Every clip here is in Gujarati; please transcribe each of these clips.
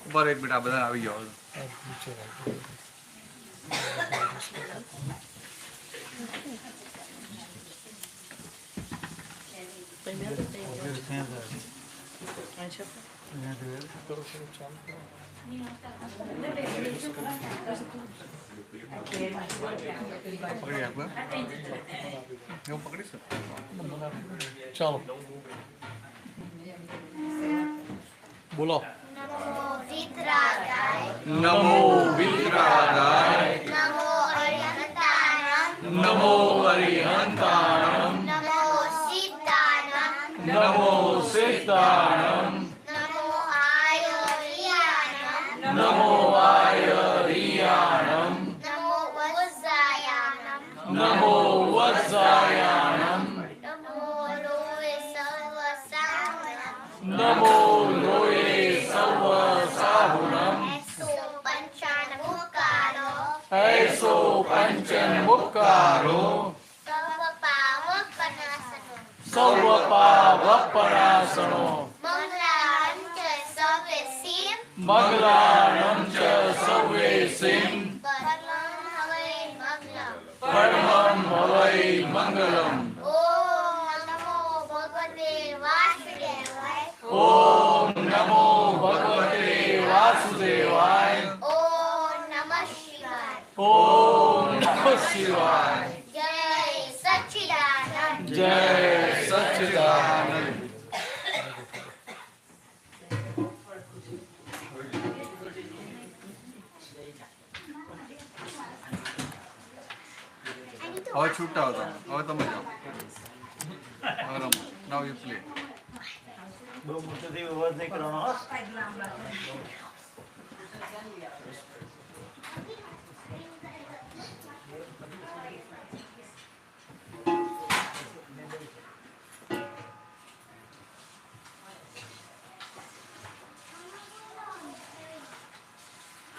ઉપર એક મિનિટ આ બધા આવી જાઓ. પકડી આપો એવું પકડી શકો. ચાલો બોલો. નમો વિતરાગાય નમો અરિહંતાણમ નમો અરિહંતાણમ નમો સિદ્ધાણમ નમો સિદ્ધાણમ નમો આયુર્યાણમ નમો આયરિયાણમ નમો વજ્જાયાણમ નમો વજ્જાયાણમ નમો લોહે સર્વ સાહુણમ નમો લોએ સર્વ સાહુણમ એસો પંચાન મુકારો એસો પંચન મુક્કારો સર્વ પાવક પનાસનો સર્વ પાવપનાસનો મંગલાં ચ સવે સિમ મંગલાણં ચ સર્વે સિં પરમં હવૈ મંગલમ પરમં હવૈ મંગલમ. ઓમ નમો ભગવતે વાસુદેવાય ઓમ નમો ભગવતે વાસુદેવાય ઓમ નમઃ શિવાય ઓમ નમઃ શિવાય. જય સચ્ચિદાનંદ જય સચ્ચિદાનંદ. હવે છૂટા હતા. હવે તમે જાઓ. હવે રમો. Now you play. બહુ મોટેથી અવાજ નહીં કરવાનો.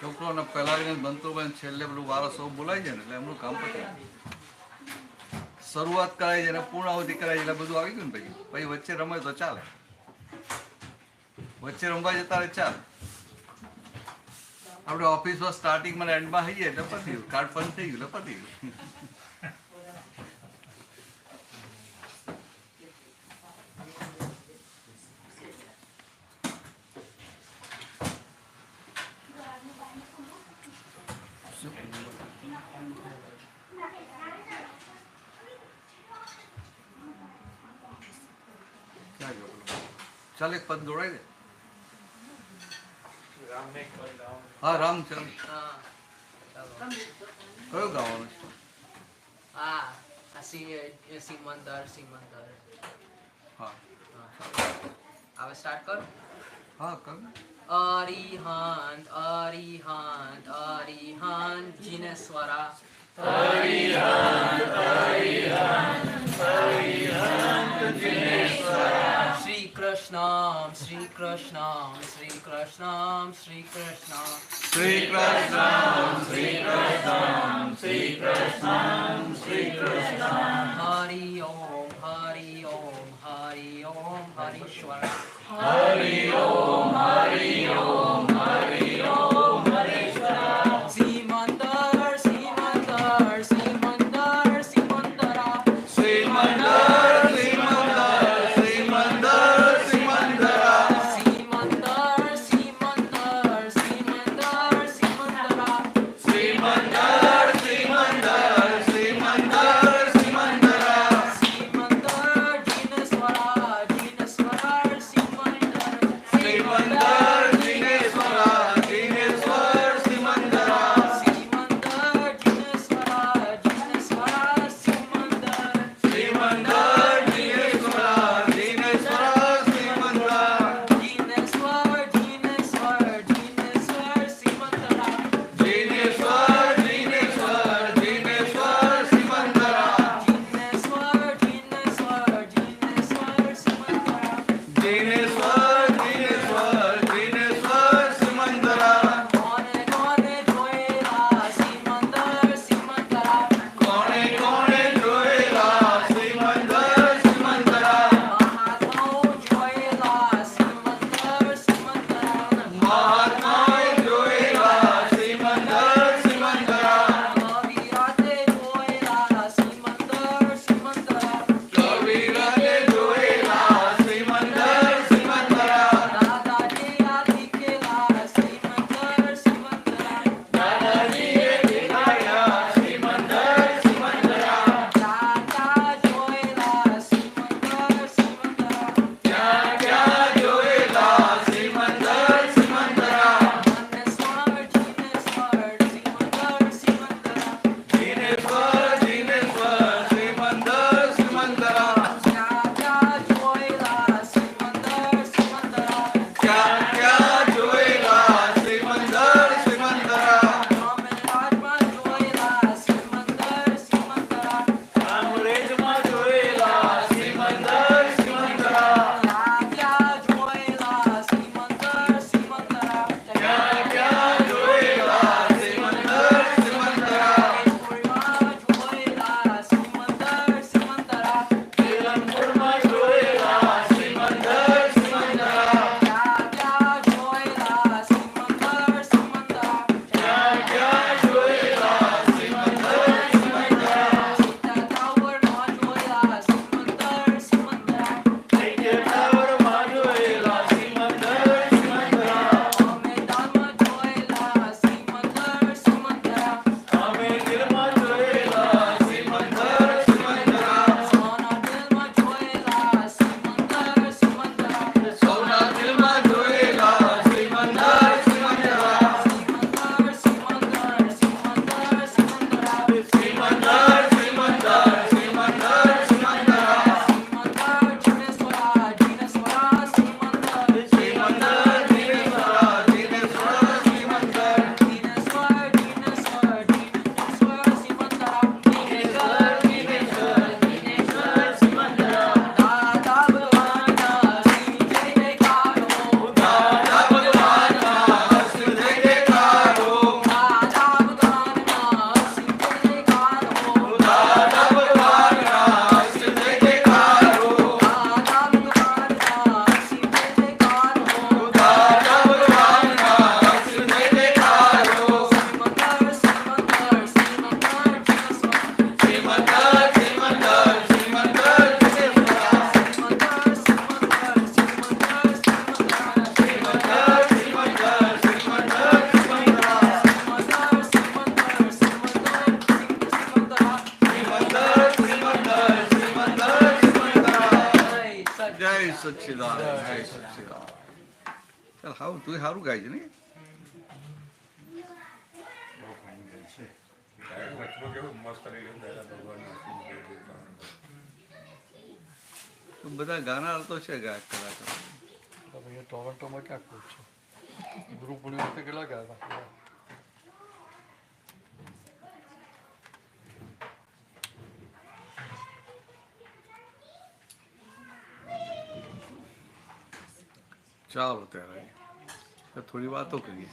છોકરોને પહેલા બનતો બને છેલ્લે પેલું વારો સૌ બોલાય છે ને એટલે એમનું કામ પતે. શરૂઆત કરાય છે અને પૂર્ણાવતી કરાય એટલે બધું આવી ગયું ને પછી પછી વચ્ચે રમે તો ચાલે. વચ્ચે રમવા જતા રહે ચાલે. આપણે ઓફિસમાં સ્ટાર્ટિંગમાં એન્ડમાં થઈ જાય એટલે પતી ગયું. કાર્ડ ફંડ થઈ ગયું એટલે પતી ગયું. ચાલ એક પદ દોડાય દે. હા રામ ચાલ. કયો ગાવાનું છે? સિમંદર હા હવે સ્ટાર્ટ કર. હા કર. અરિહંત અરિહંત અરિહંત જીનેશ્વરા શ્રી કૃષ્ણ શ્રી કૃષ્ણ શ્રી કૃષ્ણ શ્રી કૃષ્ણ શ્રી કૃષ્ણ શ્રી કૃષ્ણ શ્રી કૃષ્ણ શ્રી કૃષ્ણ. હરિ ઓમ હરિ ઓમ હરિ ઓમ હરીશ્વર હરિ ઓમ હરિ ઓમ હરિ ઓમ હરીશ્વર. સિમંદર સિમંદર સિમંદર સિમંદરા શ્રીમંદર શ્રીમંદર શ્રીમંદર શ્રીમંદરા. સિમંદર સિમંદર સિમંદર સિમંદરા શ્રીમંદર શ્રીમંદર શ્રીમંદર શ્રીમંદરા. સિમંદર જીનેશ્વરા જીનેશ્વરા સિમંદર શ્રીમંદર જીનેશ્વરા સચ્ચિદાનંદ જય સચ્ચિદાનંદ. ચાલ હારું તું સારું ગાય છે ને. તો બધા ગાનાર તો છે ગાયક કલાકાર. ભાઈ ટોરન્ટોમાં ક્યાં ખુશ છે? ગુરુ પૂર્ણિમા વખતે કેટલા ગયા હતા? ચાલો ત્યારે તો થોડી વાતો કરીએ.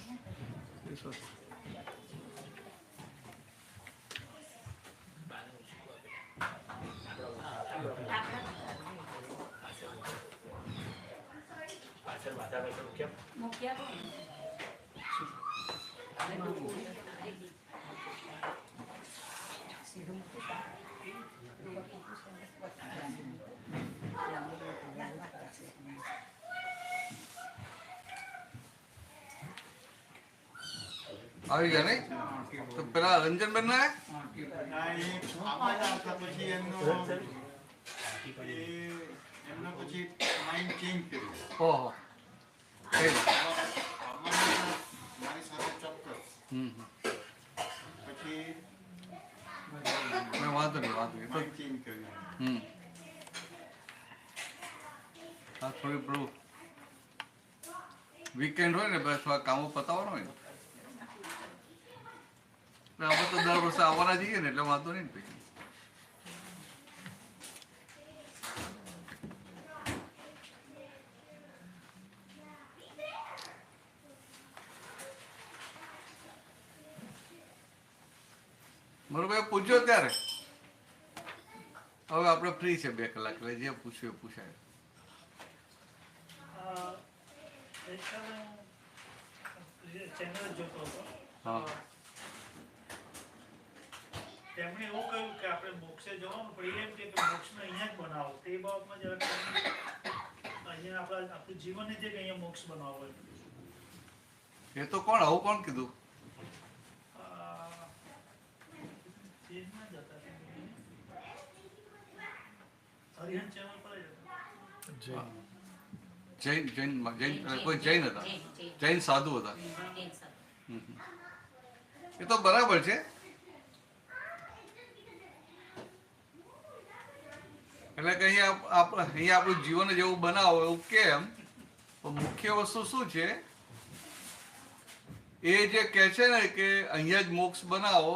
આવી ગયા નહીં તો પેલા રંજનબેન ના ઓહો વાંધો નહીં હા થોડી પેલું વીકેન્ડ હોય ને બસ થોડા કામો પતાવવાનો હોય ને અમે તો દર વર્ષે આવવાના જઈએ ને એટલે વાંધો નહીં ને. મરુભાઈ પૂછ્યો ત્યારે હવે આપણે ફ્રી છે 2 કલાક એટલે જે પૂછ્યું એ પૂછાય. હા તેમણે એવું કહ્યું કે આપણે મોક્ષે જવાનું પણ એમ કે મોક્ષને અહીંયા જ બનાવો તે બાબતમાં જરા અહીંયા આપણું જીવન જે કે અહીંયા મોક્ષ બનાવવો એ તો કોણ આવું કોણ કીધું? હરિહન ચેનલ પર જૈન કોઈ જૈન હતા, જૈન સાધુ હતા. એ તો બરાબર છે. એટલે કે અહીંયા આપણું જીવન જેવું બનાવો એવું કેમ? મુખ્ય વસ્તુ શું છે? એ જે કહે છે ને કે અહીંયા જ મોક્ષ બનાવો,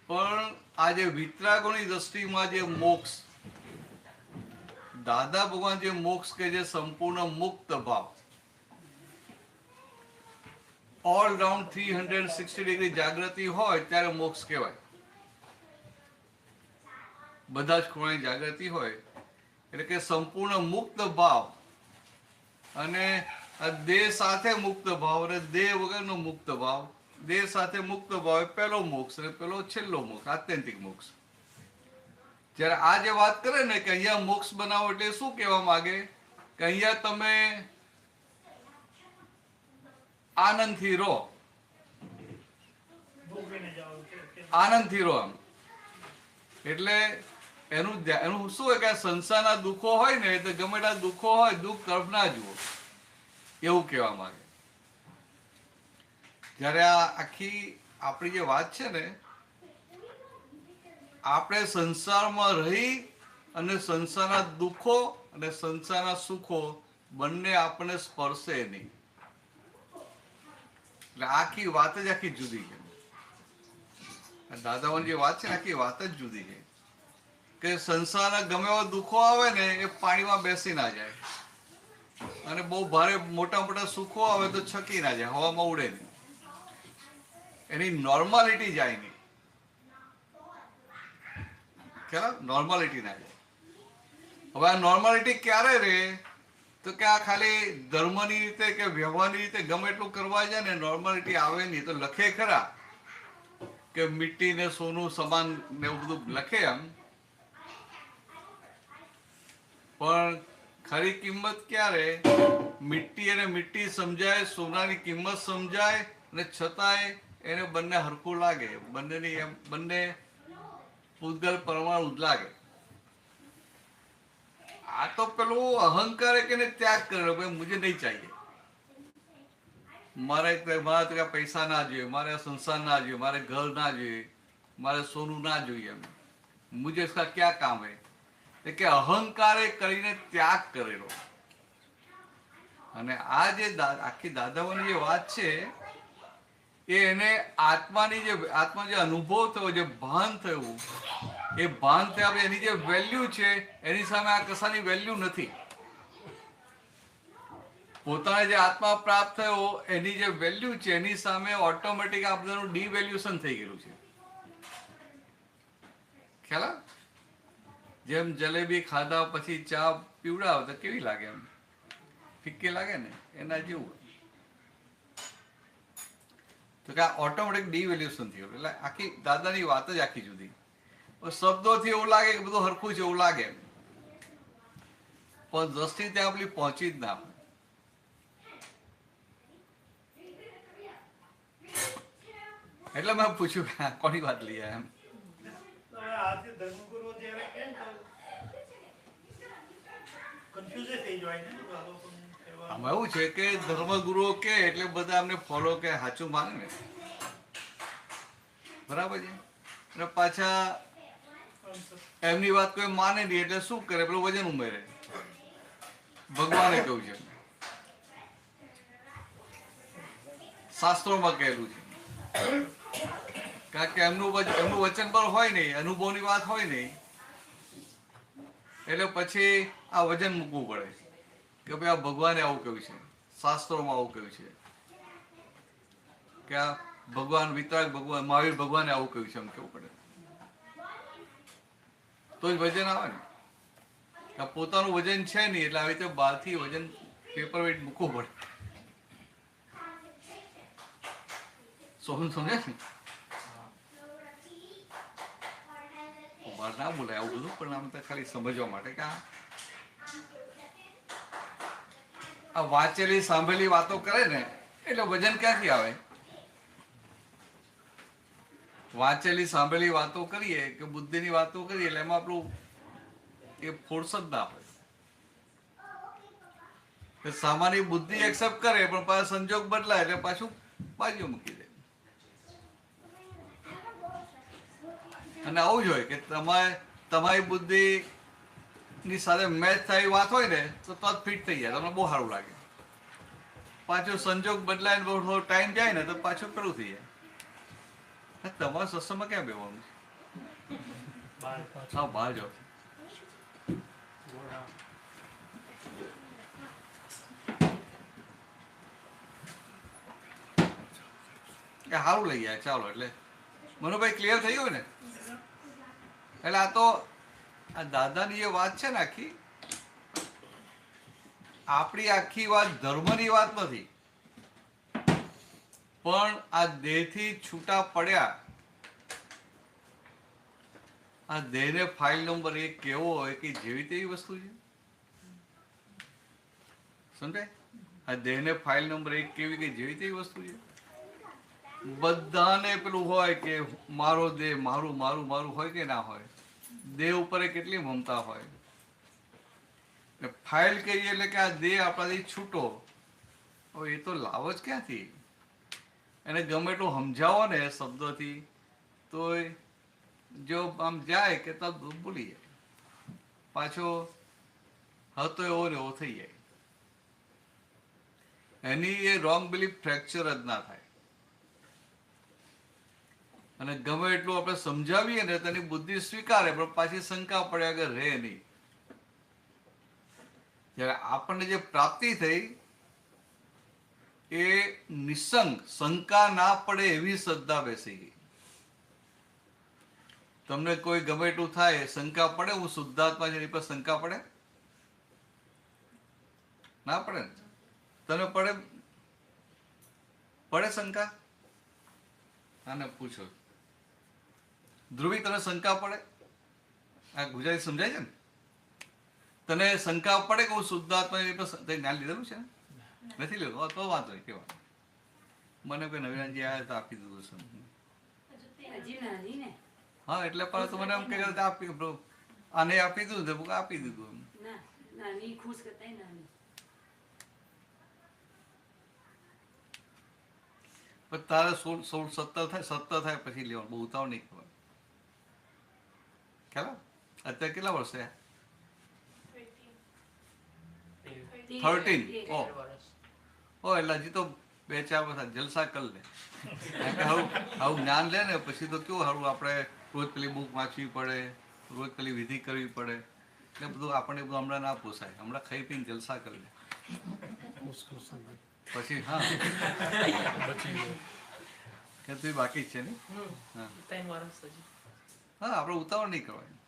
પણ આ જે વિતરાગોની દ્રષ્ટિમાં જે મોક્ષ, દાદા ભગવાન જે મોક્ષ કે જે સંપૂર્ણ મુક્ત ભાવ, ઓલ રાઉન્ડ 360 ડિગ્રી જાગૃતિ હોય ત્યારે મોક્ષ કહેવાય. બધા જ ખૂણાની જાગૃતિ હોય એટલે કે સંપૂર્ણ મુક્ત ભાવ, અને દેહ સાથે મુક્ત ભાવ અને દેહ વગરનો મુક્ત ભાવ. દેહ સાથે મુક્ત ભાવ એ પહેલો મોક્ષ અને પેલો છેલ્લો મોક્ષ, આત્યંતિક મોક્ષ. જ્યારે આ જે વાત કરે ને કે અહીંયા મોક્ષ બનાવો એટલે શું કહેવા માંગે કે અહીંયા તમે આનંદથી રહો, આનંદથી રહો આમ. એટલે એનું શું હોય કે સંસારના દુઃખો હોય ને તો ગમે તેટલા દુઃખો હોય દુઃખ તરફ ના જુઓ, એવું કહેવા માંગે. જ્યારે આ આખી આપણી જે વાત છે ને, આપણે સંસારમાં રહી અને સંસારના દુઃખો અને સંસારના સુખો બંને આપણને સ્પર્શે નહીં. એટલે આખી વાત જ આખી જુદી છે. દાદાઓની જે વાત છે ને આખી વાત જ જુદી છે કે સંસારના ગમે એવા દુઃખો આવે ને એ પાણીમાં બેસી ના જાય, અને બહુ ભારે મોટા મોટા સુખો આવે તો છકી ના જાય, હવામાં ઉડે નહીં, એની નોર્માલિટી જાય નહીં. ખ્યાલ? નોર્માલિટી ના જાય. હવે આ નોર્માલિટી ક્યારે રહે તો કે આ ખાલી ધર્મની રીતે કે વ્યવહારની રીતે ગમે એટલું કરવા જાય ને નોર્માલિટી આવે નહીં. તો લખે ખરા કે મીઠી ને સોનું સમાન ને એવું બધું લખે એમ, પણ ખરી કિંમત ક્યારે? મીઠી અને મીઠી સમજાય, સોનાની કિંમત સમજાય, અને છતાંય એને બંને હરખું લાગે, બંનેની એમ બંને પૂતગલ પરમાણુ જ લાગે. આ તો પેલું અહંકાર કે ત્યાગ કરેલો, ભાઈ મુझे નહીં चाहिए, મારે તો પૈસા ના જોઈએ, મારે સંસાર ના જોઈએ, મારે ઘર ના જોઈએ, મારે સોનું ના જોઈએ, એમ મુझे इसका क्या काम है, કે અહંકારે કરીને ત્યાગ કરેલો. અને આ જે આખી દાદાઓની જે વાત છે એ એને આત્મા જે અનુભવ થયો, જે ભાન થયું, એ ભાન થયા એની જે વેલ્યુ છે એની સામે આ કશાની વેલ્યુ નથી. પોતાને જે આત્મા પ્રાપ્ત થયો એની જે વેલ્યુ છે એની સામે ઓટોમેટિક આ બધાનું ડિવેલ્યુશન થઈ ગયેલું છે. ખ્યાલ આવે? જેમ જલેબી ખાધા પછી ચા પીવડાવો તો કેવી લાગે? એમ ફિક્કી લાગે ને, એના જેવું. તો કે આ ઓટોમેટિક ડિવેલ્યુશન થયું. એટલે આખી દાદાની વાત જ આખી જુદી. શબ્દોથી એવું લાગે કે બધું હરખું છે એવું લાગે, પણ દ્રષ્ટિ ત્યાં આપણી પહોંચી જ ના. એટલે મેં પૂછ્યું કે કોની વાત લઈ એમ. તો હવે આજે ધર્મગુરુઓ જ્યારે કહે તો કન્ફ્યુઝ થઈ જાય ને આ લોકોને કહેવા. આમાં એવું છે કે ધર્મગુરુઓ કે એટલે બધા અમને ફોલો કે સાચું માને ને, બરાબર છે. અને પાછા એમની વાત કોઈ માને નહીં એટલે શું કરે, પેલું વજન ઉમેરે. ભગવાને કહ્યું છે, શાસ્ત્રોમાં કહેલું છે. કારણ કે એમનું વચન પર હોય નહીં, અનુભવની વાત હોય નહીં, એટલે પછી આ વજન મૂકવું પડે કે ભાઈ આ ભગવાને આવું કહ્યું છે, શાસ્ત્રોમાં આવું કહ્યું છે, કે આ ભગવાન વિતરાગ ભગવાન મહાવીર ભગવાને આવું કહ્યું છે, એમ કેવું પડે તો જ વજન આવે ને. પોતાનું વજન છે નહીં એટલે આવી રીતે બહારથી વજન પેપર વેટ મૂકવું પડે. સમજે ને? બહાર ના બોલાય આવું બધું, પણ આમ તો ખાલી સમજવા માટે કે આ વાંચેલી સાંભળેલી વાતો કરે ને એટલે વજન ક્યાંથી આવે? વાંચેલી સાંભળેલી વાતો કરીએ કે બુદ્ધિની વાતો કરીએ એટલે એમાં આપણું એ ફોર્સ જ ના હોય. સામાન્ય બુદ્ધિ એક્સેપ્ટ કરે પણ પાછા સંજોગ બદલાય એટલે પાછું બાજુ મૂકી દે. અને આવું જ હોય કે તમારી બુદ્ધિ ની સાથે મેચ થાય વાત હોય ને તો જ ફિટ થઈ જાય, તમને બહુ સારું લાગે. પાછું સંજોગ બદલાય ને થોડો ટાઈમ જાય ને તો પાછું પેલું થઈ જાય. તમારા સત્સંગમાં ક્યાં બેવાનું છે? હા, બહાર જાઓ. સારું લઈ જાય ચાલો. એટલે મનુભાઈ ક્લિયર થઈ ગયું ને? એટલે આ તો આ દાદાની જે વાત છે ને આખી, આપણી આખી વાત ધર્મની વાત નથી, પણ આ દેહથી છૂટા પડ્યા, આ દેહને ફાઇલ નંબર 1 કેવો હોય કે જેવી તેવી વસ્તુ છે. સમજાય? આ દેહને ફાઇલ નંબર 1 કેવી કે જેવી તેવી વસ્તુ છે. બધાને પેલું હોય કે મારો દેહ, મારું મારું મારું હોય કે ના હોય, દેહ ઉપર કેટલી મમતા હોય. ફાઇલ કહીએ એટલે કે આ દેહ આપણાથી છૂટો. હવે એ તો લાવો જ ક્યાંથી? એને ગમે એટલું સમજાવો ને શબ્દોથી તો જો આમ જાય કે તબ ભૂલી જાય, પાછો હતો એવો ને એવો થઈ જાય. એની એ રોંગ બિલીફ ફ્રેક્ચર જ ના થાય. અને ગમે એટલું આપણે સમજાવીએ ને તેની બુદ્ધિ સ્વીકારે પણ પાછી શંકા પડે આગળ રહે નહીં. જયારે આપણને જે પ્રાપ્તિ થઈ એ નિસંગ, શંકા ના પડે એવી શ્રદ્ધા બેસી ગઈ. તમને કોઈ ગમે એટલું થાય, શંકા પડે હું શુદ્ધાત્મા છે એની પર શંકા પડે? ના પડે ને? તને પડે શંકા? આને પૂછો. ધ્રુવી, તને શંકા પડે? આ ગુજરાતી સમજાય છે ને? તને શંકા પડે કે હું શુદ્ધાત્મા એની પર જ્ઞાન લીધેલું છે? નથી લીધું તો વાંધો નહીં. કેવા મને કોઈ નવીનજી આવ્યા તો આપી દીધું છે. હા, એટલે પણ તો મને એમ કે આપી, આને આપી દીધું, આપી દીધું. નાની ખુશ કરતા નાની. પણ તારે 16 થાય 17 થાય પછી લેવાનું, બહુ ઉતાવળ નહીં કરવાનું. ખ્યાલ આવે? અત્યારે કેટલા વર્ષ થયા? 13. ઓહ એટલે હજી તો 2-4 વર્ષ જલસા કરી લે. કારણ કે આવું જ્ઞાન લે ને પછી તો કેવું સારું, આપણે રોજ પેલી બુક વાંચવી પડે, રોજ પેલી વિધિ કરવી પડે, એટલે બધું આપણને બધું હમણાં ના પોસાય. હમણાં ખાઈ પીને જલસા કરી લે પછી હા બચી ગયો. કે તું બાકી જ છે ને. હા આપણે ઉતાવળ નહીં કરવાની.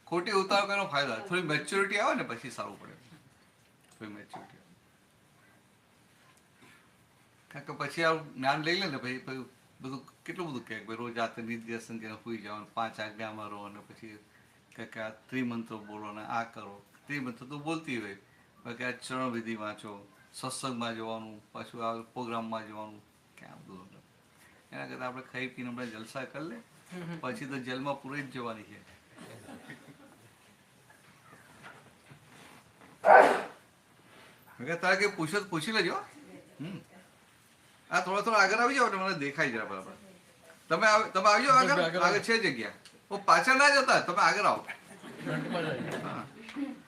ખોટી ઉતાવળ કરવાનો ફાયદો, થોડી મેચ્યોરિટી આવે ને પછી સારું પડે. થોડી મેચ્યોરિટી આવે કારણ કે પછી આ જ્ઞાન લઈ લે ને પછી બધું કેટલું બધું કહે ભાઈ રોજ રાતે નિર્દેશન કરીને સુઈ જવાનું, 5 આજ્ઞામાં રહો, અને પછી કંઈક આ ત્રિમંત્રો બોલો ને આ કરો. ત્રિમંત્ર તો બોલતી હોય, બાકી આ ચરણ વિધિ વાંચો, સત્સંગમાં જવાનું, પાછું આ પ્રોગ્રામમાં જવાનું, ક્યાં બધું. એના કરતાં આપણે ખાઈ પીને આપણે જલસા કરી લે, પછી તો જેલમાં પૂરી જ જવાની છે. તારે કઈ પૂછો તો પૂછી લેજો. આ થોડા આગળ આવી જાવ એટલે મને દેખાય જરા બરાબર. તમે આવજો આગળ, આગળ છે જગ્યા. પાછળ ના જતા, તમે આગળ આવો.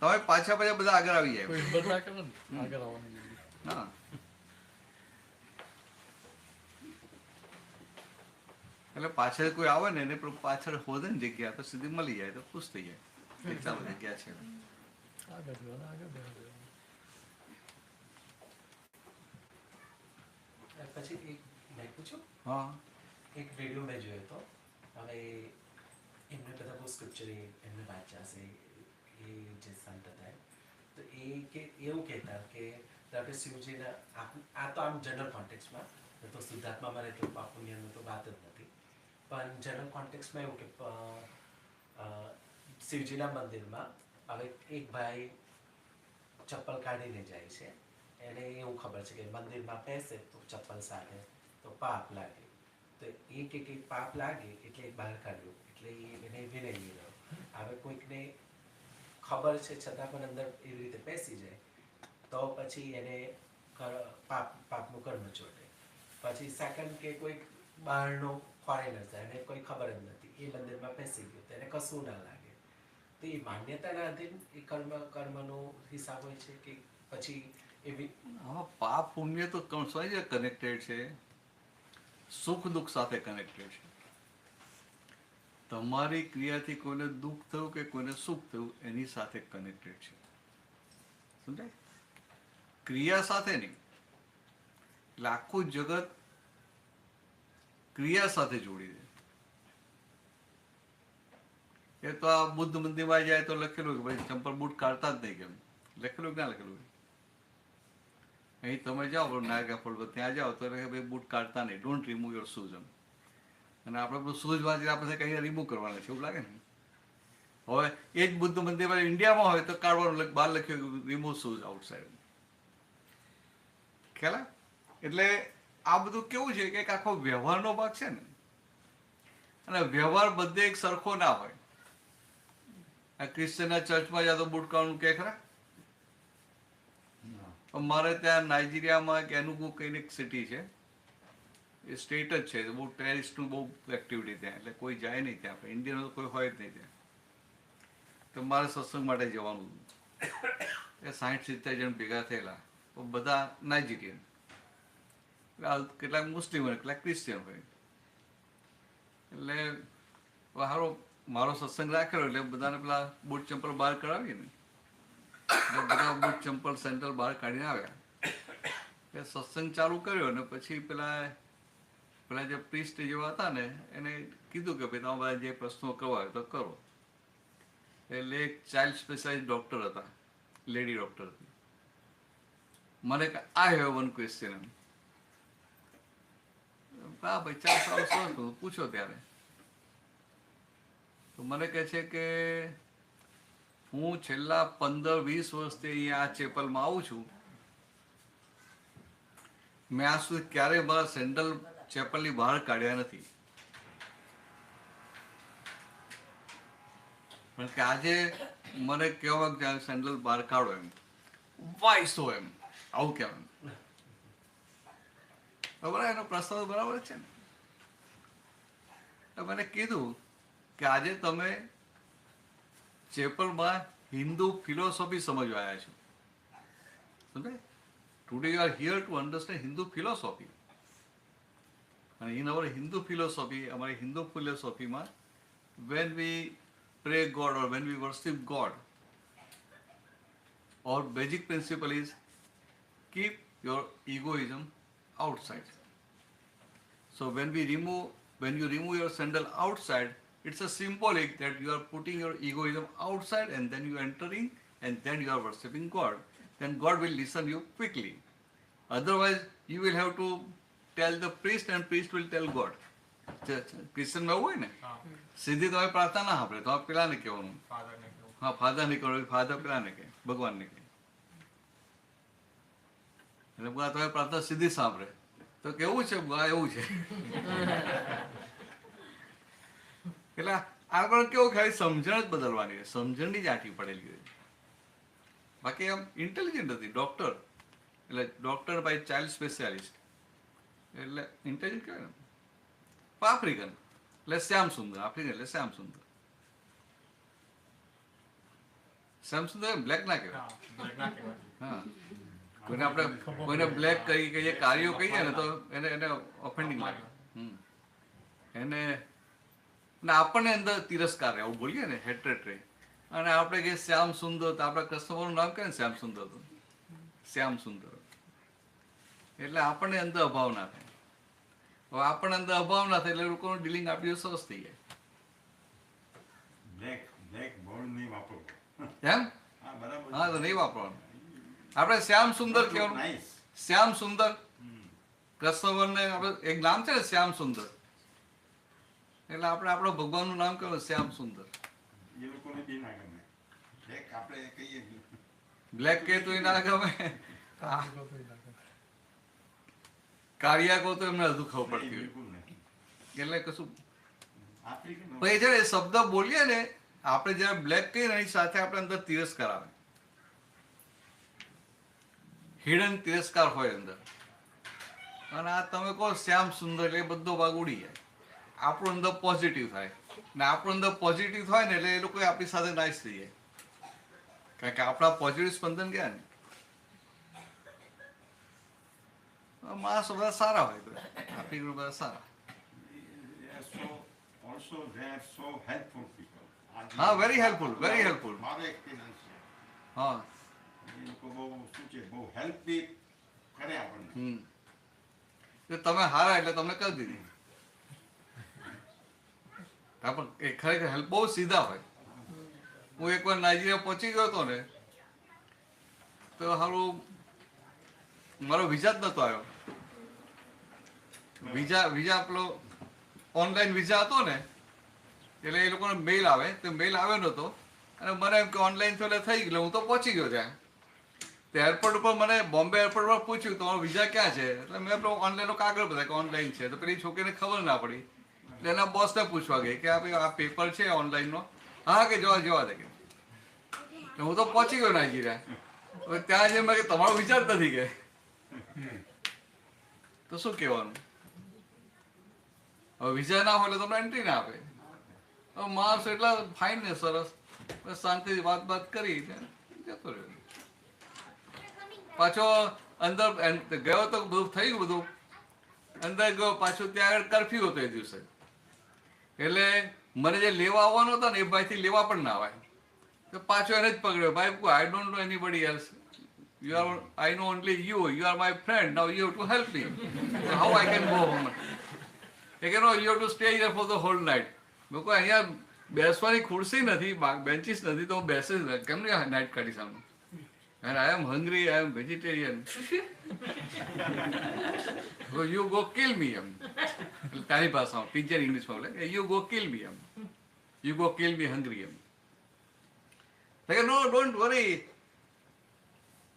તમે પાછા બધા આગળ આવી જાય. હા એટલે પાછળ કોઈ આવે ને એને પાછળ હોદે ને જગ્યા તો સીધી મળી જાય તો ખુશ થઈ જાય. કેટલા બધી જગ્યા છે. પછી એક મેં પૂછ્યું, હા એક વિડીયો મેં જોયો હતો. હવે એમને બધા બહુ સ્ક્રિપ્ચર એમને વાંચ્યા છે, એ જે સંત હતા તો એ કે એવું કહેતા કે ડૉક્ટર શિવજીના આ તો આમ જનરલ કોન્ટેક્સમાં તો શુદ્ધાત્મામાં રહેતો પાપ પુણ્યનું તો વાત જ નથી, પણ જનરલ કોન્ટેક્સમાં એવું કે શિવજીના મંદિરમાં હવે એક ભાઈ ચપ્પલ કાઢીને જાય છે. એને એવું ખબર છે કે મંદિરમાં બેસે તો ચપ્પલ સાથે તો પાપ લાગે, તો એ કે પાપ લાગે એટલે બહાર કાઢ્યું, એટલે એને વિનય લીધો. હવે કોઈકને ખબર છે છતાં પણ અંદર એવી રીતે બેસી જાય તો પછી એને પાપનું કર્મ ચોટે. પછી સેકન્ડ કે કોઈક બહારનો ફોરેનર જાય એને કોઈ ખબર જ નથી, એ મંદિરમાં બેસી ગયો તો એને કશું ના લાગે. તો એ માન્યતાના અધીન એ કર્મનો હિસાબ હોય છે કે પછી પાપ પુણ્ય તો કનેક્ટેડ છે, સુખ દુઃખ સાથે કનેક્ટેડ છે. તમારી ક્રિયાથી કોઈને દુઃખ થયું કે કોઈને સુખ થયું એની સાથે કનેક્ટેડ છે. સમજાય? ક્રિયા સાથે નહીં. એટલે આખું જગત ક્રિયા સાથે જોડી દે. એ તો આ બુદ્ધ મંદિરમાં જાય તો લખેલું કે ભાઈ ચંપલ બૂટ કાઢતા જ નહીં, કેમ લખેલું ના લખેલું? અહીં તમે જાઓ નાયકા ફોલ્ડ પર, ત્યાં જાઓ તો ભાઈ બૂટ કાઢતા નહીં, ડોન્ટ રિમૂવ યોર શૂઝ. અને આપણે બધું શૂઝ વાંચી આપણે કંઈ રિમૂવ કરવાના છે એવું લાગે ને. હવે એ જ બુદ્ધ મંદિર ઇન્ડિયામાં હોય તો કાઢવાનું, બહાર લખ્યું રિમૂવ શૂઝ આઉટસાઇડ. ખ્યાલ? એટલે આ બધું કેવું છે કે આખો વ્યવહારનો ભાગ છે ને, અને વ્યવહાર બધે એક સરખો ના હોય. આ ક્રિશ્ચનના ચર્ચમાં જાતો બૂટ કાઢવાનું કે ખરા? મારે ત્યાં નાઇજીરિયામાં કે એનું કઈને એક સિટી છે, એ સ્ટેટ જ છે, બહુ ટેરિસ્ટનું બહુ એક્ટિવિટી ત્યાં, એટલે કોઈ જાય નહીં ત્યાં. આપણે ઇન્ડિયન કોઈ હોય જ નહીં ત્યાં. તો મારે સત્સંગ માટે જવાનું હતું. એ 60-70 જણ ભેગા થયેલા, બધા નાઇજીરિયન, કેટલાક મુસ્લિમ હોય, કેટલાક ક્રિશ્ચિયન હોય. એટલે મારો સત્સંગ રાખેલો એટલે બધાને પેલા બૂટ ચંપલ બહાર કરાવીએ ને, બધા બૂટ ચંપલ સેન્ડલ બહાર કાઢીને આવ્યા. એ સત્સંગ ચાલુ કર્યો ને પછી પેલા જે પ્રિસ્ટ જેવા હતા ને એને કીધું કે ભાઈ તમે બધા જે પ્રશ્નો કરવા હોય તો કરો. એટલે એક ચાઇલ્ડ સ્પેશિયાલિસ્ટ ડૉક્ટર હતા, લેડી ડૉક્ટર હતી. મને કે આઈ હેવ વન ક્વેશ્ચન. હા ભાઈ 4 સાલ સરસ પૂછો ત્યારે. તો મને કહે છે કે હું છેલ્લા 15-20 વર્ષથી અહીંયા આ ચેપલમાં આવું છું, મેં આજ સુધી ક્યારેય મારા સેન્ડલ ચેપલની બહાર કાઢ્યા નથી. પણ કે આજે મને કહેવા કે સેન્ડલ બહાર કાઢો એમ, વાય સો એમ, આવું કહેવાનું. બરાબર, એનો પ્રસ્તાવ બરાબર છે ને. તો મને કીધું કે આજે તમે ચેપલમાં હિન્દુ ફિલોસોફી સમજવા આવ્યા છો. સમજાય? Today you are here to understand Hindu philosophy. અને ઇન અવર હિન્દુ ફિલોસોફી, અમારી Hindu ફિલોસોફીમાં when we pray God or when we worship God, our basic principle is keep your egoism outside. So when you remove your sandal outside, it's a symbolic that you are putting your egoism outside and then you are entering and then you are worshipping God. Then God will listen you quickly. Otherwise, you will have to tell the priest and priest will tell God. ક્રિશ્ચનમાં એવું હોય ને, સીધી તમે પ્રાર્થના ના સાંભળે, તો પેલાને કહેવાનું, હા ફાધરને કહેવાનું, ફાધર પેલાને કહે, ભગવાનને કહે. એટલે બધા તમે પ્રાર્થના સીધી સાંભળે તો કેવું છે એવું છે. એટલે આગળ કેવું ખાલી સમજણ જ બદલવાની છે, સમજણની જ આંટી પડેલી હોય. બાકી આમ ઇન્ટેલિજન્ટ હતી. ડોક્ટર એટલે ડોક્ટર બાય ચાઇલ્ડ સ્પેશિયાલિસ્ટ એટલે ઇન્ટેલિજન્ટ કહેવાય ને. આફ્રિકન એટલે શ્યામ સુંદર, આફ્રિકન એટલે શ્યામ સુંદર. શ્યામ સુંદર બ્લેક ના કહેવાય. હા, કોઈને આપણે કોઈને બ્લેક કહી કહીએ, કાર્યો કહીએ ને તો એને ઓફેન્ડિંગ લાગે. એને આપણને અંદર તિરસ્કાર આવું બોલીએ ને, હેટ્રેટ રહે. અને આપણે કે શ્યામ સુંદર, તો આપણા કસ્ટમરનું નામ કહે ને શ્યામ સુંદર, તો શ્યામ સુંદર એટલે આપણને અંદર અભાવ ના થાય. હવે આપણને અંદર અભાવ ના થાય એટલે લોકોનું ડીલિંગ આપણી સરસ થઈ જાય. એમ હા, તો નહીં વાપરવાનું. આપણે શ્યામ સુંદર કહેવાનું. શ્યામ સુંદર કસ્ટમરને આપણે એક નામ છે ને શ્યામ સુંદર, એટલે આપણે આપણો ભગવાનનું નામ કહેવાનું શ્યામ સુંદર. બ્લેક કહે તો એ ના ગમે, કારિયા કહો તો એમને હજુ ખબર પડતી હોય. એટલે કશું પછી છે ને શબ્દ બોલીએ ને આપણે જયારે બ્લેક કહીએ ને એની સાથે આપણે અંદર તિરસ્કાર આવે, હિડન તિરસ્કાર હોય અંદર. અને આ તમે કહો શ્યામ સુંદર એટલે એ બધો ભાગ ઉડી જાય, આપણું અંદર પોઝિટિવ થાય. ને આપણું અંદર પોઝિટિવ થાય ને એટલે એ લોકો આપણી સાથે નાઇસ થઈ જાય, કારણ કે આપણા પોઝિટિવ સ્પંદન ગયા ને. માણસો બધા સારા હોય, આફ્રિકન બધા સારા. હા, વેરી હેલ્પફુલ, વેરી હેલ્પફુલ. હા, તમે હારા એટલે તમને કરી દીધી. ખરેખર હેલ્પ બહુ સીધા હોય. હું એકવાર નાઇજીરિયા પહોંચી ગયો હતો ને, તો સારું મારો વિઝા જ નતો આવ્યો. વિઝા પેલો ઓનલાઈન વિઝા હતો ને, એટલે એ લોકોનો મેલ આવે, તો મેલ આવ્યો નતો. અને મને એમ કે ઓનલાઈન તો થઈ ગયો, હું તો પહોંચી ગયો ત્યાં. તો એરપોર્ટ ઉપર મને બોમ્બે એરપોર્ટ પર પૂછ્યું તમારો વિઝા ક્યાં છે, એટલે મેં પેલો ઓનલાઈનનો કાગળ બધા કે ઓનલાઈન છે. તો પેલી છોકરીને ખબર ના પડી, એટલે એના બોસને પૂછવા ગઈ કે આ પેપર છે ઓનલાઈનનો. હા કે જવા દે કે. હું તો પહોંચી ગયો નાઇજીરિયા. હવે ત્યાં જઈને મેં કે તમારો વિચાર નથી કે, તો શું કહેવાનું? હવે વિઝા ના હોય એટલે તમને એન્ટ્રી ના આપે. હવે માણસ એટલા ફાઇન ને સરસ, શાંતિથી વાત કરી જતો રહ્યો. પાછો અંદર ગયો તો બધું થઈ ગયું, બધું અંદર ગયો પાછું. ત્યાં આગળ કરફ્યુ હતો એ દિવસે, એટલે મને જે લેવા આવવાનો હતો ને એ ભાઈથી લેવા પણ ના આવે. તો પાછો એને જ પકડ્યો. ભાઈ I don't know anybody else, I know only you are my friend, now you have to help me. How I can go home? You have to stay here for the whole night. મેં કહું અહીંયા બેસવાની ખુરશી નથી, બેન્ચીસ નથી, તો હું બેસે કેમ નહીં નાઇટ કાઢી સામે. And I am hungry, I am vegetarian. So you go kill me. તારી ભાષામાં પિજન ઇંગ્લિશમાં બોલે, you go kill me. You go kill me hungry. No, don't worry.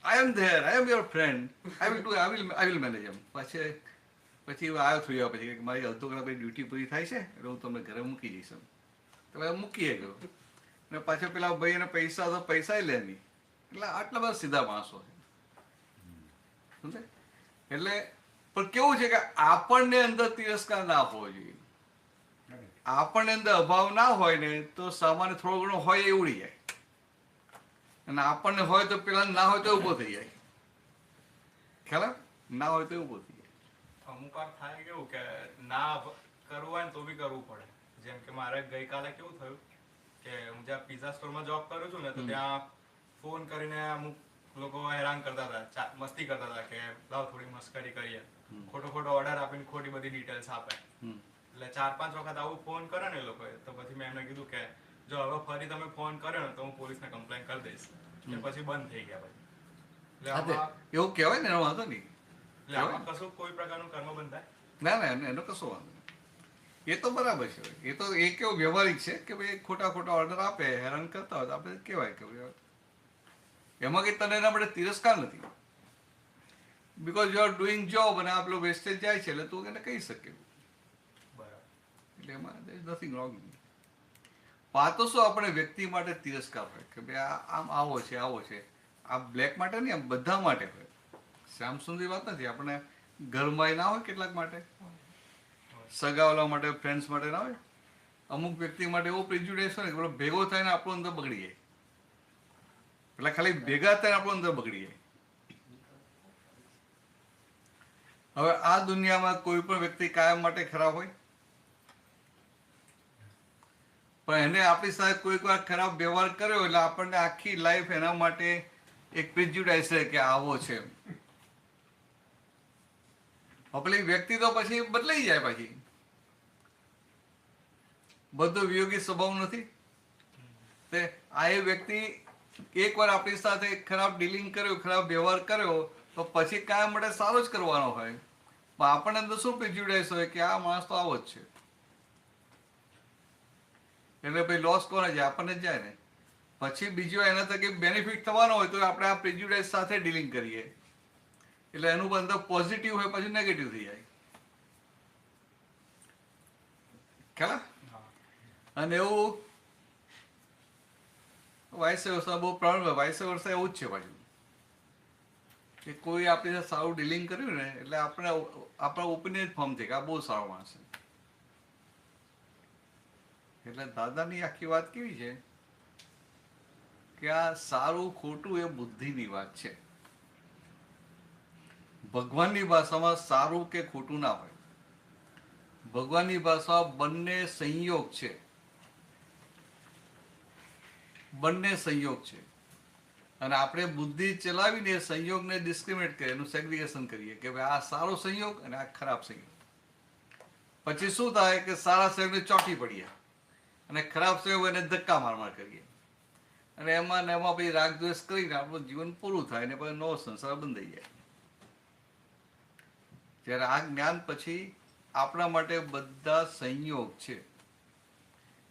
I am there. I am your friend. I will manage. પછી આવ્યો થયો પછી મારી અડધો કલાક ડ્યુટી પૂરી થાય છે એટલે હું તમને ઘરે મૂકી જઈશ. તો મૂકીએ ગયો. ને પાછા પેલા ભાઈ એને પૈસા તો પૈસા લે નહીં. એટલે આટલા બધા સીધા માણસો છે, સમજે? એટલે પણ કેવું છે કે આપણને અંદર તિરસ્કાર ના હોવો જોઈએ. આપણને અંદર અભાવ ના હોય ને તો સામાન્ય થોડો ઘણો હોય એ ઉડી જાય, અને આપણને હોય તો પેલા ના હોય તો ઉભો થઈ જાય. ખ્યાલ આવે? ના હોય તો ઉભો થઈ જાય. અમુક વાર થાય કેવું કે ના કરવું હોય ને તો બી કરવું પડે. જેમ કે મારે ગઈકાલે કેવું થયું કે હું જ્યાં પિઝા સ્ટોરમાં જોબ કરું છું ને તો ત્યાં ફોન કરીને અમુક લોકો હેરાન કરતા હતા, મસ્તી કરતા હતા કે લાવ થોડી મસ્કરી કરીએ, ખોટો ઓર્ડર આપીને ખોટી બધી ડિટેલ્સ આપે. એટલે 4-5 વખત આવું ફોન કરે ને એ લોકોએ, તો પછી મેં એમને કીધું કે જો હવે ફરી તમે ફોન કર્યો ને તો હું પોલીસને કમ્પ્લેન કરી દઈશ. એટલે પછી બંધ થઈ ગયા પછી. એટલે હા, તે આમાં એવું કહેવાય ને, એનો વાંધો નહીં. એટલે આમાં કશું કોઈ પ્રકારનું કર્મ બંધ થાય? ના, એનો કશો વાંધો નહીં. એ તો બરાબર છે. એ તો એ કેવું વ્યવહારિક છે કે ભાઈ ખોટા ઓર્ડર આપે, હેરાન કરતા હોય તો આપણે કહેવાય કે ભાઈ એમાં કંઈ તને એના માટે તિરસ્કાર નથી. Because you are doing job અને આપણો વેસ્ટેજ જાય છે એટલે તું એને કહી શકે. બરાબર. એટલે એમાં નથિંગ રોંગ. પાતો શું આપણે વ્યક્તિ માટે તિરસ્કાર હોય કે ભાઈ આમ આવો છે. આ બ્લેક માટે નહીં, આમ બધા માટે હોય. શ્યામ સુંદરી વાત નથી. આપણે ઘરમાં ના હોય કેટલાક માટે, સગાવાલા માટે, ફ્રેન્ડ્સ માટે ના હોય. અમુક વ્યક્તિ માટે એવો પ્રિજ્યુડાઇસ હોય ને કે પેલો ભેગો થાય ને આપણો અંદર બગડી જાય. એટલે ખાલી ભેગા થાય આપણો અંદર બગડી જાય. હવે આ દુનિયામાં કોઈ પણ વ્યક્તિ કાયમ માટે ખરાબ હોય, પણ એને આપણી સાથે કોઈક વાર ખરાબ વ્યવહાર કર્યો એટલે આપણને આખી લાઈફ એના માટે એક પ્રિજ્યુડાઇસ છે કે આવો છે. પેલી વ્યક્તિ તો પછી બદલાઈ જાય. પછી બધો વિયોગી સ્વભાવ નથી તે. આ એ વ્યક્તિ એકવાર આપણી સાથે ખરાબ ડીલિંગ કર્યો, ખરાબ વ્યવહાર કર્યો તો પછી કાયમ માટે સારો જ કરવાનો હોય. પણ આપણને અંદર શું પ્રિજ્યુડાઇસ હોય કે આ માણસ તો આવો જ છે, એટલે ભાઈ લોસ કોને જાય? આપણને જ જાય ને. પછી બીજો એના થકી બેનિફિટ થવાનો હોય તો આપણે આ પ્રિજ્યુડાઇસ સાથે ડીલિંગ કરીએ, એટલે એનું અંદર પોઝિટિવ હોય પછી નેગેટિવ થઈ જાય. ખ્યાલ? અને એવું વાઇસ વર્ષા બહુ પ્રોબ્લેમ. વાઇસ વર્ષા એવું જ છે પાછું કે કોઈ આપણી સાથે સારું ડીલિંગ કર્યું ને એટલે આપણા ઓપિનિયન ફોર્મ થઈ કે આ બહુ સારો માણસ છે. એટલે દાદાની આખી વાત કેવી છે કે આ સારું ખોટું એ બુદ્ધિની વાત છે. ભગવાનની ભાષામાં સારું કે ખોટું ના હોય. ભગવાનની ભાષા બંને સંયોગ છે. બંને સંયોગ છે. અને આપણે બુદ્ધિ ચલાવીને સંયોગને ડિસ્ક્રિમિનેટ કરીએ, એનું સેગ્રિગેશન કરીએ કે ભાઈ આ સારો સંયોગ અને આ ખરાબ સંયોગ. પછી શું થાય કે સારા સંયોગને ચોંટી પડીએ અને ખરાબ સંયોગ એને ધક્કા માર કરીએ, અને એમાં ને એમાં પછી રાગ દ્વેષ કરીને આપણું જીવન પૂરું થાય ને પછી નવો સંસાર બંધાઈ જાય. જ્યારે આ જ્ઞાન પછી આપણા માટે બધા સંયોગ છે,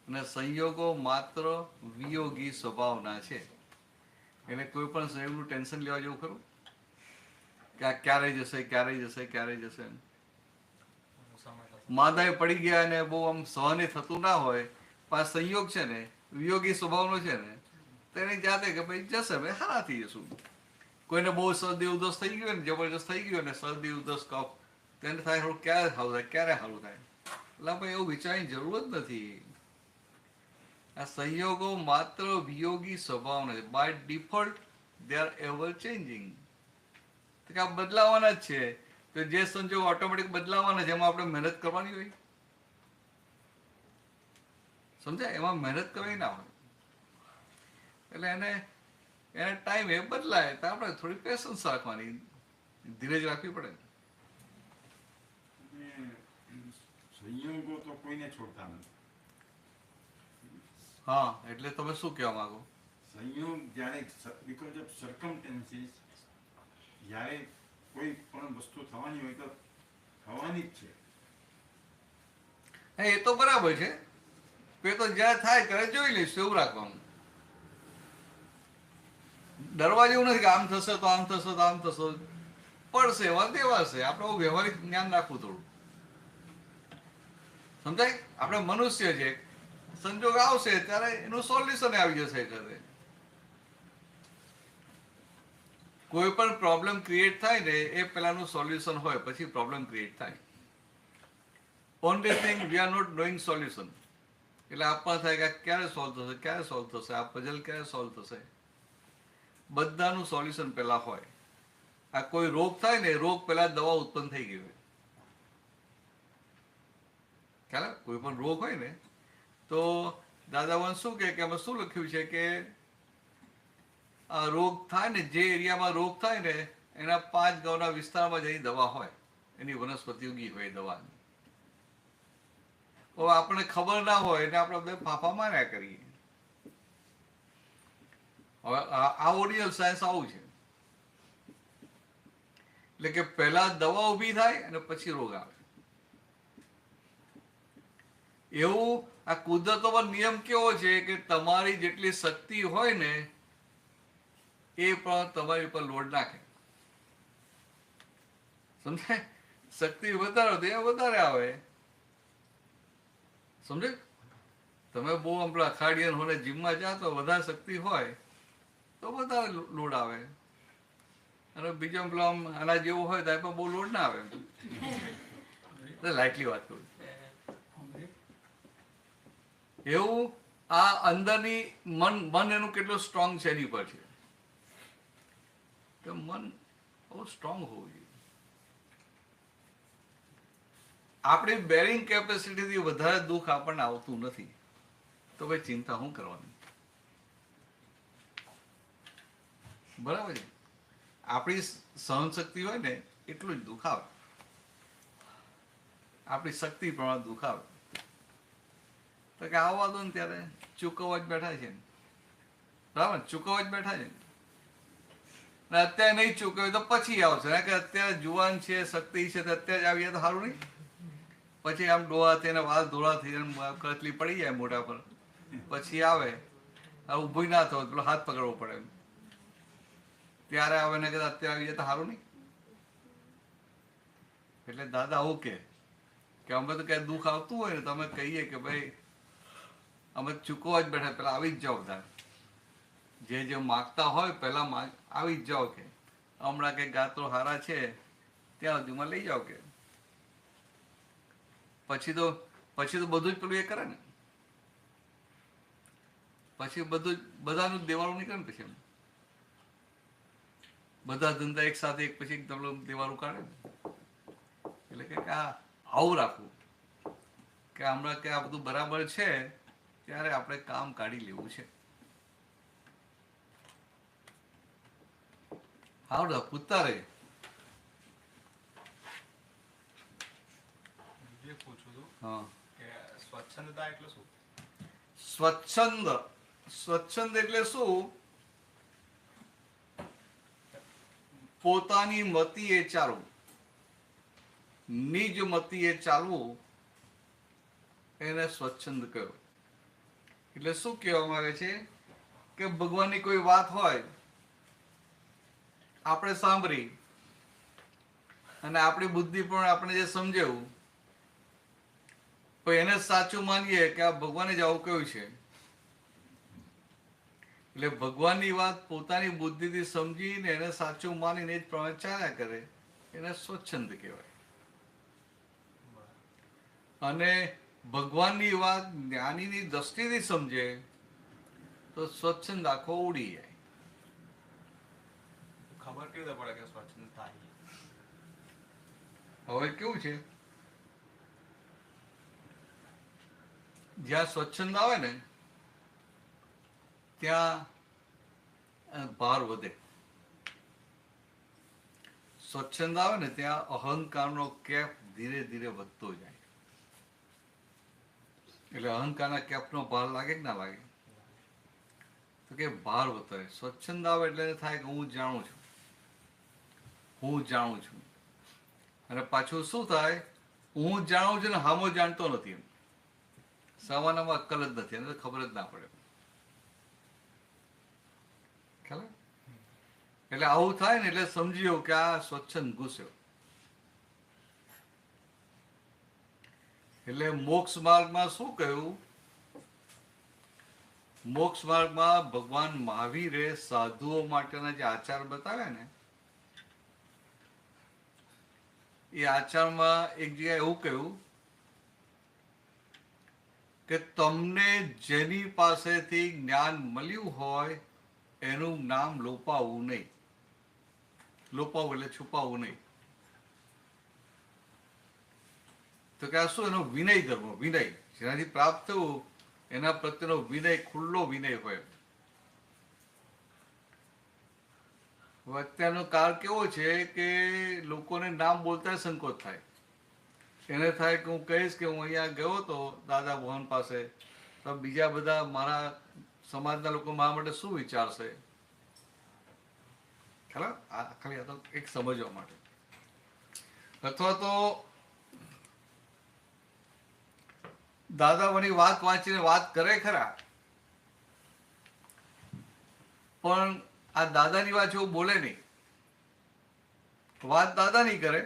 અને સંયોગો માત્ર વિયોગી સ્વભાવના છે. એટલે કોઈ પણ સંયોગનું ટેન્શન લેવા જેવું ખરું કે આ ક્યારે જશે. માદાએ પડી ગયા અને બહુ આમ સહને થતું ના હોય, પણ આ સંયોગ છે ને વિયોગી સ્વભાવનો છે ને, તેની જાતે કે ભાઈ જશે, ભાઈ હારા થઈ જશું. કોઈને બહુ શરદી ઉધરસ થઈ ગયું ને, જબરજસ્ત થઈ ગયું ને, શરદી ઉધરસ કફ, તેને થાય થોડું ક્યારે સારું થાય. એટલે ભાઈ એવું વિચારવાની જરૂર જ નથી. આ સંયોગો માત્ર વિયોગી સ્વભાવના છે. By default they are ever changing. આ બદલાવાના જ છે. તો જે સંજોગ ઓટોમેટિક બદલાવાના છે, એમાં આપણે મહેનત કરવાની હોય. સમજાય? એમાં મહેનત કરવી ના હોય. એટલે એને ટાઈમ એ બદલાય તો આપણે થોડી પેશન્સ રાખવાની, ધીરજ રાખવી પડે. સંયોગો તો કોઈને છોડતા નથી. હા, એટલે તમે શું કહેવા માંગો? સંયોગ જ્યારે બીકોઝ ઓફ સર્કમસ્ટન્સીસ, જ્યારે કોઈ પણ વસ્તુ થવાની હોય તો થવાની જ છે. એ તો બરાબર છે. એ તો જ્યાં થાય ત્યારે જોઈ લઈશું એવું રાખવાનું. ડરવા જેવું નથી કે આમ થશે તો આમ થશે તો આમ થશે. પડશે એવા દેવાશે. આપણે વ્યવહારિક જ્ઞાન રાખવું થોડું. સમજાય? આપણે મનુષ્ય છે, સંજોગ આવશે ત્યારે એનું સોલ્યુશન આવી જશે ઘરે. કોઈ પણ પ્રોબ્લેમ ક્રિએટ થાય ને એ પહેલાનું સોલ્યુશન હોય, પછી પ્રોબ્લેમ ક્રિએટ થાય. Only thing we are not knowing solution. એટલે આપવા થાય કે ક્યારે સોલ્વ થશે, ક્યારે સોલ્વ થશે, આ પઝલ ક્યારે સોલ્વ થશે. બધાનું સોલ્યુશન પહેલા હોય. આ કોઈ રોગ થાય ને, રોગ પહેલા દવા ઉત્પન્ન થઈ ગઈ હોય. ખ્યાલ? કોઈ પણ રોગ હોય ને તો દાદાવાન શું કે એમાં શું લખ્યું છે કે આ રોગ થાય ને, જે એરિયામાં રોગ થાય ને એના 5 ગાઉના વિસ્તારમાં જેની દવા હોય, એની વનસ્પતિ ઉગી હોય દવાની. હવે આપણને ખબર ના હોય ને આપણે બે ફાફા માર્યા કરીએ. હવે આ ઓરિજિનલ સાયન્સ આવું છે. એટલે કે પહેલા દવા ઊભી થાય અને પછી રોગ આવે. એવું આ કુદરતનો નિયમ કેવો છે કે તમારી જેટલી શક્તિ હોય ને એ પણ તમારી ઉપર લોડ નાખે. સમજાય? શક્તિ વધારો તો એ વધારે આવે. સમજે? તમે બહુ આપણા અખાડિયન હોય જીમમાં જા તો વધારે શક્તિ હોય તો વધારે લોડ આવે, અને બીજો પેલો આના જેવું હોય તો બહુ લોડ ના આવે. લાઇટલી વાત કરું. એવું આ અંદરની મન એનું કેટલું સ્ટ્રોંગ છે એની પર છે. તો મન બહુ સ્ટ્રોંગ હોવું જોઈએ. આપણી બેરિંગ કેપેસિટીથી વધારે દુઃખ આપણને આવતું નથી, તો ભાઈ ચિંતા શું કરવાની? બરાબર છે. આપણી સહનશક્તિ હોય ને એટલું જ દુઃખ આવે. આપણી શક્તિ પ્રમાણે દુઃખ આવે. તો કે આવવા દો ને, ત્યારે ચૂકવવા જ બેઠા છે. બરાબર? ચૂકવવા જ બેઠા છે. અત્યારે નહીં ચૂકવ્યું તો પછી આવશે. કે અત્યારે જુવાન છે, શક્તિ છે, તો અત્યારે જ આવીએ તો સારું નહીં? પછી આમ ડોહા થઈને વાલ ધોળા થઈને કતલી પડી જાય મોઢા પર, પછી આવે ઊભું ના થવું, પેલો હાથ પકડવો પડે. ત્યારે આવે ને કદાચ અત્યારે આવીએ તો સારું નહીં? એટલે દાદા આવું કે અમે તો ક્યાંય દુઃખ આવતું હોય ને તો અમે કહીએ કે ભાઈ અમે ચૂકવવા જ બેઠા, પેલા આવી જ જાઓ. બધા જે માગતા હોય પેલા આવી જ જાઓ. કે હમણાં કઈ ગાત્રો હારા છે ત્યાં સુધીમાં લઈ જાઓ. કે પછી તો બધું જ પેલું એ કરે ને, પછી બધાનું જ દેવાળું નીકળે ને. પછી બધા ધંધા એક સાથે એક પછી એક દેવાળું કાઢે ને. એટલે કે આવું રાખવું કે હમણાં કે આ બધું બરાબર છે ત્યારે આપણે કામ કાઢી લેવું છે. આવડે પૂછતા રહે. બીજું પૂછું છું હા, કે સ્વચ્છંદતા એટલે શું? સ્વચ્છંદ એટલે શું? પોતાની મતીએ ચાલવું, નિજ મતીએ ચાલવું, એને સ્વચ્છંદ કહ્યું. એટલે શું કહેવા માંગે છે કે ભગવાનની કોઈ વાત હોય, આપણે સાંભળી અને આપણી બુદ્ધિ પણ આપણે જે સમજ્યું, તો એને સાચું માનીએ કે આ ભગવાને જ આવું કહ્યું છે. એટલે ભગવાનની વાત પોતાની બુદ્ધિથી સમજીને એને સાચું માનીને જ પ્રમાણે ચાલ્યા કરે, એને સ્વચ્છંદ કહેવાય. અને ભગવાનની વાત જ્ઞાનીની દ્રષ્ટિથી સમજે તો સ્વચ્છંદ આખો ઉડી જાય. ખબર કેવી રીતે પડે કે સ્વચ્છંદ થાય? હવે કેવું છે, જ્યાં સ્વચ્છંદ આવે ને ત્યાં ભાર વધે. સ્વચ્છંદ આવે ને ત્યાં અહંકારનો કેપ ધીરે ધીરે વધતો જાય. એટલે અહંકારના કેપનો ભાર લાગે કે ના લાગે? તો કે ભાર વધે. સ્વચ્છંદ આવે એટલે થાય કે હું જાણું છું. અને પાછું શું થાય, હું જાણું છું ને હામો જાણતો નથી. એમ સવાનામાં અક્કલ જ નથી, એને ખબર જ ના પડે. ખ્યાલ? એટલે આવું થાય ને એટલે સમજ્યો કે આ સ્વચ્છંદ ઘૂસ્યો. એટલે મોક્ષ માર્ગમાં શું કહ્યું મોક્ષ માર્ગમાં ભગવાન મહાવીરે સાધુઓ માટેના જે આચાર બતાવ્યા ને, એ આચારમાં એક જગ્યાએ એવું કહ્યું કે તમને જેની પાસેથી જ્ઞાન મળ્યું હોય એનું નામ લોપાવવું નહીં. લોપાવવું એટલે છુપાવવું નહીં. તો કે આ શું? એનો વિનય કરવો. વિનય જેનાથી પ્રાપ્ત થયું એના પ્રત્યેનો વિનય, ખુલ્લો વિનય હોય. અત્યારનો કાળ કેવો છે કે લોકોને નામ બોલતા સંકોચ થાય. એને થાય કે હું કહીશ કે હું અહીંયા ગયો હતો દાદા ભવન પાસે, તો બીજા બધા મારા સમાજના લોકો મારા માટે શું વિચારશે? ખાલી આ તો એક સમજવા માટે. અથવા તો દાદા મને વાત વાંચીને વાત કરે ખરા, પણ આ દાદાની વાત એવું બોલે નહીં. વાત દાદા નહીં કરે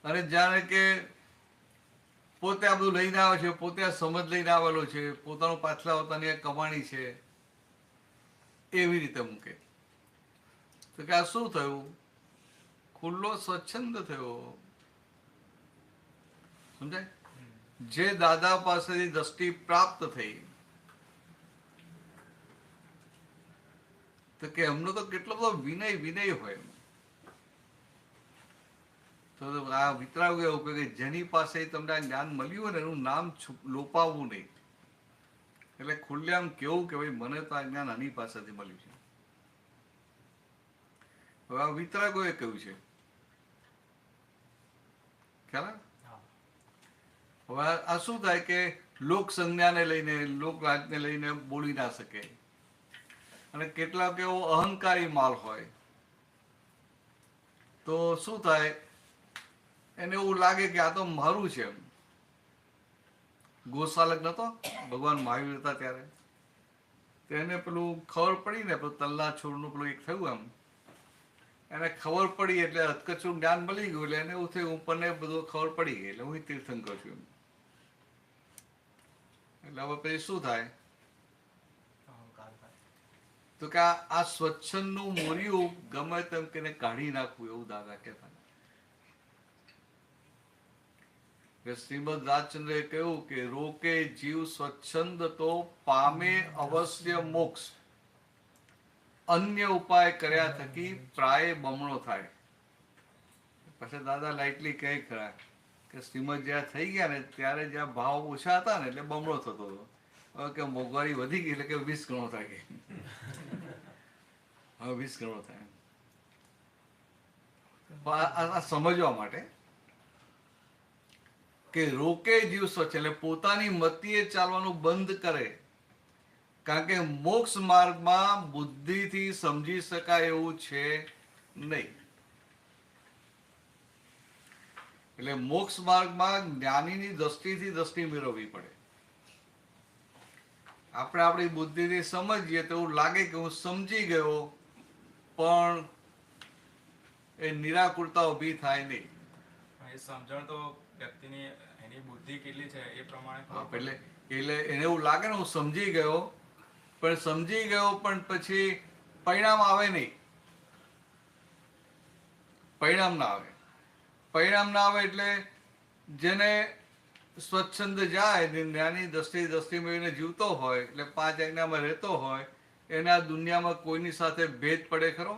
અને જાણે કે પોતે આ બધું લઈને આવે છે, પોતે આ સમજ લઈને આવેલો છે, પોતાનું પાછલા હોતાની કમાણી છે, એવી રીતે મૂકે. તો કે આ શું થયું? ખુલ્લો સ્વચ્છંદ થયો. સમજાય? જે દાદા પાસેથી દ્રષ્ટિ પ્રાપ્ત થઈ, તો કે એમનો તો કેટલો બધો વિનય હોય. તો આ વિતરાગ એવું કે જેની પાસે તમને આ જ્ઞાન મળ્યું હોય ને એનું નામ લોપાવવું નહીં. એટલે ખુલ્લેઆમ કેવું કે ભાઈ મને તો આ જ્ઞાન આની પાસેથી મળ્યું છે. હવે આ વિતરાગોએ કહ્યું છે, ખ્યાલ? હવે આ શું થાય કે લોક સંજ્ઞાને લઈને, લોક રાજને લઈને બોલી ના શકે. અને કેટલાક એવો અહંકારી માલ હોય તો શું થાય, એને એવું લાગે કે આ તો મારું છે. ગોસાલક નતો ભગવાન મહાવીર હતા ત્યારે, તેને પેલું ખબર પડી ને, પેલું તલના છોડનું પેલું એક થયું, એમ એને ખબર પડી એટલે હથકચરું જ્ઞાન મળી ગયું. એટલે એને એવું થયું ઉપરને બધું ખબર પડી ગઈ એટલે હું તીર્થંકર છું. એટલે હવે પછી શું થાય? તો કે આ સ્વચ્છંદનું મોરિયું ગમે તેમ કે કાઢી નાખવું, એવું દાદા કહેતા. શ્રીમદ રાજચંદ્રએ કહ્યું કે રોકે જીવ સ્વચ્છંદ તો પામે અવશ્ય મોક્ષ, અન્ય ઉપાય કર્યા થકી પ્રાય બમણો થાય. પછી દાદા લાઇટલી કહે ખરા કે શ્રીમદ જ્યાં થઈ ગયા ને ત્યારે જ્યાં ભાવ ઓછા હતા ને એટલે બમણો થતો હતો. હવે કે મોંઘવારી વધી ગઈ એટલે કે 20 ગણો થાય ગઈ. હવે 20 ગણો થાય. આ સમજવા માટે કે રોકે જીવ સ્વચ્છ એટલે પોતાની મતીએ ચાલવાનું બંધ કરે. કારણ કે મોક્ષ માર્ગમાં બુદ્ધિથી સમજી શકાય એવું છે નહીં. એટલે મોક્ષ માર્ગમાં જ્ઞાનીની દ્રષ્ટિથી દ્રષ્ટિ મેળવવી પડે. આપણે આપણી બુદ્ધિથી સમજીએ તો એવું લાગે કે હું સમજી ગયો, પણ એ નિરાકુરતા ઊભી થાય નહીં. એ સમજણ તો વ્યક્તિની એની બુદ્ધિ કેટલી છે એ પ્રમાણે. એટલે એને એવું લાગે ને હું સમજી ગયો, પણ પછી પરિણામ આવે નહીં. પરિણામ ના આવે એટલે જેને સ્વચ્છંદ જાય, જ્ઞાની દ્રષ્ટિ મેળવીને જીવતો હોય, એટલે 5 આજ્ઞામાં રહેતો હોય, એને આ દુનિયામાં કોઈની સાથે ભેદ પડે ખરો?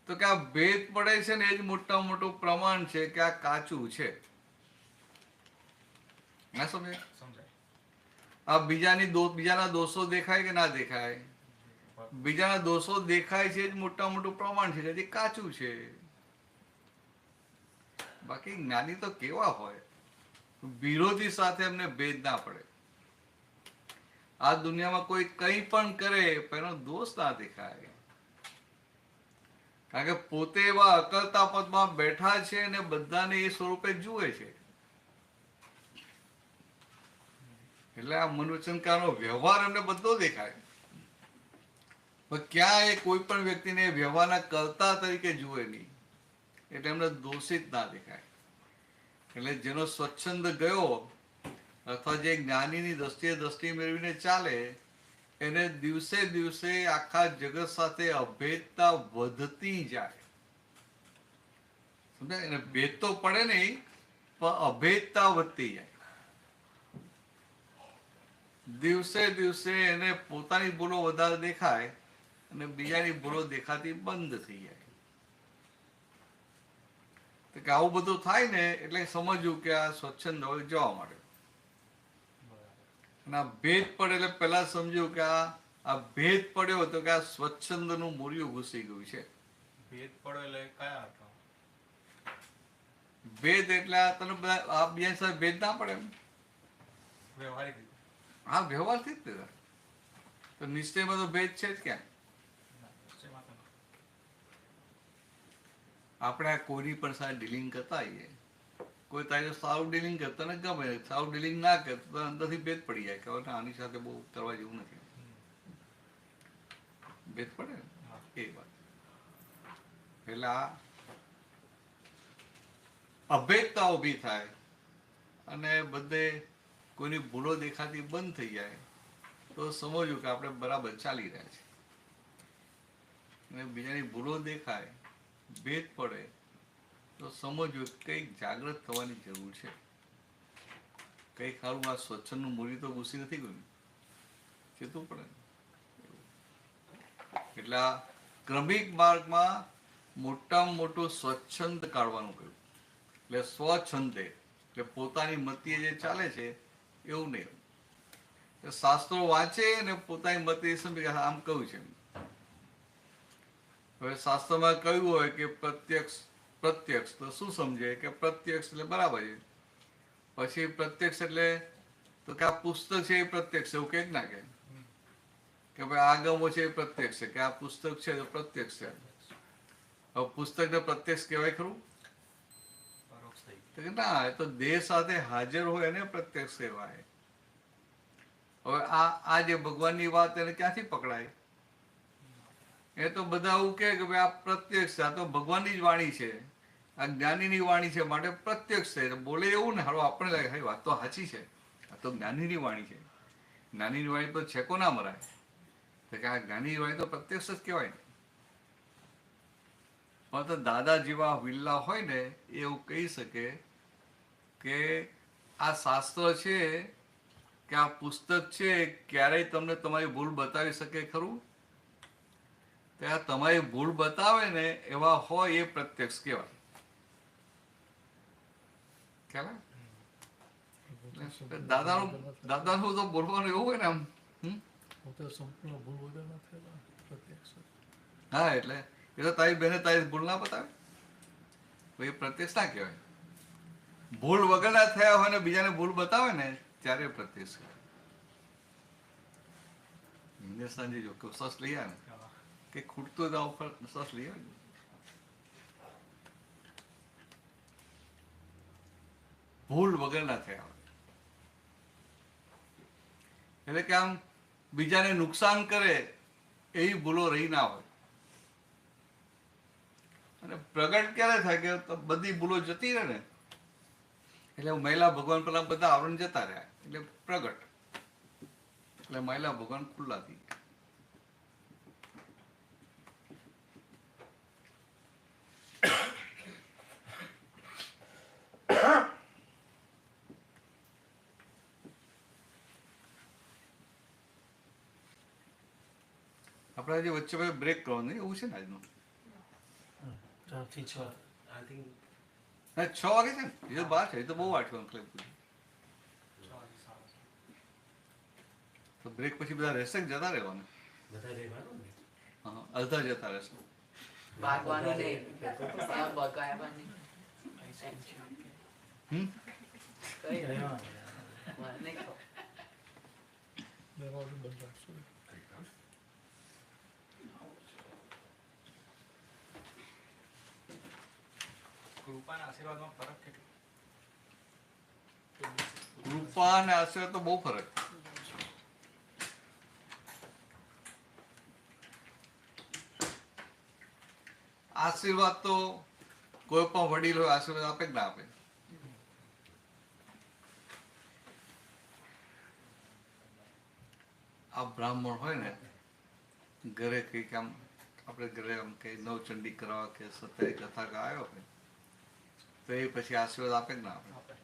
તો કે આ ભેદ પડે છે ને એ જ મોટામાં મોટું પ્રમાણ છે કે આ કાચું છે. ના સમજાય? આ બીજાના દોષો દેખાય કે ના દેખાય? બીજાના દોષો દેખાય છે એ જ મોટામાં મોટું પ્રમાણ છે કે કાચું છે. બાકી જ્ઞાની તો કેવા હોય, વિરોધી સાથે એમને ભેદ ના પડે. આ દુનિયામાં કોઈ કંઈ પણ કરે પણ એનો દોષ ના દેખાય. કારણ કે પોતે એવા અકલતા પદમાં બેઠા છે અને બધાને એ સ્વરૂપે જુએ છે. એટલે આ મનોવચનકારનો વ્યવહાર એમને બધો દેખાય, પણ ક્યાં એ કોઈ પણ વ્યક્તિને વ્યવહારના કર્તા તરીકે જુએ નહીં. એટલે એમને દોષિત ના દેખાય. એટલે જેનો સ્વચ્છંદ ગયો અથવા જે જ્ઞાનીની દ્રષ્ટિએ દ્રષ્ટિ મેળવીને ચાલે એને દિવસે દિવસે આખા જગત સાથે અભેદતા વધતી જાય. સમજાય? એને ભેદ તો પડે નહીં, પણ અભેદતા વધતી જાય. દિવસે દિવસે એને પોતાની ભૂલો વધારે દેખાય અને બીજાની ભૂલો દેખાતી બંધ થઈ જાય. તો કે આવું બધું થાય ને એટલે સમજવું કે આ સ્વચ્છંદ હવે જવા માંડે. અને આ ભેદ પડે એટલે પહેલા સમજ્યું કે આ ભેદ પડ્યો તો કે આ સ્વચ્છંદનું મૂળિયું ઘૂસી ગયું છે. ભેદ પડો એટલે કયા અર્થમાં? ભેદ એટલે આ તને બધા આ બીજા સાથે ભેદ ના પડે એમ. વ્યવહારિક રીતે? હા, વ્યવહારથી જ તે. તો નિશ્ચયમાં તો ભેદ છે જ ક્યાં? નિશ્ચયમાં તો નથી. આપણે આ કોઈની પણ સાથે ડીલિંગ કરતા આવીએ, કોઈ તારે સારું ડીલિંગ કરે તને ગમે, સારું ડીલિંગ ના કરે તો અંદરથી ભેદ પડી જાય કે હવે આની સાથે બહુ કરવા જેવું નથી. ભેદ પડે ને એ વાત. એટલે આ અભેદતા ઊભી થાય અને બધે કોઈની ભૂલો દેખાતી બંધ થઈ જાય તો સમજવું કે આપણે બરાબર ચાલી રહ્યા છે. અને બીજાની ભૂલો દેખાય, ભેદ પડે તો સમજવું કંઈક જાગૃત થવાની જરૂર છે. કંઈક સારું આ સ્વચ્છંદનું મૂલ્ય તો ઘૂસી નથી ગયું, ચેતવું પડે. એટલે આ ક્રમિક માર્ગમાં મોટામાં મોટું સ્વચ્છંદ કાઢવાનું કહ્યું. એટલે સ્વચ્છંદે એટલે પોતાની મતીએ જે ચાલે છે એવું નહીં. શાસ્ત્રો વાંચે અને પોતાની મતે સમજે કે આમ કહ્યું છે. હવે શાસ્ત્રમાં કહ્યું હોય કે પ્રત્યક્ષ તો શું સમજે કે પ્રત્યક્ષ એટલે બરાબર છે. પછી પ્રત્યક્ષ એટલે તો કે આ પુસ્તક છે એ પ્રત્યક્ષ એવું કે ના કે ભાઈ આગમો છે એ પ્રત્યક્ષ છે, કે આ પુસ્તક છે તો પ્રત્યક્ષ છે. હવે પુસ્તકને પ્રત્યક્ષ કહેવાય ખરું? પરોક્ષ થઈ તો કે ના, એ તો દેહ સાથે હાજર હોય એને પ્રત્યક્ષ કહેવાય. હવે આ જે ભગવાનની વાત એને ક્યાંથી પકડાય? એ તો બધા એવું કે ભાઈ આ પ્રત્યક્ષ છે, આ તો ભગવાનની જ વાણી છે, આ જ્ઞાનીની વાણી છે માટે પ્રત્યક્ષ છે. બોલે એવું ને હારો આપણે લાગે હા વાત તો સાચી છે, આ તો જ્ઞાનીની વાણી છે. જ્ઞાનીની વાણી તો છેકો ના મરાય. તો કે આ જ્ઞાનીની વાણી તો પ્રત્યક્ષ જ કહેવાય ને. પણ તો દાદા જેવા વિલ્લા હોય ને એવું કહી શકે કે આ શાસ્ત્ર છે કે આ પુસ્તક છે ક્યારેય તમને તમારી ભૂલ બતાવી શકે ખરું? તો આ તમારી ભૂલ બતાવે ને એવા હોય એ પ્રત્યક્ષ કહેવાય. ખ્યાલ આવે? દાદાનું તો બોલવાનું એવું હોય ને આમ. સંપૂર્ણ ભૂલ વગરના થયેલા પ્રત્યક્ષ. હા, એટલે એ તો તારી બેને તારી ભૂલ ના બતાવે તો એ પ્રત્યક્ષ ના કહેવાય. ભૂલ વગરના થયા હોય ને બીજાને ભૂલ બતાવે ને ત્યારે પ્રત્યક્ષ કહેવાય. હિન્દુસ્તાન જો સસ લઈ આવે ને કે ખૂટતું તો ઉપર સસ લઈ આવે. ભૂલ વગરના થયા હોય એટલે કે આમ બીજાને નુકસાન કરે એવી ભૂલો રહી ના હોય. અને પ્રગટ ક્યારે થાય કે બધી ભૂલો જતી રહે ને એટલે મહિલા ભગવાન પેલા બધા આવરણ જતા રહ્યા એટલે પ્રગટ, એટલે મહિલા ભગવાન ખુલ્લા થઈ ગયા. આપણે આજે વચ્ચે બ્રેક કરવાનું એવું છે ને આજનું? 4 થી 6 આઈ થિંક. 6 વાગે છે ને? એ તો 12 છે, એ તો બહુ વાંચવાનું ક્લેમ. તો બ્રેક પછી બધા રહેશે કે જતા રહેવાનું? બધા રહેવાનું ને. હા, અડધા જતા રહેશે. ભાગવાનું નહીં, બગાડવાનું હમ કઈ નહીં. મને નહીં ખબર. લેવાનું બંધ રાખશો. કૃપાના આશીર્વાદમાં ફરક કેટલો? કૃપા અને આશીર્વાદ તો બહુ ફરક. આશીર્વાદ તો કોઈ પણ વડીલ હોય આશીર્વાદ આપે કે ના આપે? આ બ્રાહ્મણ હોય ને ઘરે કંઈક આમ આપણે ઘરે આમ કંઈ નવચંડી કરવા કે સત્ય કથા આવ્યો હોય તો એ પછી આશીર્વાદ આપે કે ના આપે?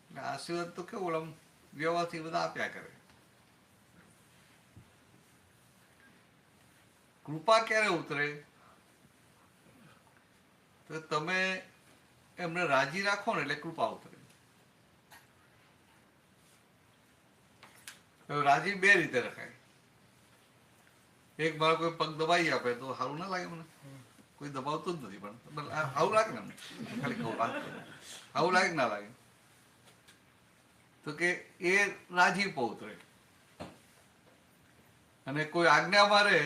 એટલે આશીર્વાદ તો કેવું આમ વ્યવહારથી બધા આપ્યા કરે. કૃપા ક્યારે ઉતરે? તો તમે એમને રાજી રાખો ને એટલે કૃપા ઉતરે. રાજી બે રીતે રખાય. એક મારો કોઈ પગ દબાઈ આપે તો સારું ના લાગે મને? કોઈ દબાવતું જ નથી, પણ આવું લાગે ને અમને. ખાલી કહું આવું લાગે ના લાગે? તો કે એ રાજીપો ઉતરે. અને કોઈ આજ્ઞા મારે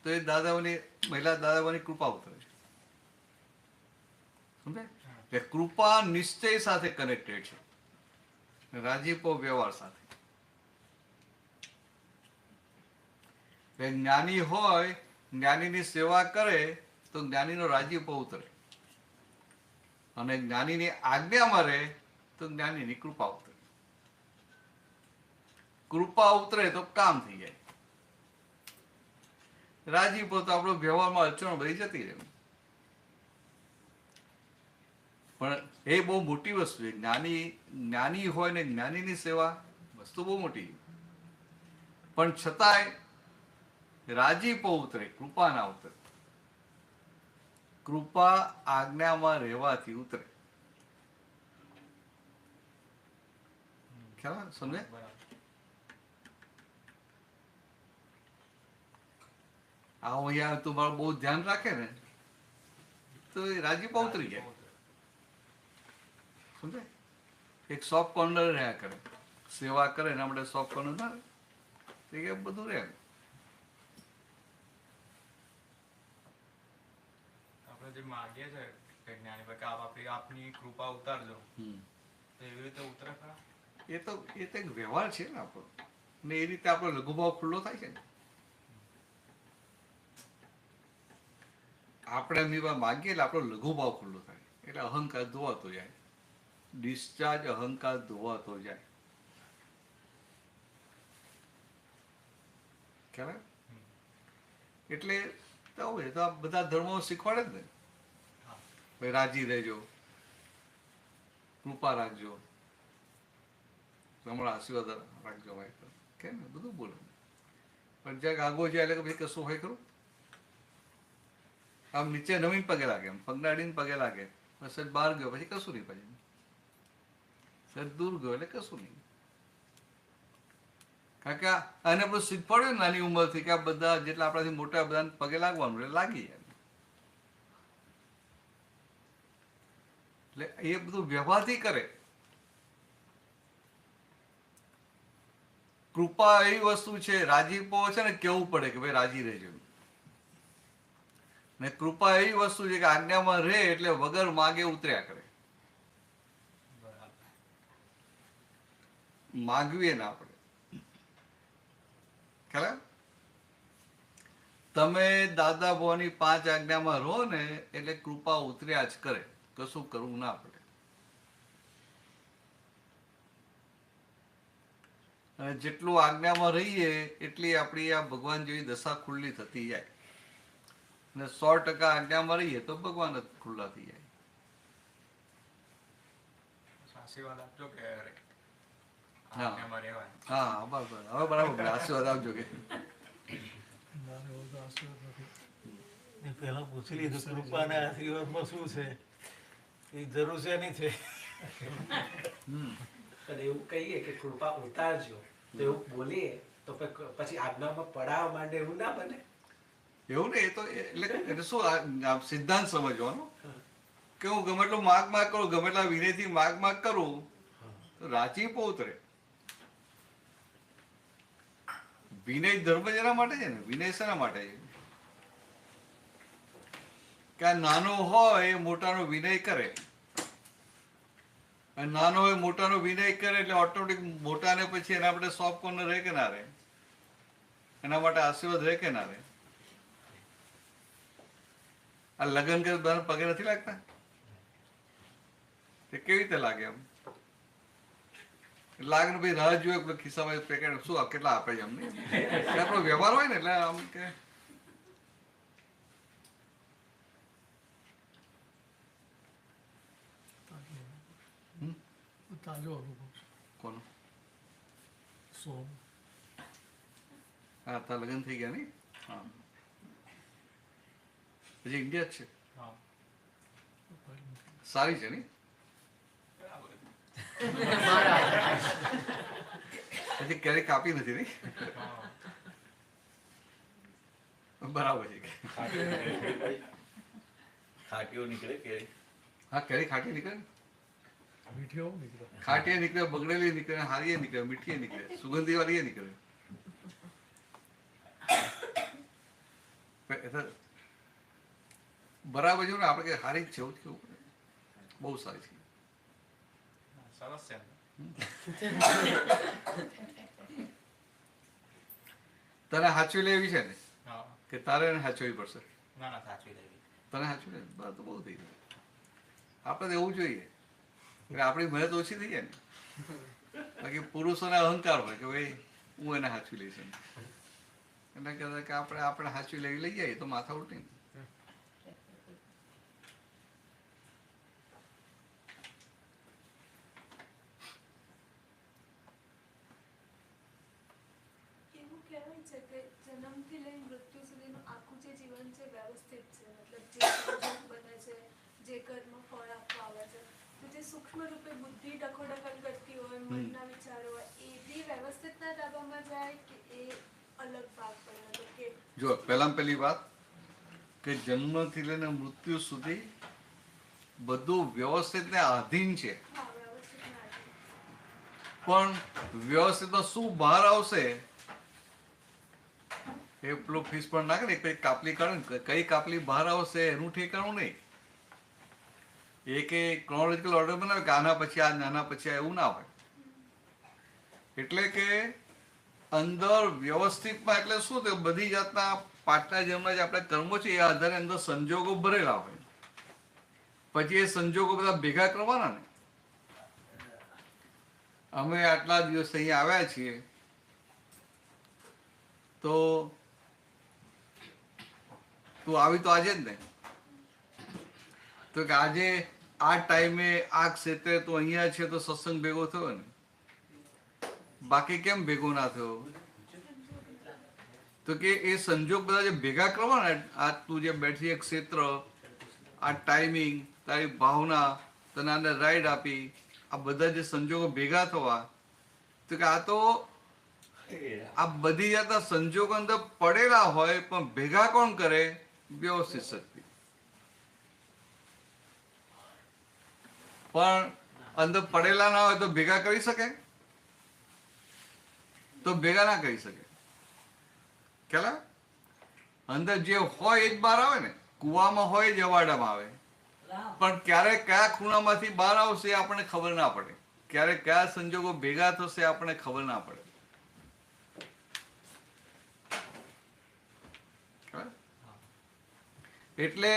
તો એ દાદાઓની મહિલા દાદાઓની કૃપા ઉતરે. સમજે? એટલે કૃપા નિશ્ચય સાથે કનેક્ટેડ છે, રાજીપો વ્યવહાર સાથે. જ્ઞાની હોય, જ્ઞાનીની સેવા કરે તો જ્ઞાનીનો રાજીપો ઉતરે, અને જ્ઞાનીની આજ્ઞામાં રહે તો જ્ઞાનીની કૃપા ઉતરે. કૃપા ઉતરે તો કામ થઈ જાય. રાજીપો તો આપણો વ્યવહારમાં અડચણો બધી જતી રહે. પણ એ બહુ મોટી વસ્તુ છે. જ્ઞાની હોય ને જ્ઞાનીની સેવા વસ્તુ બહુ મોટી, પણ છતાંય રાજીપો ઉતરે, કૃપા ના ઉતરે. કૃપા આજ્ઞામાં રહેવાથી ઉતરે. ખ્યાલ સમજે? અહીંયા તમારું બહુ ધ્યાન રાખે ને તો એ રાજીપો ઉતરી જાય. સમજે? એક સોફ્ટ કોર્નર રહ્યા કરે, સેવા કરે ને આપણે સોફ્ટ કોર્નર ના રહે, એ બધું રહે. આપણે જે માગીએ છે કે જ્ઞાની ભાઈ કે આપની કૃપા ઉતારજો, તો એવી રીતે ઉતરે ખરા? એ તો એક વ્યવહાર છે ને આપણો, ને એ રીતે આપણો લઘુભાવ ખુલ્લો થાય છે ને. આપણે એમની વાત માગીએ એટલે આપણો લઘુભાવ ખુલ્લો થાય, એટલે અહંકાર ધોવાતો જાય. ડિસ્ચાર્જ અહંકાર ધોવાતો જાય. ખ્યાલ? એટલે તો આ બધા ધર્મો શીખવાડે જ ને, ભાઈ રાજી રહેજો, કૃપા રાખજો, તમારા આશીર્વાદ રાખજો ભાઈ, કેમ ને બધું બોલે. પણ જ્યાં આગો જાય એટલે ભાઈ કશું હોય ખરું? આમ નીચે નવીન પગે લાગે, એમ પગના અડીને પગે લાગે, સર બહાર ગયો પછી કશું નહીં, પછી સર દૂર ગયો એટલે કશું નહીં. કારણ કે આને બધું શીખવાડ્યું નાની ઉંમરથી કે આ બધા જેટલા આપણાથી મોટા બધાને પગે લાગવાનું એટલે લાગી જાય. એટલે એ બધું વ્યવહારથી કરે. કૃપા એવી વસ્તુ છે, રાજીપો છે ને કેવું પડે કે ભાઈ રાજી રહેજો. ને કૃપા એવી વસ્તુ છે કે આજ્ઞામાં રહે એટલે વગર માગે ઉતર્યા કરે. માગવીએ ના આપણે. ખ્યાલ? તમે દાદા ભવાની 5 આજ્ઞામાં રહો ને એટલે કૃપા ઉતર્યા જ કરે, કશું કરવું ના પડે. અને જેટલું આજ્ઞામાં રહીએ એટલી આપણી આ ભગવાન જેવી દશા ખુલ્લી થતી જાય. અને 100% આજ્ઞામાં રહીએ તો ભગવાન જ ખુલ્લા થઈ જાય. આશીર્વાદ આપજો કે હા આજ્ઞામાં રહેવાય. હા બરાબર, હવે બરાબર આશીર્વાદ આપજો કે પેલા પૂછી લીધું કૃપાના આશીર્વાદમાં શું છે, એ જરૂર છે નહીં છે. પણ એવું કહીએ કે કૃપા ઉતારજો તો એવું બોલીએ તો પછી આજ્ઞામાં પડાવવા માંડે એવું ના બને. એવું ને, એ તો એટલે શું સિદ્ધાંત સમજવાનો કે હું ગમે એટલું માગ કરું, ગમે એટલા વિનયથી માગ કરું તો રાજીપો ઉતરે. વિનય ધર્મ જેના માટે છે ને, વિનય શેના માટે છે કે આ નાનો હોય એ મોટાનો વિનય કરે, અને નાનો હોય મોટાનો વિનય કરે એટલે ઓટોમેટિક મોટાને પછી એના માટે સોફ્ટ કોર્નર રહે કે ના રહે, એના માટે આશીર્વાદ રહે કે ના રહે. આ લગ્ન કરે બધાને પગે નથી લાગતા? તે કેવી રીતે લાગે? એમ લાગે ને ભાઈ રાહ જોઈએ પેલો ખિસ્સામાં પેકેટ શું કેટલા આપે છે અમને એટલે આપણો વ્યવહાર હોય ને એટલે આમ કે તાજો અનુભવ છે. કોનો સોમ હા તારા લગ્ન થઈ ગયા નહીં હા હજી ઇન્ડિયા જ છે હા સારી છે નહીં હજી ક્યારેય કાપી નથી નહીં બરાબર છે ખાટીઓ નીકળે કે હા ક્યારેય ખાટી નીકળે ને મીઠીઓ નીકળે. ખાટીએ નીકળે બગડેલી નીકળે હારીએ નીકળે મીઠીએ નીકળે સુગંધી વાળી નીકળે બરાબર છે ને આપણે કે હારી જ છે એવું જ કેવું પડે બહુ સારી છે સરસ છે તને હાચવી લેવી છે ને હા કે તારે એને હાચવવી પડશે ના ના સાચવી લેવી તને હાચવી લે બસ તો બહુ થઈ ગયું આપણે તો એવું જોઈએ એટલે આપણી મહેનત ઓછી થઈ જાય ને બાકી પુરુષોને અહંકાર હોય કે ભાઈ હું એને હાચવી લઈશ એમ. એટલે કહેતા કે આપણે હાચવી લેવી લઈ જઈએ તો માથા ઉઠી એવું કહેવાય છે કે જન્મથી લઈને મૃત્યુ સુધીનું આખું જે જીવન છે વ્યવસ્થિત છે મતલબ જે સંજોગ બને છે જે કર્મ ફળ આપવા આવે છે તો જે સૂક્ષ્મ રૂપે બુદ્ધિ ડખોડખલ કરતી હોય મનના વિચારો હોય એ બી વ્યવસ્થિતના દાબામાં જાય કે એ અલગ ભાગ પડે મતલબ કે જો પહેલી વાત કે જન્મથી લઈને મૃત્યુ સુધી બધું વ્યવસ્થિત ને આધીન છે હા વ્યવસ્થિતના આધીન. પણ વ્યવસ્થિતમાં શું બહાર આવશે એ પેલું ફીસ પણ નાખે ને કઈ કાપલી કાઢે ને કઈ કાપલી બહાર આવશે એનું ઠેકાણું નહીં એક ક્રોનોલોજીકલ ઓર્ડર બનાવે કે આના પછી આ નાના પછી આ એવું ના હોય એટલે કે અંદર વ્યવસ્થિતમાં એટલે શું થયું બધી જાતના પાટના જેમના જે આપણે કર્મો છે એ આધારે અંદર સંજોગો ભરેલા હોય પછી એ સંજોગો બધા ભેગા કરવાના ને અમે આટલા દિવસ અહીંયા આવ્યા છીએ તો તું આવી તો આજે જ ને તો કે આજે આ ટાઈમે આ ક્ષેત્રે તું અહીંયા છે તો સત્સંગ ભેગો થયો ને બાકી કેમ ભેગો ના થયો તો કે એ સંજોગ બધા જે ભેગા કરવાના આ તું જે બેઠી એક ક્ષેત્ર આ ટાઈમિંગ તારી ભાવના તને આને રાઈડ આપી આ બધા જે સંજોગો ભેગા થવા તો કે આ તો આ બધી જાતના સંજોગો અંદર પડેલા હોય પણ ભેગા કોણ કરે વ્યવસ્થિત શક્તિ પણ અંદર પડેલા ના હોય તો ભેગા કરી શકે તો ભેગા ના કરી શકે કેલા અંદર જે હોય એ જ બહાર આવે ને કુવામાં હોય જ અવાડામાં આવે પણ ક્યારે કયા ખૂણામાંથી બહાર આવશે એ આપણને ખબર ના પડે ક્યારે કયા સંજોગો ભેગા થશે આપણને ખબર ના પડે એટલે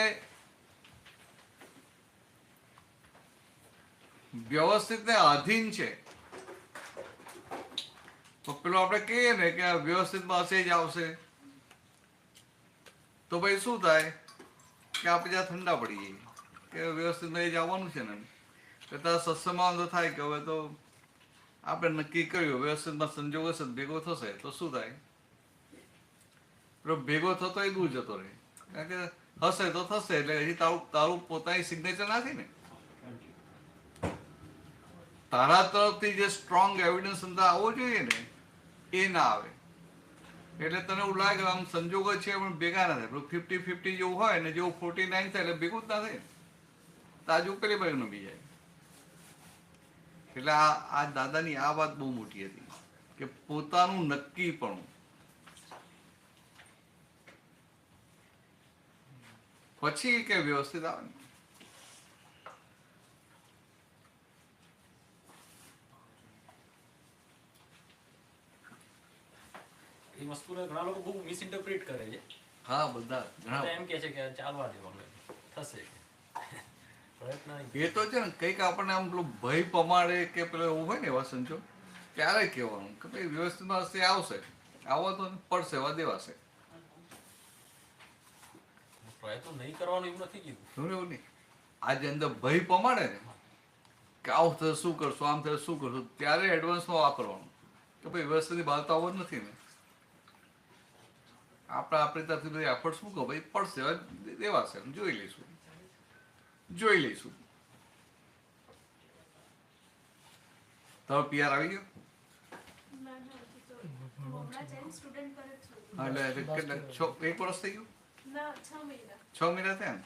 વ્યવસ્થિત ને આધીન છે તો પેલું આપણે કહીએ ને કે વ્યવસ્થિત પાસે જ આવશે તો ભાઈ શું થાય કે આપણે ત્યાં ઠંડા પડી જઈએ કે વ્યવસ્થિત જ આવવાનું છે ને તો ત્યાં સત્સંગમાં તો થાય કે હવે તો આપણે નક્કી કર્યું વ્યવસ્થિતમાં સંજોગ હશે ભેગો થશે તો શું થાય પેલો ભેગો થતો એ દૂર જતો રહે કારણ કે હશે તો થશે એટલે હજી તારું પોતાની સિગ્નેચર નથી ને તારા તરફથી જે સ્ટ્રોંગ એવિડન્સ અંદર આવવો જોઈએ ને એ ના આવે એટલે તને એવું લાગે આમ સંજોગો છે પણ ભેગા ના થાય 50-50 જેવું હોય ને જેવું 49 થાય એટલે ભેગું જ ના થાય તાજુ પેલી બાજુ બી જાય એટલે આ દાદાની આ વાત બહુ મોટી હતી કે પોતાનું નક્કી પણ પછી કે વ્યવસ્થિત આવે ને એ વસ્તુને ઘણા લોકો બહુ મિસઇન્ટરપ્રિટ કરે છે. હા બધા ઘણા એમ કે છે કે ચાલવા દેવાનું થશે પ્રયત્ન એ તો છે ને કંઈક આપણને આમ પેલું ભય પમાડે કે પેલો એવું હોય ને એવા સંજોગ ત્યારે કહેવાનું કે ભાઈ વ્યવસ્થિતમાં હશે, આવશે, આવો તો પડશે, એવા દેવાશે. પ્રયત્ન નહીં કરવાનું એવું નથી કીધું. એવું નહીં, આજે અંદર ભય પમાડે ને કે આવું થશે શું કરશું, આમ થશે શું કરશું, ત્યારે એડવાન્સમાં વાપરવાનું કે ભાઈ વ્યવસ્થિતની બહાર તો આવવાનું નથી ને. આપણી તરફથી બધી એફર્ટ શું કહો ભાઈ પડશે, હવે દેવાશે, જોઈ લઈશું. તારો પીઆર આવી ગયો? ના ના હજી તો હમણાં જઈને સ્ટુડન્ટ પર જ છું. એટલે કેટલા 1 વર્ષ થઈ ગયું? ના 6 મહિના. 6 મહિના થયા ને?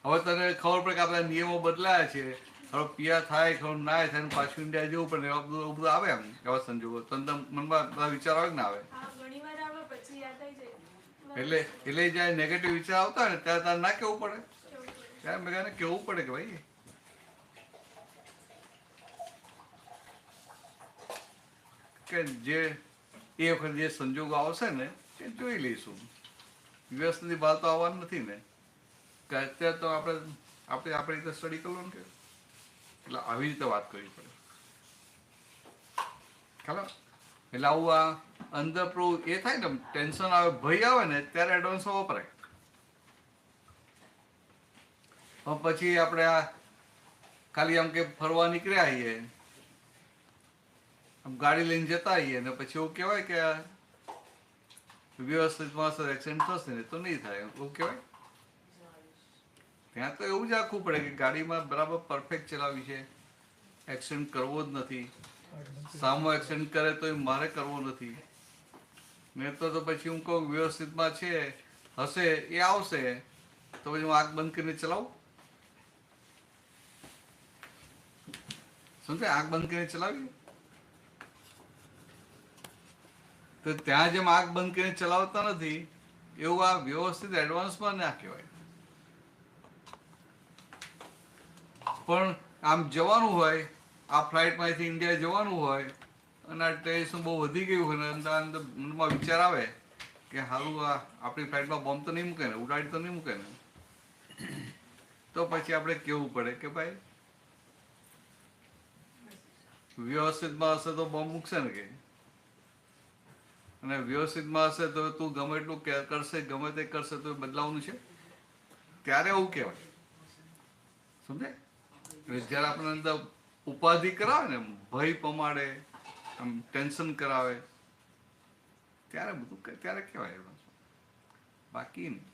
હવે તને ખબર પડે કે આપણા નિયમો બદલાયા છે, હવે પીઆર થાય ખબર ના થાય, પાછું ઇન્ડિયા જવું પડે, એવું બધું આવે એમ એવા સંજોગો. તને મનમાં બધા વિચાર આવે કે ના આવે? હા ઘણીવાર આવે, પછી યાદ આવી જાય. એટલે જ્યારે નેગેટિવ વિચાર આવતા હોય ને ત્યારે તારે ના કેવું પડે, ત્યારે મેં કહે કેવું પડે કે ભાઈ કે જે એ વખત જે સંજોગો આવશે ને એ જોઈ લઈશું. વ્યવસ્થિતની બહાર તો આવવાનું નથી ને, કે અત્યારે તો આપણે રીતે સ્ટડી કરવાનું કે એટલે આવી રીતે વાત કરવી પડે. ખ્યાલ? એટલે આવું આ અંદર એ થાય ને, ટેન્શન આવે, ભય આવે ને ત્યારે એડવાન્સમાં વપરાય. પછી આપણે આ ખાલી આમ કે ફરવા નીકળ્યા આવીએ, આમ ગાડી લઈને જતા આવીએ ને પછી એવું કહેવાય કે વ્યવસ્થિતમાં એક્સિડન્ટ થશે ને તો નહીં થાય એવું કહેવાય. ત્યાં તો એવું જ રાખવું પડે કે ગાડીમાં બરાબર પરફેક્ટ ચલાવી છે, એક્સિડન્ટ કરવો જ નથી. સામો એક્સિડન્ટ કરે તો મારે કરવો નથી. મેં તો પછી હું કહું વ્યવસ્થિતમાં છે હશે એ આવશે તો પછી હું આંખ બંધ કરીને ચલાવું. સમજે? આંખ બંધ કરીને ચલાવી તો ત્યાં જેમ આંખ બંધ કરીને ચલાવતા નથી એવું આ વ્યવસ્થિત એડવાન્સમાં ના કહેવાય. પણ આમ જવાનું હોય, આ ફ્લાઇટમાંથી ઇન્ડિયા જવાનું હોય અને આ ટેન્શન બહુ વધી ગયું હોય ને અંદર મનમાં વિચાર આવે કે સારું આ આપણી ફ્લાઇટમાં બોમ્બ તો નહીં મૂકે ને, ઉડાડી તો નહીં મૂકે ને, તો પછી આપણે કહેવું પડે કે ભાઈ વ્યવસ્થિતમાં હશે તો બોમ્બ મૂકશે ને કે, અને વ્યવસ્થિતમાં હશે તો તું ગમે એટલું કરશે, ગમે તે કરશે તો બદલાવવાનું છે. ત્યારે એવું કહેવાય. સમજે? જયારે આપણે અંદર ઉપાધિ કરાવે ને, ભય પમાડે, આમ ટેન્શન કરાવે, ત્યારે બધું ત્યારે કહેવાય. બાકી નહીં.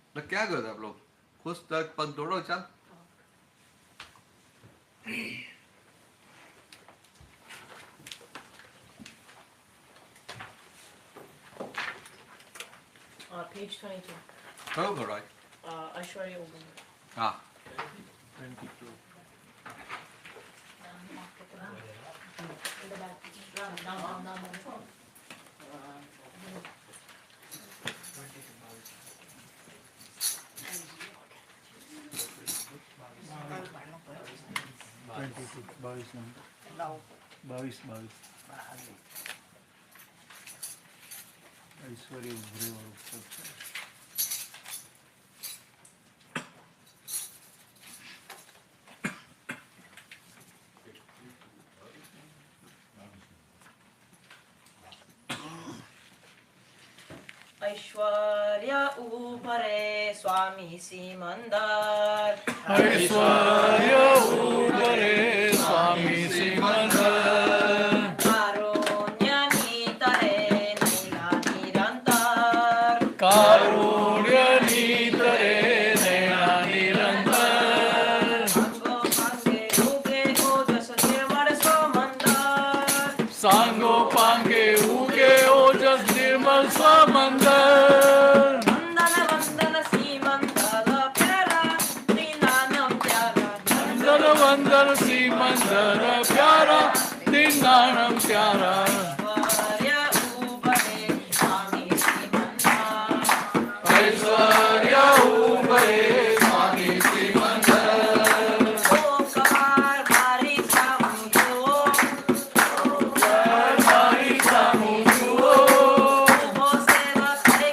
એટલે ક્યાં ગયો આપણો ખુશ પગ દોડો ચાલ. Page 22. કયો ઘોડો? Aishwarya Ogun. હા. ઐશ્વર્ય ઉભરે વાળું પદ છે. Aishwarya Ubhare Swami Simandar. ઐશ્વર્ય ઉભરે સ્વામી Simandhar. Karunya Nitare Naina Nirantar. કારુણ્ય નીતરે Naina નિરંતર. Sango Pange Uge Ojas Nirmal Samandar. સાંગો પાંગે ઉગે ઓજસ નિર્મલ સમંદર. Vandana Vandana Simandala Pyara Dinanam Pyara. વંદન વંદન સિમંદર પ્યારા દિનાણમ પ્યારા. Aishwarya Ubhare Swami Simandar. ઐશ્વર્ય ઉભરે સ્વામી સિમંદર. Omkar Hari Samujo. મારી સામું જુઓ. Ubo Seva Kare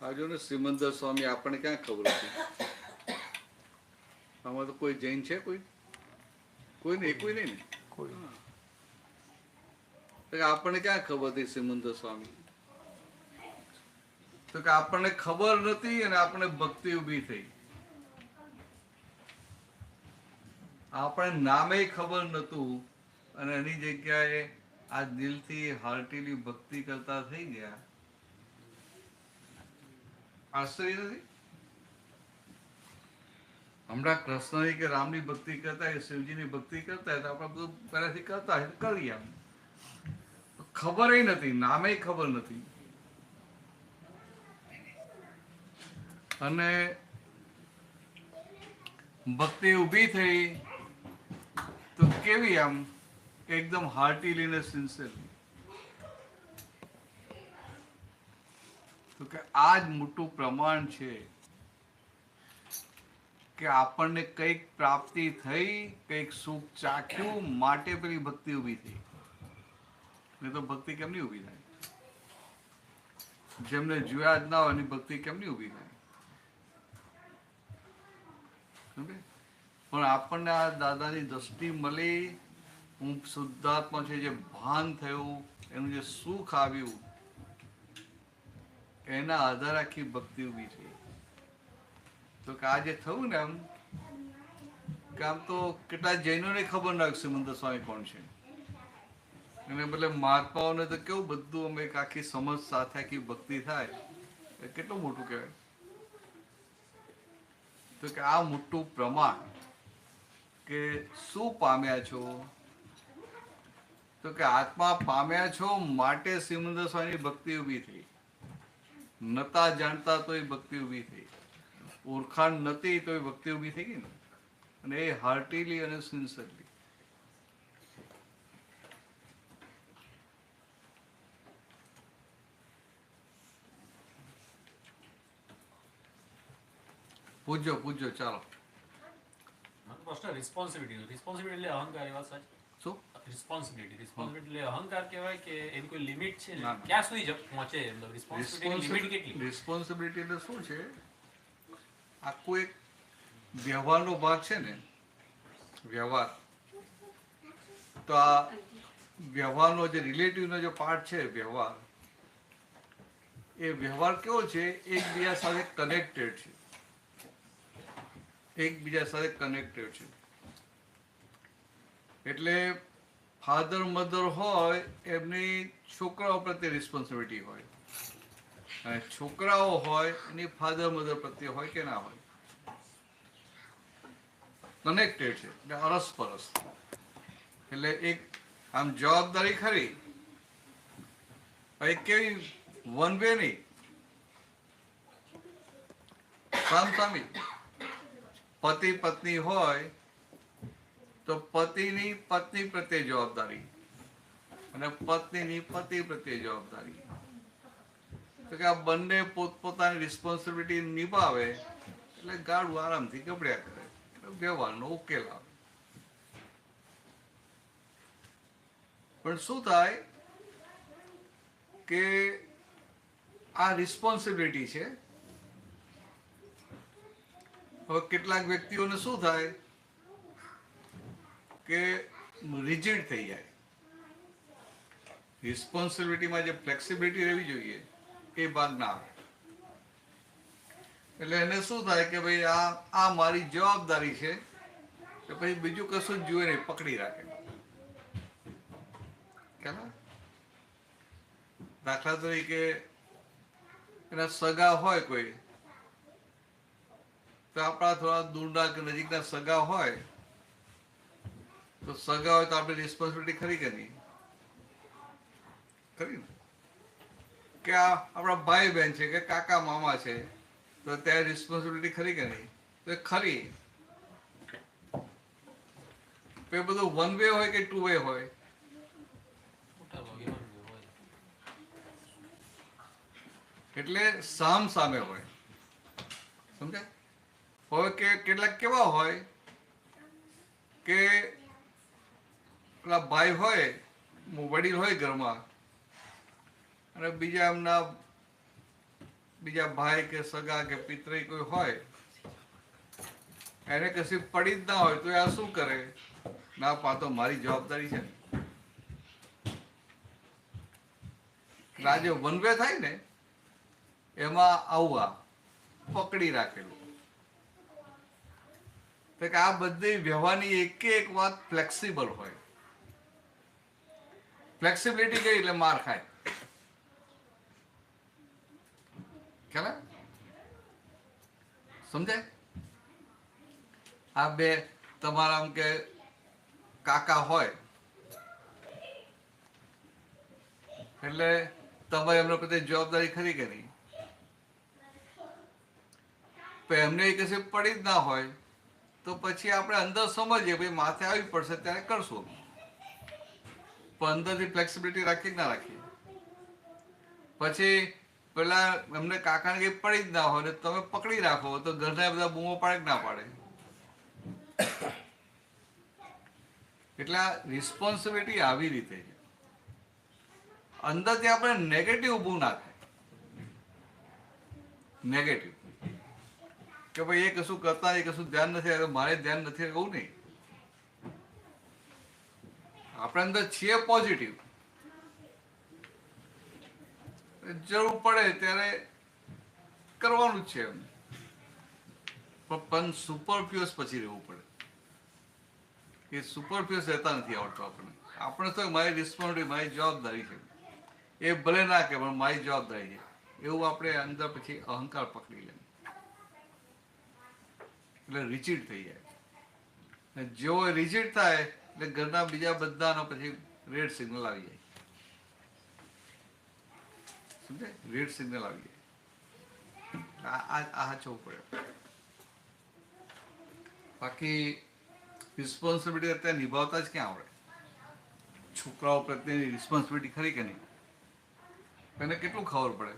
આ જો ને સિમંદર સ્વામી આપણને ક્યાં ખબર હતી? આમાં તો કોઈ જૈન છે? કોઈ નહીં ને. કોઈ તો કે આપણને ક્યાં ખબર હતી સિમંદર સ્વામી? તો કે આપણને ખબર નથી અને આપણને ભક્તિ ઊભી થઈ. આપણે નામે ખબર નતું અને એની જગ્યાએ આ દિલથી હાર્ટીલી ભક્તિ કરતા થઈ ગયા. આશ્ચર્ય નથી? હમણાં કૃષ્ણની કે રામની ભક્તિ કરતા હોય, શિવજીની ભક્તિ કરતા હોય તો આપણે બધું પહેલાથી કરતા હોય કરીએ. આમ ખબર નથી, નામે ખબર નથી. અને ભક્તિ ઊભી થઈ તો કેવી? આમ એકદમ હાર્ટીલી ને સિન્સિયરલી. તો કે આ જ મોટું પ્રમાણ છે કે આપણને કંઈક પ્રાપ્તિ થઈ, કંઈક સુખ ચાખ્યું માટે પેલી ભક્તિ ઊભી થઈ. નહીં તો ભક્તિ કેમ નહીં ઊભી થાય? જેમને જોયા જ ના હોય એની ભક્તિ કેમ નહીં ઊભી થાય? પણ આપણને આ દાદાની દ્રષ્ટિ મળી, હું શુદ્ધાત્મા છે, જે ભાન થયું, એનું જે સુખ આવ્યું, એના આધારે આખી ભક્તિ ઊભી થઈ. તો કે આ જે થયું ને આમ કે આમ તો કેટલા જૈનોને ખબર ના સિમંદર સ્વામી કોણ છે. એને બદલે મહાત્માઓને તો કેવું બધું અમે આખી સમજ સાથે આખી ભક્તિ થાય, એ કેટલું મોટું કહેવાય. તો કે આ મોટું પ્રમાણ કે શું પામ્યા છો? તો કે આત્મા પામ્યા છો માટે સિમંદર સ્વામીની ભક્તિ ઊભી થઈ. નતા જાણતા તો એ ભક્તિ ઊભી થઈ, ઓળખાણ નથી તો એ ભક્તિ ઊભી થઈ ગઈ ને. અને એ હાર્ટીલી અને સિન્સિયરલી. પૂછજો ચાલો. રિસ્પોન્સિબિલિટી એટલે અહંકાર, એ વાત સાચી. શું રિસ્પોન્સિબિલિટી એટલે અહંકાર કહેવાય કે એની કોઈ લિમિટ છે ને? ક્યાં સુધી પહોંચે? રિસ્પોન્સિબિલિટી એટલે શું છે? આખું એક વ્યવહારનો ભાગ છે ને, વ્યવહાર. તો આ વ્યવહારનો જે રિલેટિવનો જે પાર્ટ છે, વ્યવહાર, એ વ્યવહાર કેવો છે? એકબીજા સાથે કનેક્ટેડ છે. એકબીજા સાથે કનેક્ટેડ છે. એટલે ફાધર મધર હોય એમની છોકરાઓ પ્રત્યે રિસ્પોન્સિબિલિટી હોય, અને છોકરાઓ હોય એની ફાધર મધર પ્રત્યે હોય કે ના હોય. કનેક્ટેડ છે એટલે અરસપરસ. એટલે એક આમ જવાબદારી ખરી, કેવી? વન વે નહીં, સામસામી. પતિ પત્ની હોય તો પતિની પત્ની પ્રત્યે જવાબદારી અને પત્નીની પતિ પ્રત્યે જવાબદારી. તો કે આ બંને પોતપોતાની રિસ્પોન્સિબિલિટી નિભાવે એટલે ગાડું આરામથી ગબડ્યા કરે, વ્યવહારનો ઉકેલ આવે. પણ શું થાય કે આ રિસ્પોન્સિબિલિટી છે. હવે કેટલાક વ્યક્તિઓને શું થાય કે રિજિડ થઈ જાય. રિસ્પોન્સિબિલિટીમાં જે ફ્લેક્સિબિલિટી રહેવી જોઈએ એ ભાગ ના આવે. એટલે એને શું થાય કે ભાઈ આ મારી જવાબદારી છે, કે પછી બીજું કશું જ જોઈએ નહીં, પકડી રાખે. દાખલા તરીકે એના સગા હોય કોઈ, તો આપણા થોડા દૂરના કે નજીકના સગા હોય, તો સગા હોય તો આપણી રિસ્પોન્સિબિલિટી ખરી કે નહીં? ખરી ને? કે આપણા ભાઈ બહેન છે કે કાકા મામા છે, તો ત્યાં રિસ્પોન્સિબિલિટી ખરી કે નહીં? તો ખરી. એ બધું વન વે હોય કે ટુ વે હોય? એટલે સામ સામે હોય. સમજાય? હવે કે કેટલાક કેવા હોય કે પેલા ભાઈ હોય, વડીલ હોય ઘરમાં, અને બીજા એમના બીજા ભાઈ કે સગા કે પિતરી કોઈ હોય, એને કશી પડી જ ના હોય તો આ શું કરે? ના, પા તો મારી જવાબદારી છે ને. આ જે વન વે થાય ને એમાં આવું પકડી રાખેલું. તો કે આ બધી વ્યવહારની એક વાત ફ્લેક્સિબલ હોય. ફ્લેક્સિબિલિટી ગઈ એટલે માર ખાય. ખ્યાલ સમજાય? આ બે તમારા આમ કે કાકા હોય એટલે તમારે એમના પ્રત્યે જવાબદારી ખરી કે નહીં? એમને કશે પડી જ ના હોય તો પછી આપણે અંદર સમજીએ ભાઈ માથે આવી પડશે ત્યારે કરશું, પણ અંદરથી ફ્લેક્સિબિલિટી રાખીએ ના રાખીએ. પછી પેલા એમને કાકાને કઈ પડી જ ના હોય ને તમે પકડી રાખો તો ઘરના બધા બૂમો પાડે કે ના પાડે? એટલે આ રિસ્પોન્સિબિલિટી આવી રીતે છે. અંદરથી આપણે નેગેટિવ ઊભું ના થાય. નેગેટિવ કે ભાઈ એ કશું કરતા એ કશું ધ્યાન નથી, મારે ધ્યાન નથી, એવું નહીં. આપણે અંદર છીએ પોઝિટિવ. જરૂર પડે ત્યારે કરવાનું જ છે એમ, પણ સુપરફ્યુઅસ પછી રહેવું પડે. એ સુપરફ્યુઅસ રહેતા નથી આવડતું આપણને. આપણે તો મારી રિસ્પોન્સિબિલિટી, મારી જવાબદારી છે, એ ભલે ના કે પણ મારી જવાબદારી છે એવું આપણે અંદર પછી અહંકાર પકડી લે એટલે રિચિડ થઈ જાય. જેવો રિચિડ થાય એટલે ઘરના બીજા બધાનો પછી રેડ સિગ્નલ આવી જાય. સમજે? રેડ સિગ્નલ આવી જાય. આ જવું પડે. બાકી રિસ્પોન્સિબિલિટી અત્યારે નિભાવતા જ ક્યાં આવડે? છોકરાઓ પ્રત્યેની રિસ્પોન્સિબિલિટી ખરી કે નહીં? એને કેટલું ખબર પડે?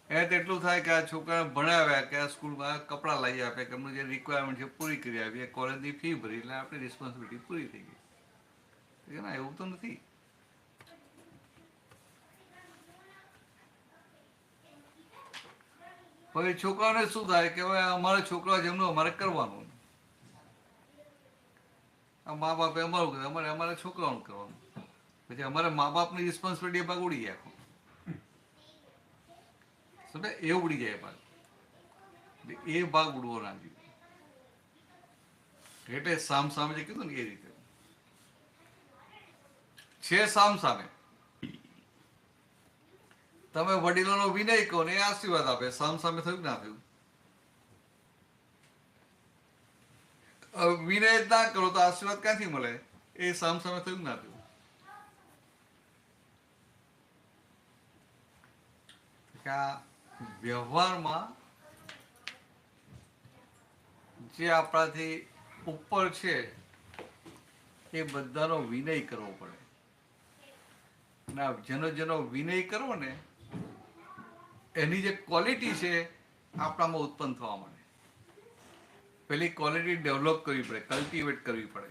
એને તો એટલું થાય કે આ છોકરાને ભણાવ્યા, કે આ સ્કૂલમાં કપડાં લઈ આપે, કે એમનું જે રિક્વાયરમેન્ટ છે પૂરી કરી આપીએ, કોલેજની ફી ભરી એટલે આપણી રિસ્પોન્સિબિલિટી પૂરી થઈ ગઈ. ના, એવું તો નથી. પછી છોકરાઓને શું થાય કે હવે અમારા છોકરાઓ જેમનું અમારે કરવાનું, મા બાપે અમારું કરે, અમારા છોકરાઓનું કરવાનું. પછી અમારે મા બાપની રિસ્પોન્સિબિલિટી ભાગ ઉડી જાય. સમજે? એ ઉડી જાય ભાગ. એ ભાગ ઉડવો ના જોઈએ. એટલે સામ સામે જે કીધું ને એ રીતે છે. સામ સામે તમે વડીલોનો વિનય કહો ને એ આશીર્વાદ આપે. સામ સામે થયું ના થયું? વિનય જ ના કરો તો આશીર્વાદ ક્યાંથી મળે? એ સામ સામે થયું ના થયું? વ્યવહારમાં જે આપણાથી ઉપર છે એ બધાનો વિનય કરવો પડે. ના, જેનો વિનય કરવો ને એની જે ક્વોલિટી છે આપણામાં ઉત્પન્ન થવા માંડે. પેલી ક્વોલિટી ડેવલપ કરવી પડે, કલ્ટિવેટ કરવી પડે.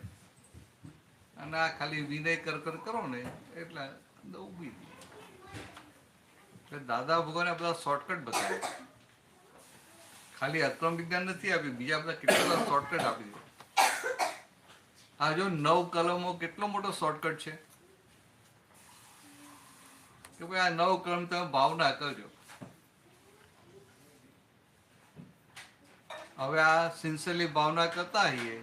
અને આ ખાલી વિનય કરો ને એટલે ઉભી. દાદા ભગવાને બધા શોર્ટકટ બતાવ્યા. ખાલી અક્રમ વિજ્ઞાન નથી આપ્યું, બીજા બધા કેટલા બધા શોર્ટકટ આપી દીધા. આ જો 9 કલમો કેટલો મોટો શોર્ટકટ છે કે ભાઈ આ 9 કલમ તમે ભાવના કરજો. હવે આ સિન્સિયરલી ભાવના કરતા હોઈએ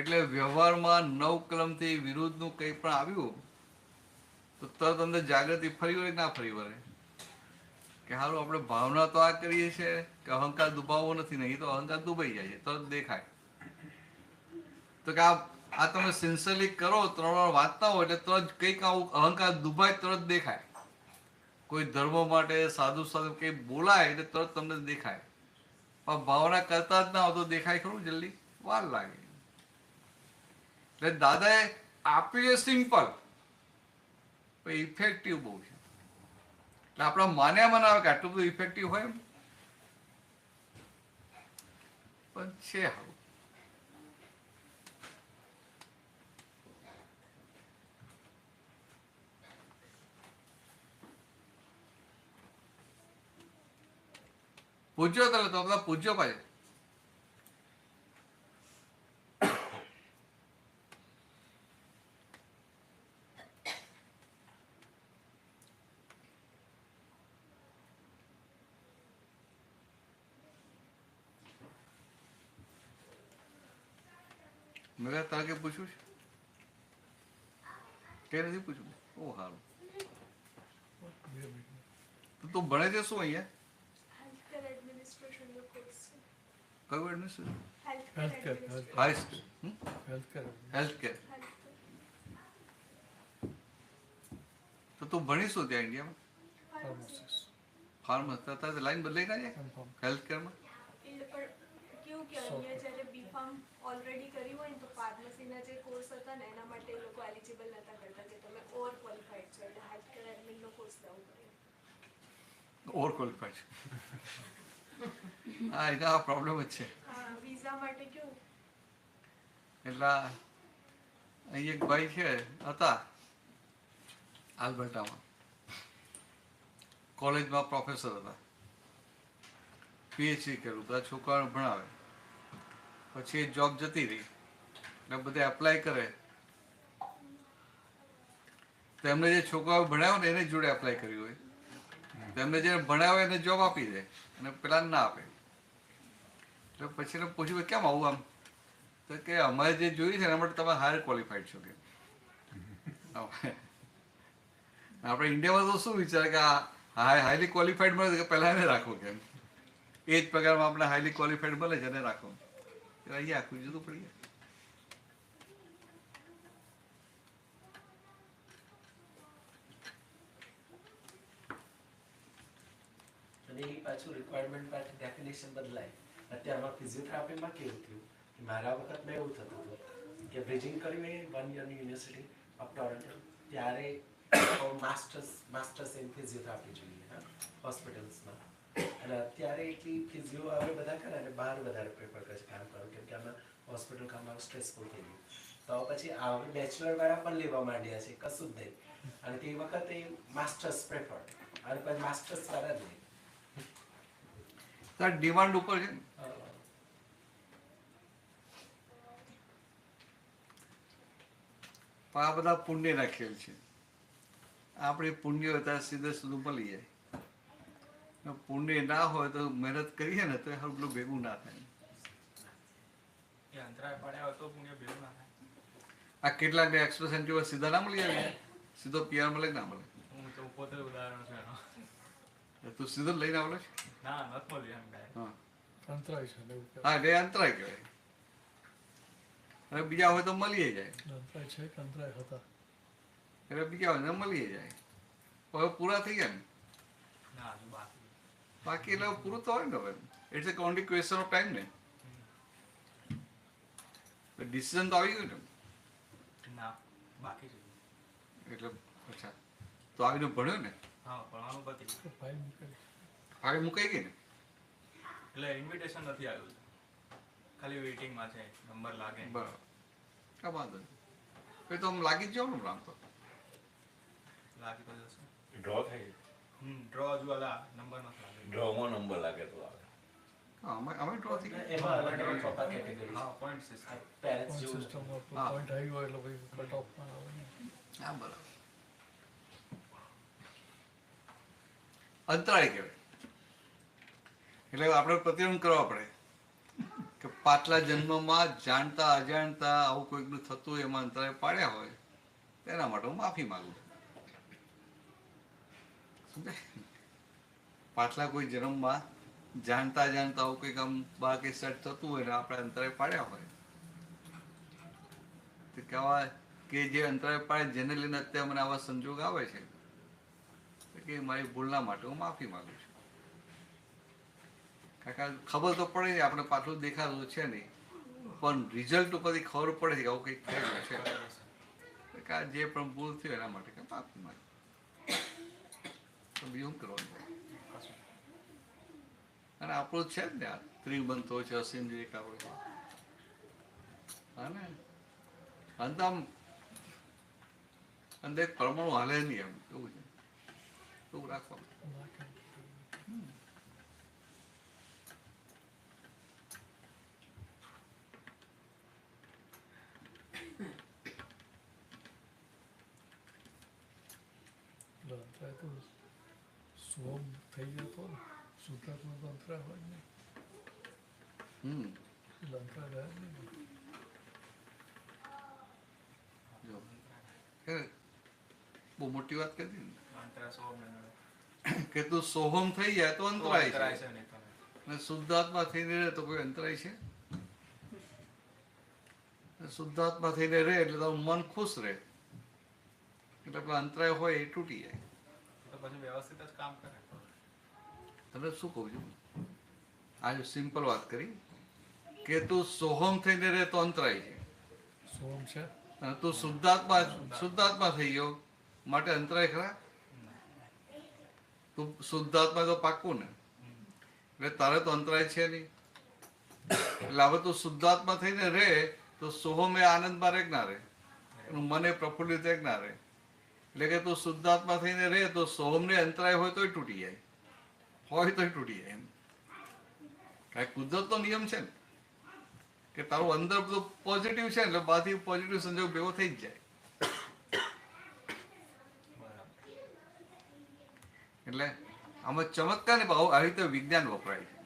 એટલે વ્યવહારમાં 9 કલમથી વિરુદ્ધનું કંઈ પણ આવ્યું તો તરત અંદર જાગૃતિ ફરી વળે ના ફરી વળે કે હારું આપણે ભાવના તો આ કરીએ છીએ કે અહંકાર દુભાવવો નથી, નહીં તો અહંકાર દુભાઈ જાય છે, તરત દેખાય. તો કે આ તમે સિન્સિયરલી કરો, 3 વાર વાંચતા હોય એટલે તરત કંઈક આવું અહંકાર દુભાય તરત દેખાય. કોઈ ધર્મ માટે સાધુ સાધુ કંઈ બોલાય એટલે તરત તમને દેખાય. પણ ભાવના કરતા જ ના હોય તો દેખાય ખરું? જલ્દી વાર લાગે. એટલે દાદાએ આપ્યું છે સિમ્પલ, ઇફેક્ટિવ બહુ છે. એટલે આપણા માન્યામાં ના આવે કે આટલું બધું ઇફેક્ટિવ હોય એમ, પણ છે હારું. પૂછજો તમે તો બધા પૂછજો ભાઈ. મેં તારે કે પૂછ્યું છે કે નથી પૂછ્યું? ઓ સારું. તો તું ભણે છે શું અહીંયા? હેલ્થકેર એડમિનિસ્ટ્રેશનનો કોર્સ છે. કયું administration? Healthcare administration. High school. Healthcare. Healthcare. તો તું ભણી શું ત્યાં ઇન્ડિયામાં? ફાર્મસિસ. ફાર્મસ. તારે લાઈન બદલાઈ ના જાય હેલ્થકેરમાં? એટલે પણ કેવું કે અહીંયા જ્યારે બીફાર્મ ઓલરેડી કર્યું હોય ને તો ફાર્મસીના જે કોર્સ હતા ને એના માટે એ લોકો એલિજિબલ નતા કરતા કે તમે ઓવર ક્વોલિફાઈડ છો એટલે હેલ્થકેર એડમિનનો કોર્સ લેવો પડે. Over qualified. હા એના પ્રોબ્લેમ જ છે. હા વિઝા માટે કેવું એટલે અહીં એક ભાઈ છે હતા આલ્બર્ટામાં, કોલેજમાં પ્રોફેસર હતા, પીએચડી કર્યું, બધા છોકરાઓને ભણાવે. પછી એ જોબ જતી રહી એટલે બધા એપ્લાય કરે તો એમને જે છોકરાઓ ભણાવ્યો ને એને જોડે એપ્લાય કર્યું હોય તો એમને જે ભણાવે એને જોબ આપી દે અને પેલા ના આપે. એટલે પછી એને પૂછ્યું કેમ આવું આમ? તો કે અમારે જે જોયું છે એના માટે તમે હાયર ક્વોલિફાઈડ છો કે. આપણે ઇન્ડિયામાં તો શું વિચારે કે હાઈલી ક્વોલિફાઈડ મળે કે પહેલા એને રાખો કેમ, એ જ પગારમાં આપણે હાઈલી ક્વોલિફાઈડ મળે છે એને રાખો. અહીંયા આખું જુદું પડી જાય. અને એ પાછું રિક્વાયરમેન્ટ પાછું ડેફિનેશન બદલાય. અત્યારમાં ફિઝિયોથેરાપીમાં કેવું થયું કે મારા વખતમાં એવું થતું હતું કે બ્રિજિંગ કર્યું એ 1 યરની યુનિવર્સિટી ઓફ ટોરન્ટો ત્યારે માસ્ટર્સ ઇન ફિઝિયોથેરાપી જોઈએ હા હોસ્પિટલ્સમાં. અને અત્યારે એટલી ફિઝિયો હવે બધા કરે અને બહાર વધારે પ્રેફર કરે છે કામ કરવું કેમ કે આમાં હોસ્પિટલ કામ સ્ટ્રેસફુલ થઈ ગયું. તો પછી આ બેચલર વાળા પણ લેવા માંડ્યા છે કશું જ નહીં. અને તે વખતે માસ્ટર્સ પ્રેફર અને પછી માસ્ટર્સ વાળા જ નહીં. ડિમાન્ડ ઉપર છે. આ બધા પુણ્યના ખેલ છે. આપણે પુણ્ય હતા સીધે સીધું મળી જાય. પુણ્ય ના હોય તો મહેનત કરીએ ને તો એ પેલું ભેગું ના થાય. એ અંતરાય પડ્યા હોય તો પુણ્ય ભેગું ના થાય. આ કેટલાક એક્સપ્રેસ એન્ટ્રી સીધા ના મળી આવે, સીધો પીઆર મળે કે ના મળે? હું તો પોતે ઉદાહરણ છે એનો. તું સીધો લઈને આવેલો છે? ના નથી મળ્યું એમ કાંઈ. હા અંતરાય છે ને એવું હા એટલે અંતરાય કહેવાય. અને બીજા હોય તો મળી જાય. અંતરાય છે કે અંતરાય હતા એટલે બીજા હોય ને મળી જાય. હવે પૂરા થઈ ગયા ને ના હજુ બાકી. બાકી એટલે પૂરું તો હોય ને હવે. It's a only question of time ને. ડિસિઝન તો આવી ગયું ને. ના બાકી છે. એટલે અચ્છા તો આવીને ભણ્યો ને? હા ભણવાનું પતી ગયું. ફાઇલ મૂકેલી આગળ મુકાઈ ગઈ ને? એટલે ઇન્વિટેશન નથી આવ્યું, ખાલી વેઇટિંગમાં છે, નંબર લાગે. બરાબર કાંઈ વાંધો નહીં. તો આમ લાગી જ જાવ ને આમ તો લાગી તો જશે. ડ્રો થઈ ડ્રો હજુ અલા નંબર નથી લાગે. ડ્રોમાં નંબર લાગે તો આવે. હા અમે ડ્રો થઈ ગયા. એમાં અલગ અલગ ચોથા કેટેગરી હા પોઈન્ટ સિસ્ટમ. પેરેન્ટ્સ જેવું સિસ્ટમમાં હા. પોઈન્ટ આવી હોય એટલે પછી કટ ઓફ ના આવે ને. હા બરાબર. અંતરાય કહેવાય. એટલે આપણે પ્રતિબંધ કરવા પડે કે પાછલા જન્મમાં જાણતા અજાણતા આવું કોઈકનું થતું એમાં અંતરાય પાડ્યા હોય તેના માટે હું માફી માંગુ છું. સમજાય? પાછલા કોઈ જન્મમાં જાણતા જાણતા આવું કંઈક આમ બા કે સેટ થતું હોય ને આપણે અંતરાય પાડ્યા હોય તો કહેવાય કે જે અંતરાય પાડે જેને લઈને અત્યારે મને આવા સંજોગ આવે છે કે મારી ભૂલના માટે હું માફી માંગુ છું. કારણ કે ખબર તો પડે છે આપણે પાછું દેખાતું છે નહીં પણ રિઝલ્ટ ઉપરથી ખબર પડે છે કે આવું કંઈક થયેલું છે. કે આ જે પણ ભૂલ થયું એના માટે કંઈ માફી માંગુ. તો બીજું કરવાનું અને આપણું છે જ ને આ ત્રિબંધો છે અસીમ જે એક આપણે હા ને અંત આમ અંદર એક પરમાણુ હાલે નહીં એમ એવું છે એવું રાખવાનું. એટલે અંતરાય તો સોમ થઈ જતો ને શુદ્ધાત્મા તો અંતરાય હોય ને એટલે અંતરાય રહે જ નહીં. બહુ મોટી વાત કરી ને અંતરા સોમ ને કે તું સોહમ થઈ જાય તો અંતરાય અંતરાય છે છે નહીં તો અને શુદ્ધાત્મા થઈને રહે તો કોઈ અંતરાય છે? શુદ્ધાત્મા થઈને રહે એટલે તારું મન ખુશ રહે એટલે પેલા અંતરાય હોય એ તૂટી જાય. તો પછી વ્યવસ્થિત જ કામ કરે. તમે શું કહું છું? આજે સિમ્પલ વાત કરી કે તું સોહમ થઈને રહે તો અંતરાય છે સોમ છે અને તું શુદ્ધાત્મા થઈ ગયો માટે અંતરાય ખરા? તું શુદ્ધાત્મા તો પાક્કું ને એટલે તારે તો અંતરાય છે નહીં. એટલે હવે તું શુદ્ધાત્મા થઈને રહે તો સોહમ એ આનંદમાં રહે કે ના રહે? એનું મન એ પ્રફુલ્લિત રહે કે ના રહે? એટલે કે તું શુદ્ધાત્મા થઈને રહે તો સોહમને અંતરાય હોય તોય તૂટી જાય, હોય તોય તૂટી જાય. એમ કાંઈ કુદરતનો નિયમ છે ને કે તારું અંદર બધું પોઝિટિવ છે ને એટલે બહારથી પોઝિટિવ સંજોગ ભેગો થઈ જ જાય. એટલે આમાં ચમત્કાર ને ભાવ આવી રીતે વિજ્ઞાન વપરાય છે.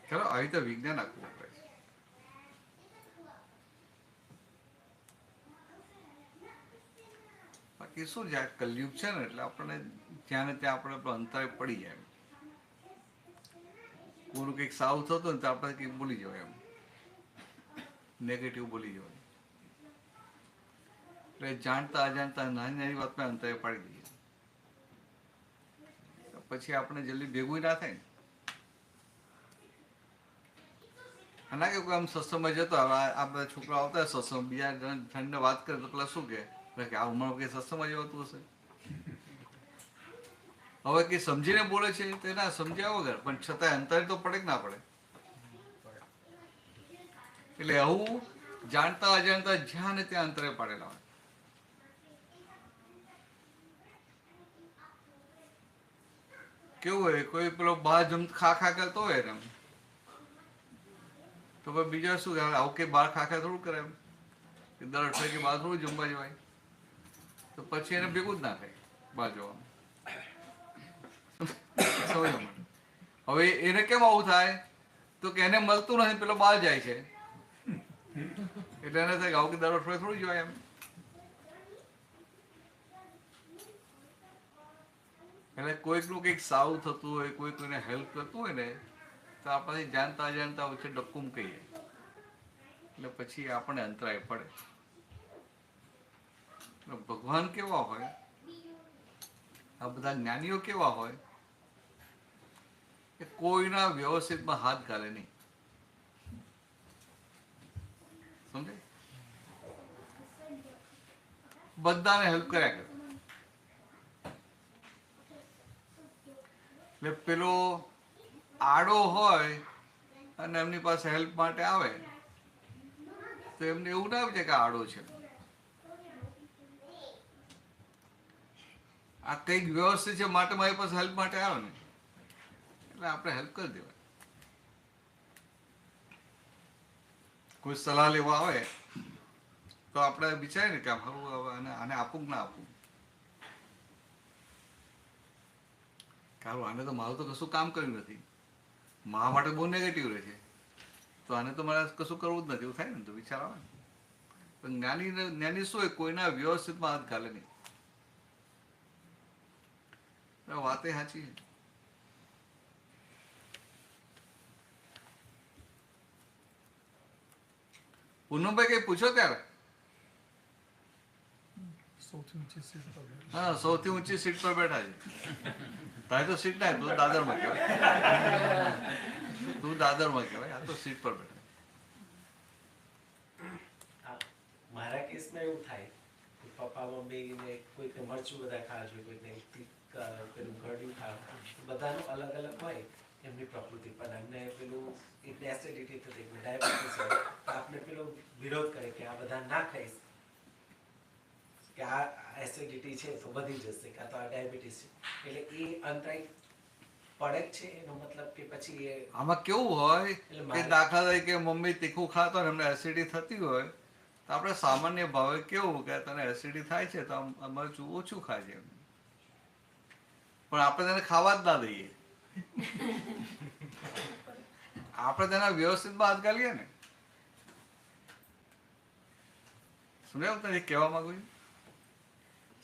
ચલો આવી રીતે વિજ્ઞાન આખું વપરાય છે. બાકી શું છે આ કલયુગ છે ને એટલે આપણને જ્યાં ને ત્યાં આપણે અંતરાય પડી જાય. કોઈનું કંઈક સાવ થતું ને તો આપણે કંઈક બોલી જવાય, એમ નેગેટિવ બોલી જવાય. એટલે જાણતા અજાણતા નાની નાની વાતમાં અંતરાય પાડી દઈએ પછી આપણે જલ્દી ભેગું ના થાય ને. અને કે કોઈ આમ સત્સંગમાં જતો આ બધા છોકરા આવતા સત્સંગ બીજા જણને વાત કરે તો પેલા શું કે આ ઉંમર કઈ સત્સંગમાં જવાતું હશે? હવે કઈ સમજીને બોલે છે તો એના સમજ્યા વગર પણ છતાં અંતર તો પડે કે ના પડે? એટલે આવું જાણતા અજાણતા જ્યાં ને ત્યાં અંતરે પાડેલા હોય. કેવું હોય કોઈ પેલો બહાર ખા ખા કરતો હોય ને તો પછી બીજા શું કે આવું કે બહાર ખા ખા થોડું કરે એમ કે દર અઠવાડિયે કે બહાર થોડું જમવા જવાય તો પછી એને ભેગું જ ના થાય બહાર જવાનું. હવે એને કેમ આવું થાય તો કે એને મળતું નથી પેલો બહાર જાય છે એટલે એને થાય કે આવું કે દર અઠવાડિયે થોડું જવાય એમ. એટલે કોઈકનું કંઈક સાવું થતું હોય, કોઈ કોઈને હેલ્પ કરતું હોય ને તો આપણે જાણતા અજાણતા વચ્ચે ડક્કુમ કહીએ એટલે પછી આપણને અંતરાય પડે. ભગવાન કેવા હોય, આ બધા જ્ઞાનીઓ કેવા હોય કે કોઈના વ્યવસ્થિતમાં હાથ ઘાલે નહીં. સમજે? બધાને હેલ્પ કર્યા કરે. એટલે પેલો આડો હોય અને એમની પાસે હેલ્પ માટે આવે તો એમને એવું ના આવે કે આડો છે. આ કંઈક વ્યવસ્થિત છે માટે મારી પાસે હેલ્પ માટે આવે ને એટલે આપણે હેલ્પ કરી દેવાય. કોઈ સલાહ લેવા આવે તો આપણે વિચારીએ ને કે આને આપું કે ના આપું. કારણ આને તો મારું તો કશું કામ કર્યું નથી, મા માટે બહુ નેગેટિવ રહે છે તો આને તો મારે કશું કરવું જ નથી એવું થાય ને તો વિચાર આવે ને. પણ જ્ઞાની શું હોય કોઈના વ્યવસ્થિતમાં હાથ ઘાલે નહીં. વાત એ સાચી છે. પૂનમભાઈ કઈ પૂછો ત્યારે? સૌથી ઊંચી સીટ પર બેઠા. હા, સૌથી ઊંચી સીટ પર બેઠા છે. તારે તો સીટ ના, તું દાદરમાં કહેવાય. તું દાદરમાં કહેવાય, આ તો સીટ પર બેઠા. મારા કેસમાં એવું થાય કે પપ્પા મમ્મી ને કોઈકને મરચું બધા ખાવા જોઈએ, કોઈકને પેલું ગળ્યું ખાવા, બધાનું અલગ અલગ હોય એમની પ્રકૃતિ. પણ એમને પેલું એકને એસિડિટી થતી, એકને ડાયાબિટીસ હોય તો આપણે પેલો વિરોધ કરે કે આ બધા ના ખાઈશ કે આ એસિડિટી છે તો વધી જશે કે આ તો આ ડાયાબિટીસ છે. એટલે એ અંતરાય પડે જ છે એનો મતલબ કે પછી એ આમાં કેવું હોય કે દાખલા તરીકે મમ્મી તીખું ખાતો ને એમને એસિડિટી થતી હોય તો આપણે સામાન્ય ભાવે કેવું કે તને એસિડિટી થાય છે તો આમ મરચું ઓછું ખાય છે, પણ આપણે તેને ખાવા જ ના દઈએ. આપણે તેના વ્યવસ્થિત બાદ કરીએ ને. સુનેવ તને કહેવા માંગુ છું,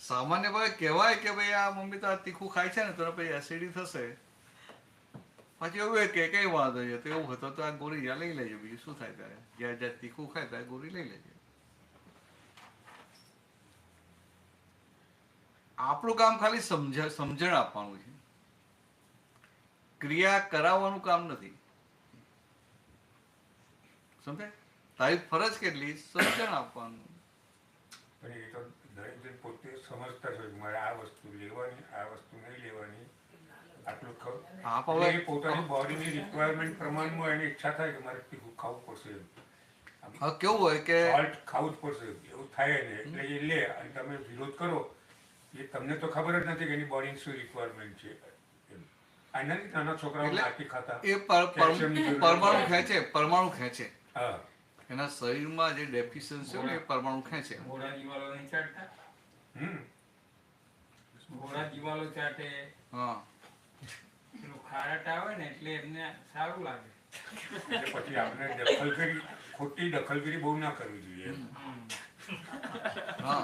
સામાન્ય ભાવે કહેવાય કે ભાઈ આ મમ્મી તો આ તીખું ખાય છે ને તો પછી એસિડિટી થશે. પછી એવું કે કઈ વાંધો છે, તો એવું હતો તો આ ગોળી જ્યાં લઈ લેજો, બીજું શું થાય ત્યારે જ્યાં જ્યાં તીખું ખાય ત્યારે ગોળી લઈ લેજો. આપણું કામ ખાલી સમજણ આપવાનું છે, ક્રિયા કરાવવાનું કામ નથી. સમજાય? તારી ફરજ કેટલી? સમજણ આપવાનું. પણ એ તો દરેક જણ પોતે સમજતા જ હોય કે મારે આ વસ્તુ લેવાની, આ વસ્તુ નહીં લેવાની, આટલું ખાવ. પોતાની બોડીની રિક્વાયરમેન્ટ પ્રમાણમાં એની ઈચ્છા થાય કે મારે તીખું ખાવું પડશે, હવે કેવું હોય કે સોલ્ટ ખાવું જ પડશે, એવું થાય ને એટલે એ લે અને તમે વિરોધ કરો. એ તમને તો ખબર જ નથી કે એની બોડીની શું રિક્વાયરમેન્ટ છે. આના નાના છોકરાઓ નાખી ખાતા એ પરમાણુ ખેંચે. હા, એના શરીરમાં જે ડેફિશિયન્સી હોય એ પરમાણુ ખેંચે. ઘોડા દિવાલો નહીં ચાટતા, ઘોડા દિવાલો ચાટે. હા, પેલું ખારાટ આવે ને એટલે એમને સારું લાગે. પછી આપણે દખલગીરી, ખોટી દખલગીરી બહુ ના કરવી જોઈએ. હા,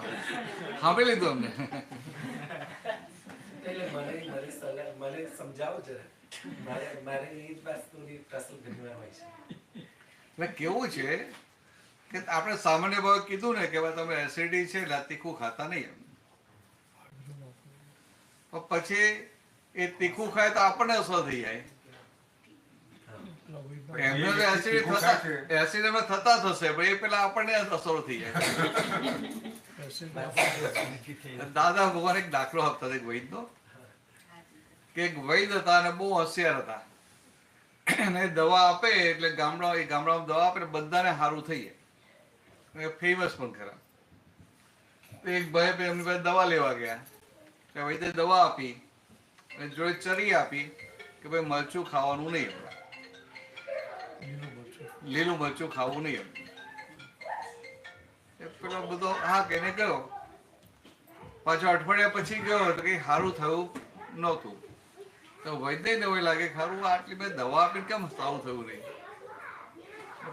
સાંભળી લીધું અમને. એટલે મને સમજાવો જરા, મારે એ જ વસ્તુની પ્રસંગ ઘણીવાર હોય છે. એટલે કેવું છે કે આપણે સામાન્ય ભાવે કીધું ને કે ભાઈ તમે એસિડિટી છે એટલે તીખું ખાતા નહીં. પછી એ તીખું ખાય તો આપણને અસર થઈ જાય. એમને તો એસિડિટી થતા થશે, પણ એ પેલા આપણને અસર થઈ જાય. દાદા ભગવાન એક દાખલો આપતા હતા એક વૈદનો, કે એક વૈદ હતા અને બહુ હોશિયાર હતા. અને દવા આપે એટલે ગામડામાં દવા આપે બધાને સારું થઈ જાય, ફેમસ પણ ખરા. એક ભાઈ એમની પાસે દવા લેવા ગયા, વૈદ્ય દવા આપી અને જોડે ચરી આપી કે ભાઈ મરચું ખાવાનું નહીં, લીલું મરચું ખાવું નહીં. પેલો બધો હા કહીને ગયો. પાછો અઠવાડિયા પછી ગયો તો કઈ સારું થયું નહોતું. તો વૈદ્યને એવું લાગે ખારું આટલી બધી દવા આપીને કેમ સારું થયું નહીં.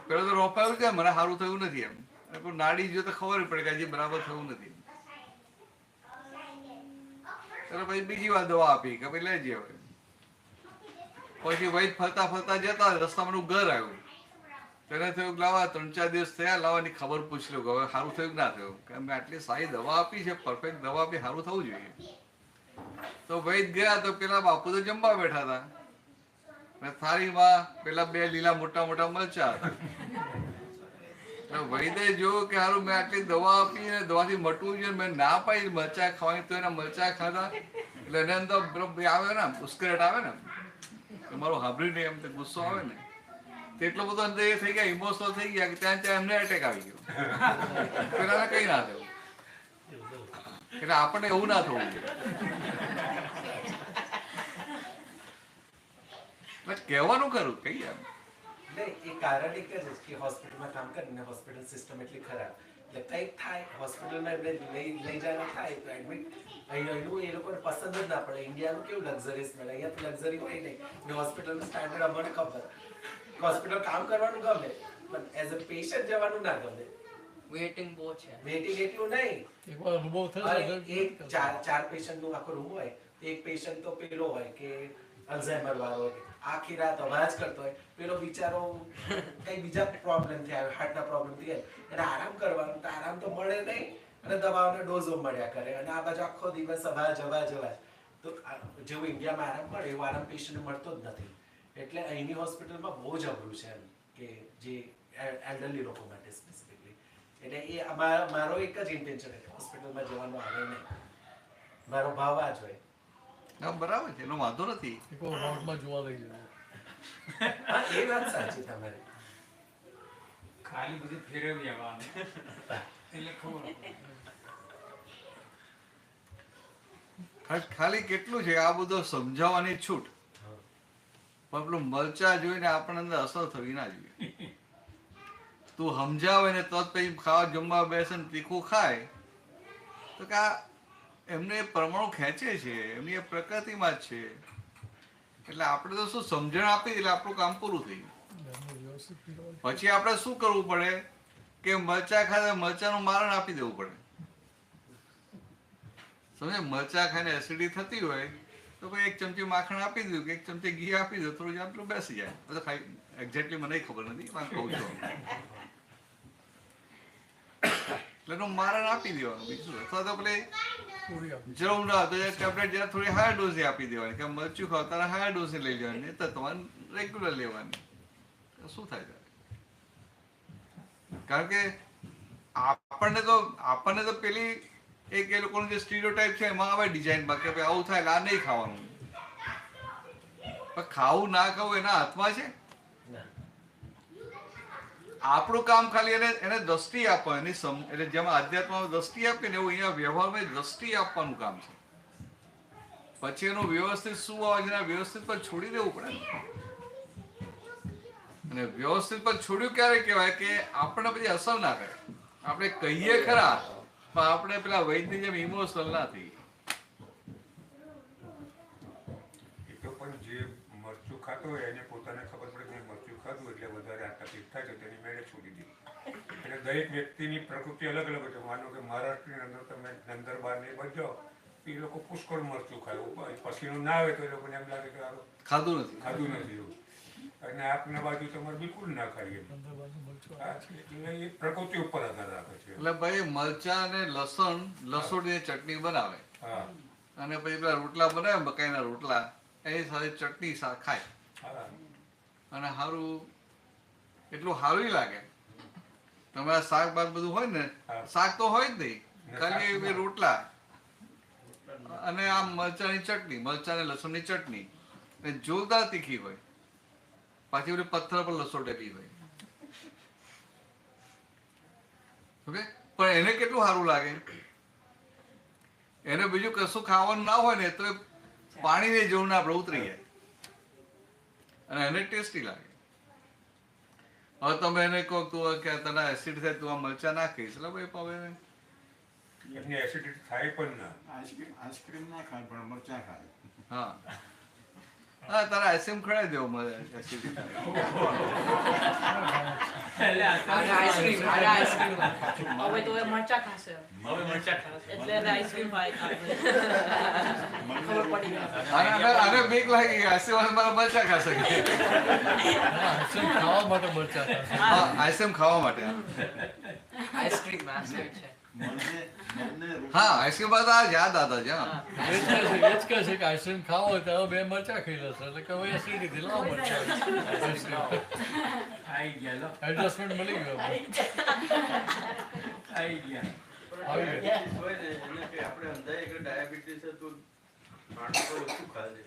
પેલો તો રોપાયું છે મને સારું થયું નથી એમ. નાડી જો તો ખબર પડે કે હજી બરાબર થયું નથી. એટલે પછી બીજી વાર દવા આપી કે ભાઈ લેજે હવે. પછી વૈદ ફરતા ફરતા જતા રસ્તામાં ઘર આવ્યું. તેને થયું કે લાવા 3-4 દિવસ થયા, લાવવાની ખબર પૂછી લો કે હવે સારું થયું કે ના થયું. કે મેં આટલી સારી દવા આપી છે, પરફેક્ટ દવા આપી, સારું થવું જોઈએ. તો વૈદ ગયા તો પેલા બાપુ તો જમવા બેઠા હતા. થાળીમાં પેલા 2 લીલા મોટા મોટા મરચા હતા. વૈદે જોયું કે સારું મેં આટલી દવા આપી ને દવાથી મટવું જોઈએ, મેં ના પાડી મરચા ખાવાની, તો એના મરચા ખાધા. એટલે એને અંદર આવે ને ઉસ્કરેટ આવે ને, મારું સાંભળ્યું નહીં એમ ગુસ્સો આવે ને, એટલો બધો અંદર એ થઈ ગયા, ઇમોશનલ થઈ ગયા કે ત્યાં એમને એટેક આવી ગયો. પેલા કઈ ના થયું. એટલે આપણને એવું ના થવું જોઈએ. કહેવાનું ખરું કઈ એમ એ કારણ એક જ કે હોસ્પિટલમાં કામ કરીને હોસ્પિટલ સિસ્ટમ એટલી ખરાબ, એટલે કંઈક થાય હોસ્પિટલમાં એમને લઈ જવા થાય તો એડમિટ અહીંનું એ લોકોને પસંદ જ ના પડે. ઇન્ડિયાનું કેવું લક્ઝરીસ મળે, અહીંયા તો લક્ઝરી હોય નહીં. હોસ્પિટલનું સ્ટાન્ડર્ડ અમને ખબર, હોસ્પિટલ કામ કરવાનું ગમે પણ એઝ અ પેશન્ટ જવાનું ના ગમે. વેટિંગ બહુ છે. વેટિંગ એટલું નહીં, એક 4 પેશન્ટનું આખો રૂમ હોય, એક પેશન્ટ તો પેલો હોય કે અલ્ઝાઇમર વાળો હોય, આખી રાત અવાજ કરતો હોય, પેલો બિચારો કઈ બીજા પ્રોબ્લેમ થયા, હાર્ટના પ્રોબ્લેમ થયા, એને આરામ કરવાનો તો આરામ તો મળે નહીં અને દવાઓના ડોઝો મળ્યા કરે અને આ બાજુ આખો દિવસ અવાજ. તો જેવું ઇન્ડિયામાં આરામ મળે એવો આરામ પેશન્ટને મળતો જ નથી. એટલે અહીંની હોસ્પિટલમાં બહુ જ અઘરું છે એમ કે જે એલ્ડરલી લોકો માટે સ્પેસિફિકલી. એટલે એ મારો એક જ ઇન્ટેન્શન છે હોસ્પિટલમાં જવાનું આવે નહીં, મારો ભાવ આ જ હોય. બરાબર છે, એનો વાંધો નથી. જોવા લઈ જવું એ વાત સાચી તમારી. ખાલી બધું ફેરવી આવવાનું એટલે ખબર. ખાલી કેટલું છે આ બધું સમજાવવાની છૂટ, પણ પેલું મરચા જોઈને આપણને અંદર અસર થવી ના જોઈએ. તું સમજાવે ને તો જ પછી ખાવા જમવા બેસે ને તીખું ખાય તો કે આ એમને પરમાણુ ખેંચે છે, એમની એ પ્રકૃતિમાં જ છે. એટલે આપણે તો શું સમજણ આપી એટલે આપણું કામ પૂરું થઈ ગયું. પછી આપણે શું કરવું પડે કે મરચા ખાય મરચાનું મારણ આપી દેવું પડે. સમજે, મરચા ખાઈને એસિડિટી થતી હોય તો ભાઈ એક ચમચી માખણ આપી દીધું કે એક ચમચી ઘી આપી દો, થોડું આટલું બેસી જાય. તો ખાઈ એક્ઝેક્ટલી મને ખબર નથી પણ કહું છું. એટલે એનું મારણ આપી દેવાનું બીજું. અથવા તો પેલી જરૂર ના તો ટેબ્લેટ જરા થોડી હાયર ડોઝ આપી દેવાની કે મરચું ખાવ તારે હાયર ડોઝ લઈ લેવાની, તો તમારે રેગ્યુલર લેવાની. શું થાય છે? કારણ કે આપણને તો પેલી એક એ લોકોનું જે સ્ટીરિયોટાઇપ છે એમાં આવે ડિઝાઇનમાં કે ભાઈ આવું થાય એટલે આ નહીં ખાવાનું. પણ ખાવું ના ખાવું એના હાથમાં છે. આપણું કામ ખાલી એને દ્રષ્ટિ આપવાની, એટલે જેમાં આધ્યાત્મમાં દ્રષ્ટિ આપીને એવું અહીંયા વ્યવહારમાં દ્રષ્ટિ આપવાનું કામ છે. પછી એનું વ્યવસ્થિત શું આવે છે વ્યવસ્થિત પર છોડી દેવું પડે. અને વ્યવસ્થિત પર છોડ્યું ક્યારે કહેવાય કે આપણને પછી અસર ના કરે. આપણે કહીએ ખરા પણ આપણે પેલા વૈદની જેમ ઇમોશનલ ના થઈ. એ તો પણ જે મરચું ખાતો હોય એને પોતાને ખબર પડે કે મરચું ખાધું એટલે વધારે આ તકલીફ થાય તો તેની મેળે છોડી દીધી. એટલે દરેક વ્યક્તિની પ્રકૃતિ અલગ અલગ હોય છે. માનો કે મહારાષ્ટ્રની અંદર તમે નંદરબાર ને બજાવો એ લોકો પુષ્કળ મરચું ખાય, પસીનું ના આવે તો એ લોકોને એમ લાગે કે ખાધું નથી એવું. અને આપના બાજુ તમારે બિલકુલ ના ખાઈએ. એટલે એ પ્રકૃતિ ઉપર આધાર રાખે છે. એટલે ભાઈ મરચા અને લસણની ચટણી બનાવે અને પછી પેલા રોટલા બનાવે મકાઈના રોટલા એની સાથે ચટણી ખાય અને સારું એટલું સારું લાગે. તમારા શાક બાક બધું હોય ને, શાક તો હોય જ નહીં, ખાલી રોટલા અને આ મરચાની ચટણી, મરચા અને લસણની ચટણી જોરદાર તીખી હોય, પાછી ઓલી પથ્થર પર લસોટેલી હોય. ઓકે, પણ એને કેટલું સારું લાગે. એને બીજું કશું ખાવાનું ના હોય ને તો પાણીની જેવું આપણે ઉતરી જાય અને એને ટેસ્ટી લાગે. હવે તમે એને કહો તું કે તને એસિડ થાય તું આ મરચા ના ખાઈશ, એટલે ભાઈ હવે એમને એસિડિટી થાય પણ ના. આઈસ્ક્રીમ ના ખાય પણ મરચા ખાય. હા હા, તારા આઈસ્ક્રીમ ખવડાવી દેવો મને એસિડિટી બીક લાગી આઈસ્ક્રીમ મારા મરચા ખાશે. આઈસ્ક્રીમ ખાવા માટે હા, આઈસ્ક્રીમ બાદ આ યાદ હતા છે. એ જ કહે છે કે આઈસ્ક્રીમ ખાવો હોય તો બે મરચા ખાઈ લેશે એટલે કે હવે એસિડિટી લાવો મરચા. એડજસ્ટમેન્ટ મળી ગયો. આપણે અંદાજે કે ડાયાબિટીસ હતું માણસો ઓછું ખાશે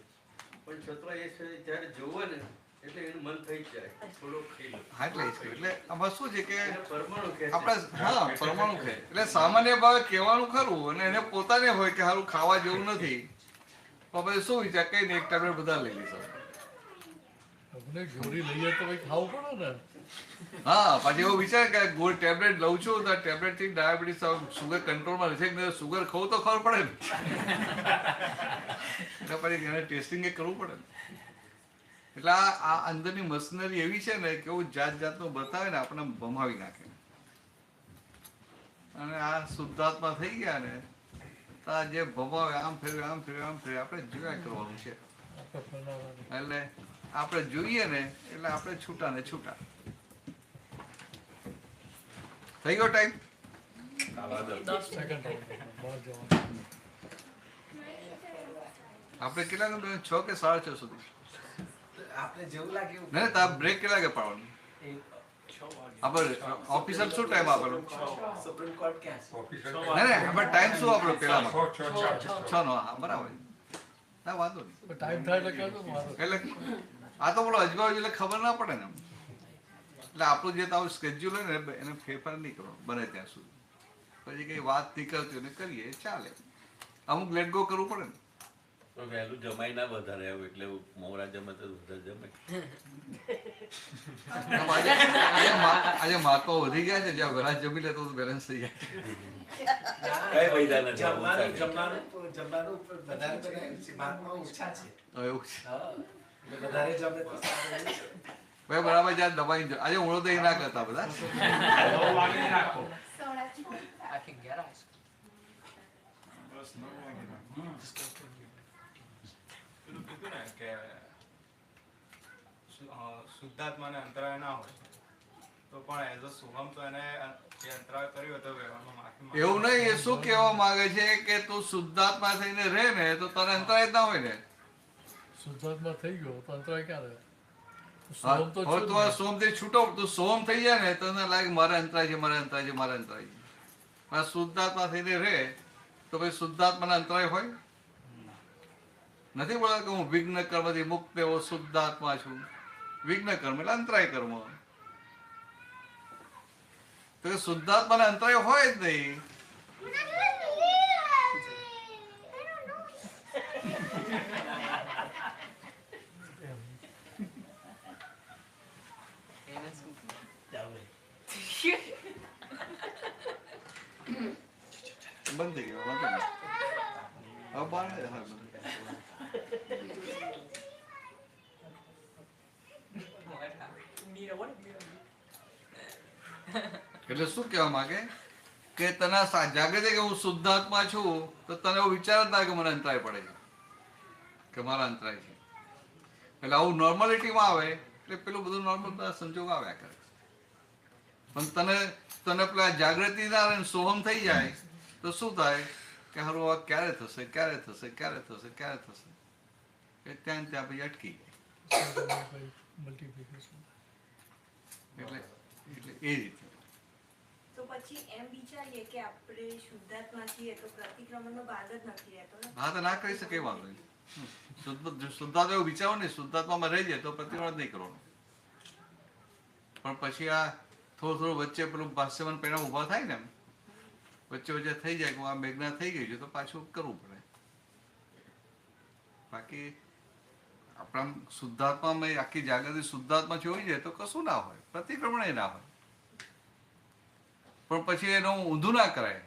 પણ છતાં એ છે જ્યારે જોવે ને એટલે એનું મન થઈ જાય થોડો ખાઈ લો. હા, એટલે આમાં શું છે કે આપણે હા પરમાણુ ખાય એટલે સામાન્ય ભાવે કહેવાનું ખરું અને એને પોતાને હોય કે સારું ખાવા જેવું નથી તો પછી શું વિચાર કઈ ને એક ટેબ્લેટ બધા લઈ લઈશું. આપણે ગોળી લઈએ તો ભાઈ ખાવું પડે ને. હા, પછી એવો વિચાર કે ગોળ ટેબ્લેટ લઉં છું તો ટેબ્લેટ થી ડાયાબિટીસ સુગર કંટ્રોલમાં રહેશે કે સુગર ખાવું તો ખબર પડે ને. એટલે પછી એને ટેસ્ટિંગ એ કરવું પડે ને. એટલે આ અંદરની મશીનરી એવી છે ને કે એવું જાત જાતનું બતાવે ને આપણે ભમાવી નાખે. અને આ શુદ્ધાત્મા થઈ ગયા ને તો આ જે ભમાવે આમ ફેરવે આમ ફેરવે આમ ફેરવે આપણે જોયા કરવાનું છે. એટલે આપણે જોઈએ ને એટલે આપણે છૂટા ને છૂટા. થઈ ગયો ટાઈમ? આપણે કેટલા 6 કે 6:30 સુધી આપણે જેવું લાગે એવું. ના તાર બ્રેક કેટલા વાગે પાડવાનું? આપણે ઓફિસર શું ટાઈમ આપેલો? સુપ્રીમ કોર્ટ ક્યાં છે? ના ના આપણે ટાઈમ શું આપણો પેલામાં 6 નો. હા, બરાબર. ના વાંધો નહીં, ટાઈમ થાય એટલે કહેજો. એટલે આ તો બોલો અજમાવ એટલે ખબર ના પડે ને. એટલે આપણું જે તારું સ્કેડ્યુલ હોય ને એને ફેરફાર નહીં કરો બને ત્યાં સુધી. પછી કઈ વાત નીકળતી હોય ને કરીએ ચાલે. અમુક લેટ ગો કરવું પડે ને. પણ વહેલું જમાઈ ના વધારે આવ્યું એટલે મોડા જમે તો વધારે જમે. આજે માકો વધી ગયા છે, જ્યાં વહેલા જમી લે તો બેલેન્સ થઈ જાય. કઈ વૈદા નથી. જમવાનું વધારે બનાવ્યું છે, ભાતમાં ઓછા છે. એવું છે. હા, એટલે વધારે જમે તો સારું છે. ભાઈ બરાબર જ્યાં દબાઈ આજે ઊંડો તો એ ના કરતા બધા. આખી 11 બસ 9 વાગે રાખો. પેલું કીધું ને કે શુદ્ધાત્માને અંતરાય ના હોય તો પણ એઝ અ શુભમ તો એને એ અંતરાય કર્યો હતો વ્યવહારમાં માફી એવું નહીં, એ શું કહેવા માંગે છે કે તું શુદ્ધાત્મા થઈને રહે ને તો તને અંતરાય જ ના હોય ને. શુદ્ધાત્મા થઈ ગયો તો અંતરાય ક્યાં રહે? હા, સોમ તો હવે છું જ તું આ ને. સોમથી છૂટો, તું સોમ થઈ જાય ને તો તને લાગે મારે અંતરાય છે, મારે અંતરાય છે, મારે અંતરાય છે. આ શુદ્ધાત્મા થઈને રહે તો પછી શુદ્ધાત્માના અંતરાય હોય નથી. બોલતા કે હું વિઘ્ન કર્મથી મુક્ત એવો શુદ્ધાત્મા છું. વિઘ્ન કર્મ એટલે અંતરાય કર્મ. તો શુદ્ધાત્માના અંતરાય હોય જ નહીં. બંધ થઈ ગયો વાંધો નહીં. હવે બહાર આવે, હા, બંધ. એટલે શું કહેવા માંગે કે તને જાગે છે કે હું શુદ્ધાત્મા છું તો તને એવું વિચાર જ ના કે મને અંતરાય પડે છે કે મારા અંતરાય છે. એટલે આવું નોર્માલિટીમાં આવે એટલે પેલું બધું નોર્મલ સંજોગ આવ્યા કરે. પણ તને પેલા જાગૃતિ ના રહે, સોહમ થઈ જાય તો શું થાય કે હારું આ ક્યારે થશે, ક્યારે થશે, ક્યારે થશે, ક્યારે થશે, એ ત્યાં ને ત્યાં પછી અટકી જાય. મલ્ટીપ્લિકેશન. એટલે એ રીતે તો પછી એમ વિચારીએ કે આપણે શુદ્ધાત્મા છીએ તો પ્રતિક્રમણનો ભાગ જ નથી રહેતો ને. હા, તો ના કરી શકે એ વાંધો નહીં. શુદ્ધાત્મા એવું વિચારો ને શુદ્ધાત્મામાં રહી જાય તો પ્રતિક્રમણ નહીં કરવાનું. પણ પછી આ થોડું વચ્ચે પેલું ભાષ્યમાન પરિણામ ઊભા થાય ને, વચ્ચે થઈ જાય કે આ મેઘના થઈ ગઈ છે તો પાછું કરવું પડે. બાકી આપણા શુદ્ધાત્મામાં આખી જાગૃતિ શુદ્ધાત્મા જોઈ જાય તો કશું ના હોય, પ્રતિક્રમણ એ ના હોય. પણ પછી એનું ઊંધું ના કરાય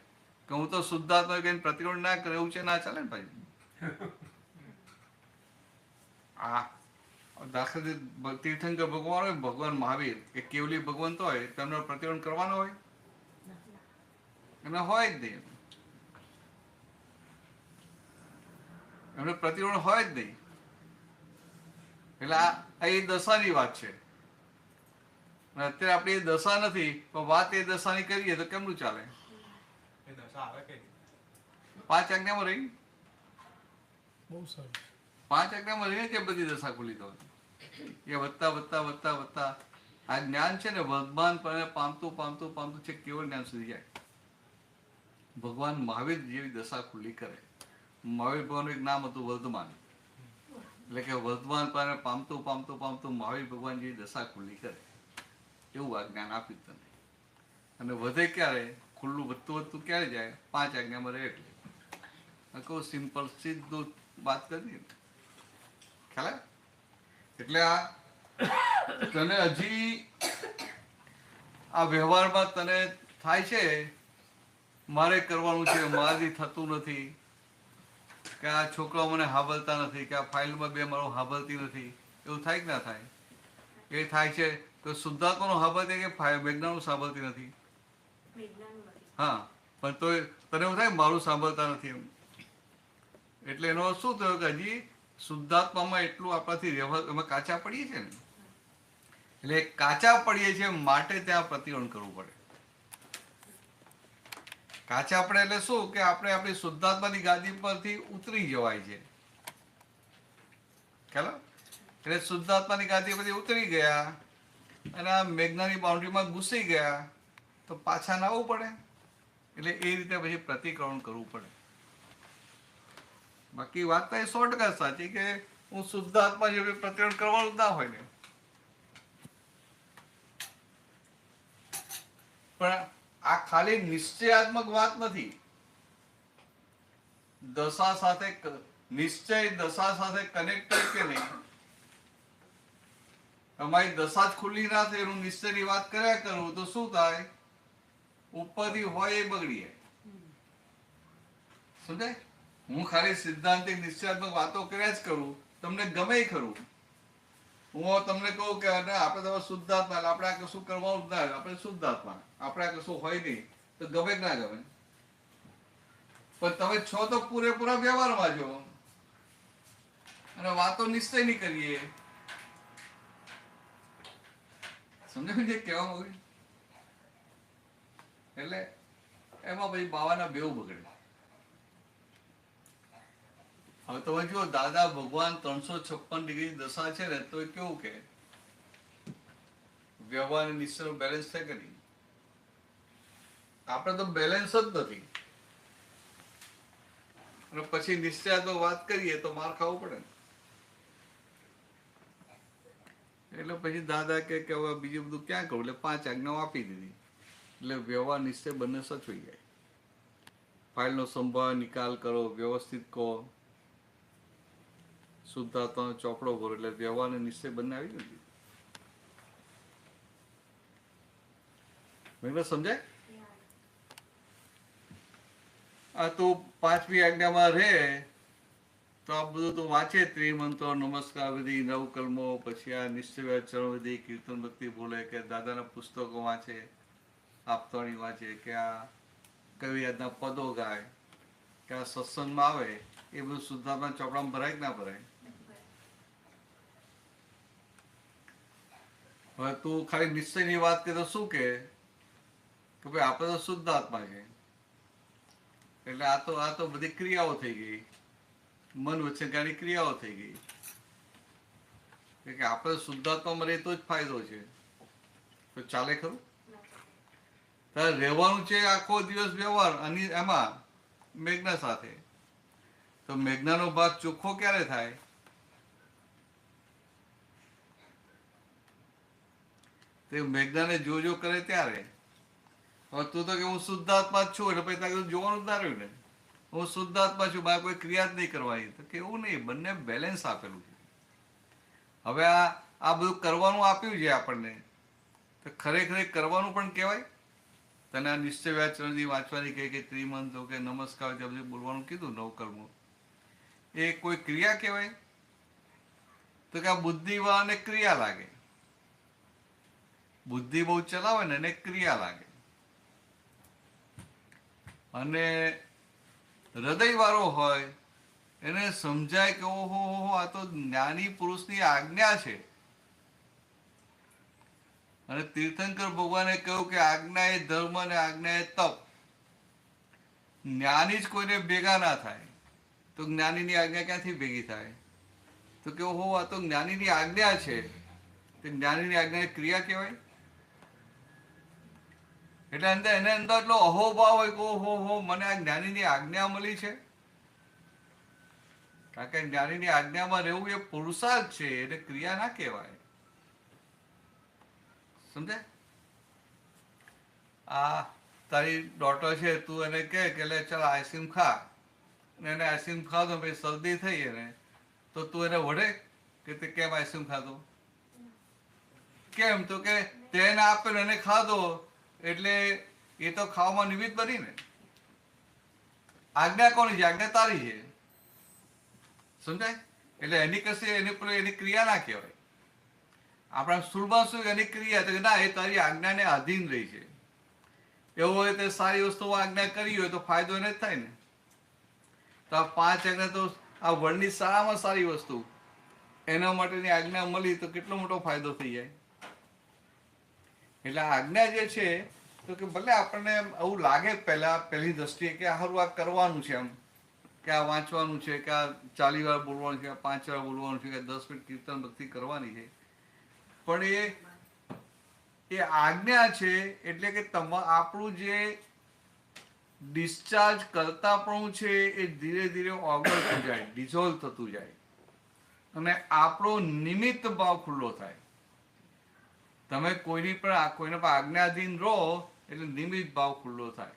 કે હું તો શુદ્ધાત્મા કહીને પ્રતિક્રમણ ના કરે, એવું છે ના ચાલે ને ભાઈ. આ દાખલા તીર્થંકર ભગવાન હોય, ભગવાન મહાવીર કે કેવલી ભગવંત હોય તેમનો પ્રતિક્રમણ કરવાનો હોય? એમને હોય જ નહીં. એમને પ્રતિક્રમણ હોય જ નહીં. એટલે આ એ દશાની વાત છે. અત્યારે આપણી એ દશા નથી પણ વાત એ દશાની કરીએ તો કેમનું ચાલે? એ દશા આવે કે 5 આજ્ઞામાં રહી, બહુ સારું. 5 આજ્ઞામાં રહીને કે બધી દશા ખુલી તો એ વધતા વધતા વધતા વધતા આ જ્ઞાન છે ને વર્તમાન પણ પામતું પામતું પામતું છે કેવળ જ્ઞાન સુધી જાય. ભગવાન મહાવીર જેવી દશા ખુલ્લી કરે. મહાવીર ભગવાનનું એક નામ હતું વર્તમાન, એટલે કે વર્તમાન પણ પામતું પામતું પામતું મહાવીર ભગવાન જેવી દશા ખુલ્લી કરે એવું આ જ્ઞાન આપ્યું તને. અને વધે ક્યારે? ખુલ્લું વધતું વધતું ક્યારે જાય? 5 આજ્ઞામાં રહે એટલે કહું સિમ્પલ સીધું વાત કરી ખ્યાલ. એટલે આ તને હજી આ વ્યવહારમાં તને થાય છે મારે કરવાનું છે, મારાથી થતું નથી, કે આ છોકરાઓ મને હાંભળતા નથી, કે આ ફાઇલમાં બે મારું હાંભળતી નથી, એવું થાય કે ના થાય? એ થાય છે તો શુદ્ધાત્માનું હાંભળતી કે મેઘનાનું સાંભળતી નથી? હા, પણ તો તને એવું થાય મારું સાંભળતા નથી એમ. એટલે એનો શું થયો કે હજી શુદ્ધાત્મામાં એટલું આપણાથી અમે કાચા પડીએ છીએ ને, એટલે કાચા પડીએ છીએ માટે ત્યાં પ્રતિક્રમણ કરવું પડે. કાચા પડે એટલે શું કે આપણે આપણી શુદ્ધાત્માની ગાદી પરથી ઉતરી જવાય છે ખ્યાલ. એટલે શુદ્ધાત્માની ગાદી પરથી ઉતરી ગયા અને આ મેઘનાની બાઉન્ડ્રીમાં ઘૂસી ગયા તો પાછા ના આવવું પડે. એટલે એ રીતે પછી પ્રતિક્રમણ કરવું પડે. બાકી વાત તો એ 100% સાચી કે હું શુદ્ધાત્મા જેવું પ્રતિક્રમણ કરવાનું ના હોય ને. પણ આ ખાલી નિશ્ચયાત્મક વાત નથી. દશા સાથે નિશ્ચય દશા સાથે કનેક્ટેડ કે નહીં? તમારી દશા જ ખુલ્લી ના થાય, એનું નિશ્ચયની વાત કર્યા કરું તો શું થાય? ઉપરથી હોય એ બગડી જાય. સમજાય? હું ખાલી સિદ્ધાંતિક નિશ્ચયાત્મક વાતો કર્યા જ કરું, તમને ગમે ખરું. હું તમને કહું કે આપણે તમે શુદ્ધાત્મા, આપણે આ કશું કરવાનું જ ના, આપણે શુદ્ધાત્મા, આપણે આ કશું હોય નહીં, તો ગમે કે ના ગમે? પણ તમે છો તો પૂરેપૂરા વ્યવહારમાં જો, અને વાતો નિશ્ચયની કરીએ. સમજાયું જે કહેવા માંગ્યું? એટલે એમાં પછી બાવાના બેવ બગડે. હવે તમે જુઓ, દાદા ભગવાન 356 ડિગ્રી દશા છે ને, તો એ કેવું કે વ્યવહાર નિશ્ચય બેલેન્સ થાય કે નહીં? આપણે તો બેલેન્સ જ નથી, અને પછી નિશ્ચયાત્મક વાત કરીએ તો માર ખાવું પડે ને. એટલે પછી દાદા કે હવે બીજું બધું ક્યાં કરું? એટલે 5 આજ્ઞાઓ આપી દીધી. એટલે વ્યવહાર નિશ્ચય બંને સચવાઈ જાય. ફાઇલનો સંભાળ નિકાલ કરો, વ્યવસ્થિત કહો, શુદ્ધાત્માનો ચોપડો ભરો, એટલે વ્યવહાર અને નિશ્ચય બંને આવી નથી. સમજાય? આ તો 5મી આજ્ઞામાં રહે તો આ બધું તો વાંચે, ત્રિમંત્રો, નમસ્કાર વિધિ, નવકર્મો, પછી આ નિશ્ચય ચરણ વિધિ, કીર્તન ભક્તિ બોલે, કે દાદાના પુસ્તકો વાંચે, આપતાણી વાંચે, કે આ કઈ જાતના પદો ગાય, કે આ સત્સંગમાં આવે, એ બધું શુદ્ધાત્મા ચોપડામાં ભરાય કે ના ભરાય? હવે તું ખાલી નિશ્ચયની વાત કરે તો શું કે ભાઈ આપણે તો શુદ્ધાત્મા છે, એટલે આ તો બધી ક્રિયાઓ થઈ ગઈ, મન વચ્ચે ગાડી ક્રિયાઓ થઈ ગઈ, કે આપણે શુદ્ધાત્મામાં રહે તો જ ફાયદો છે. તો ચાલે ખરું? તારે રહેવાનું છે આખો દિવસ વ્યવહાર, અને એમાં મેઘના સાથે. તો મેઘનાનો ભાગ ચોખ્ખો ક્યારે થાય? તે મેઘનાને જો કરે ત્યારે. હવે તું તો કે હું શુદ્ધાત્મા જ છું, એટલે પછી તારે જોવાનું જ ના રહ્યું ને. હું શુદ્ધાત્મા છું, મારે કોઈ ક્રિયા જ નહીં કરવાની. તો કે એવું નહીં, બંને બેલેન્સ આપેલું છે. હવે આ બધું કરવાનું આપ્યું છે આપણને, તો ખરેખર કરવાનું પણ કહેવાય. તને આ નિશ્ચય વ્યાચરણની વાંચવાની કહે, કે ત્રિમંત્રો, કે નમસ્કાર, જે બધું બોલવાનું કીધું, નવકર્મો, એ કોઈ ક્રિયા કહેવાય? તો કે આ બુદ્ધિવાળાને ક્રિયા લાગે. બુદ્ધિ બહુ ચલાવે ને એને ક્રિયા લાગે, અને હૃદય વાળો હોય એને સમજાય કે ઓહો આ તો જ્ઞાની પુરુષની આજ્ઞા છે. અને તીર્થંકર ભગવાને કહ્યું કે આજ્ઞા એ ધર્મ અને આજ્ઞા એ તપ. જ્ઞાની જ કોઈને ભેગા ના થાય, તો જ્ઞાનીની આજ્ઞા ક્યાંથી ભેગી થાય? તો કે ઓહો આ તો જ્ઞાનીની આજ્ઞા છે, તો જ્ઞાનીની આજ્ઞા ક્રિયા કહેવાય. એટલે એને અંદર એટલો અહોભાવ હોય કે ઓહો મને આ જ્ઞાનીની આજ્ઞા મળી છે. કારણ કે જ્ઞાનીની આજ્ઞામાં રહેવું એ પુરુષાર્થ છે, એટલે ક્રિયા ના કહેવાય. સમજે? આ તારી ડોટર છે, તું એને કહે કે લે ચાલ આઈસ્ક્રીમ ખા, અને એને આઈસ્ક્રીમ ખાધો પછી શરદી થઈ એને, તો તું એને વઢે કે તે કેમ આઈસ્ક્રીમ ખાધો? કેમ? તો કે તેને આપેલો એને ખાધો, એટલે એ તો ખાવામાં નિમિત્ત બની ને. આજ્ઞા કોની છે? આજ્ઞા તારી છે. સમજાય? એટલે એની કશે એની ક્રિયા ના કહેવાય. આપણા સ્થૂળમાં શું એની ક્રિયા? તો ના, એ તારી આજ્ઞાને આધીન રહી છે. એવું હોય તો સારી વસ્તુ આજ્ઞા કરી હોય તો ફાયદો એને જ થાય ને. તો આ 5 આજ્ઞા તો આ વર્લ્ડની સારામાં સારી વસ્તુ, એના માટેની આજ્ઞા મળી તો કેટલો મોટો ફાયદો થઈ જાય. એટલે આજ્ઞા જે છે, તો કે ભલે આપણને આવું લાગે પહેલી દ્રષ્ટિએ કે સારું આ કરવાનું છે, એમ કે આ વાંચવાનું છે, કે આ 40 વાર બોલવાનું છે, 5 વાર બોલવાનું છે, કે 10 મિનિટ કીર્તન ભક્તિ કરવાની છે. પણ એ આજ્ઞા છે, એટલે કે આપણું જે ડિસ્ચાર્જ કરતાપણું છે એ ધીરે ધીરે ઓગળતું જાય, ડિઝોલ્વ થતું જાય, અને આપણો નિમિત્ત ભાવ ખુલ્લો થાય. તમે કોઈને પણ આજ્ઞાધીન રહો એટલે નિમિત્ત ભાવ ખુલ્લો થાય.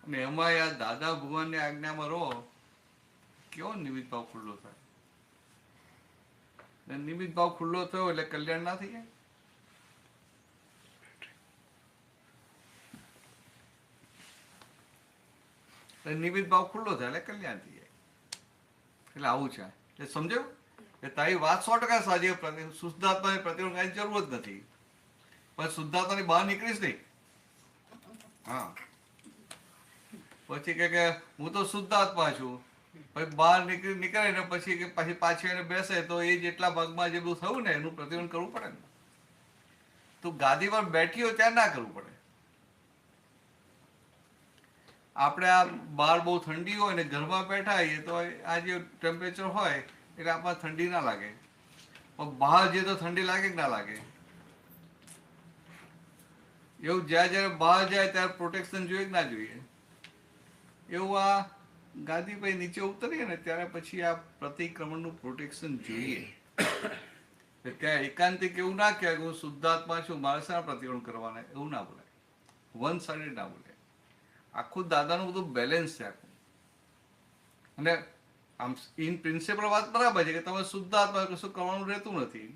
અને એમાં આ દાદા ભગવાનની આજ્ઞામાં રહો કેવો નિમિત્ત ભાવ ખુલ્લો થાય? નિમિત્ત ભાવ ખુલ્લો થયો એટલે કલ્યાણ ના થઈ જાય? નિમિત્ત ભાવ ખુલ્લો થાય એટલે કલ્યાણ થઈ જાય. એટલે આવું છે. એ સમજાયું કે તારી વાત 100% સાચી. શુદ્ધાત્માની પ્રતિક્રમણ કરવાની જરૂર જ નથી, પણ શુદ્ધાત્માની બહાર નીકળીશ નહીં. હા, પછી કે હું તો શુદ્ધાત્મા છું, પછી બહાર નીકળે ને પછી કે પછી પાછી એને બેસે તો એ જેટલા ભાગમાં જે બધું થયું ને એનું પ્રતિક્રમણ કરવું પડે ને. તું ગાદી પર બેઠી હોય ત્યાં ના કરવું પડે. આપણે આ બહાર બહુ ઠંડી હોય ને ઘરમાં બેઠા હોઈએ તો આ જે ટેમ્પરેચર હોય એટલે આપણને ઠંડી ના લાગે, પણ બહાર જઈએ તો ઠંડી લાગે કે ના લાગે? એવું જ્યારે બહાર જાય ત્યારે પ્રોટેક્શન જોઈએ કે ના જોઈએ? એવું આ ગાદી પછી નીચે ઉતરીએ ને ત્યારે પછી આ પ્રતિક્રમણનું પ્રોટેક્શન જોઈએ. ત્યાં એકાંતિક એવું ના કહેવાય કે હું શુદ્ધાત્મા છું, મારે શાના પ્રતિક્રમણ કરવાના, એવું ના બોલાય. વન સાઇડેડ ના બોલાય. આખું દાદાનું બધું બેલેન્સ છે આખું. અને આમ ઇન પ્રિન્સિપલ વાત બરાબર છે કે તમે શુદ્ધાત્મા કશું કરવાનું રહેતું નથી,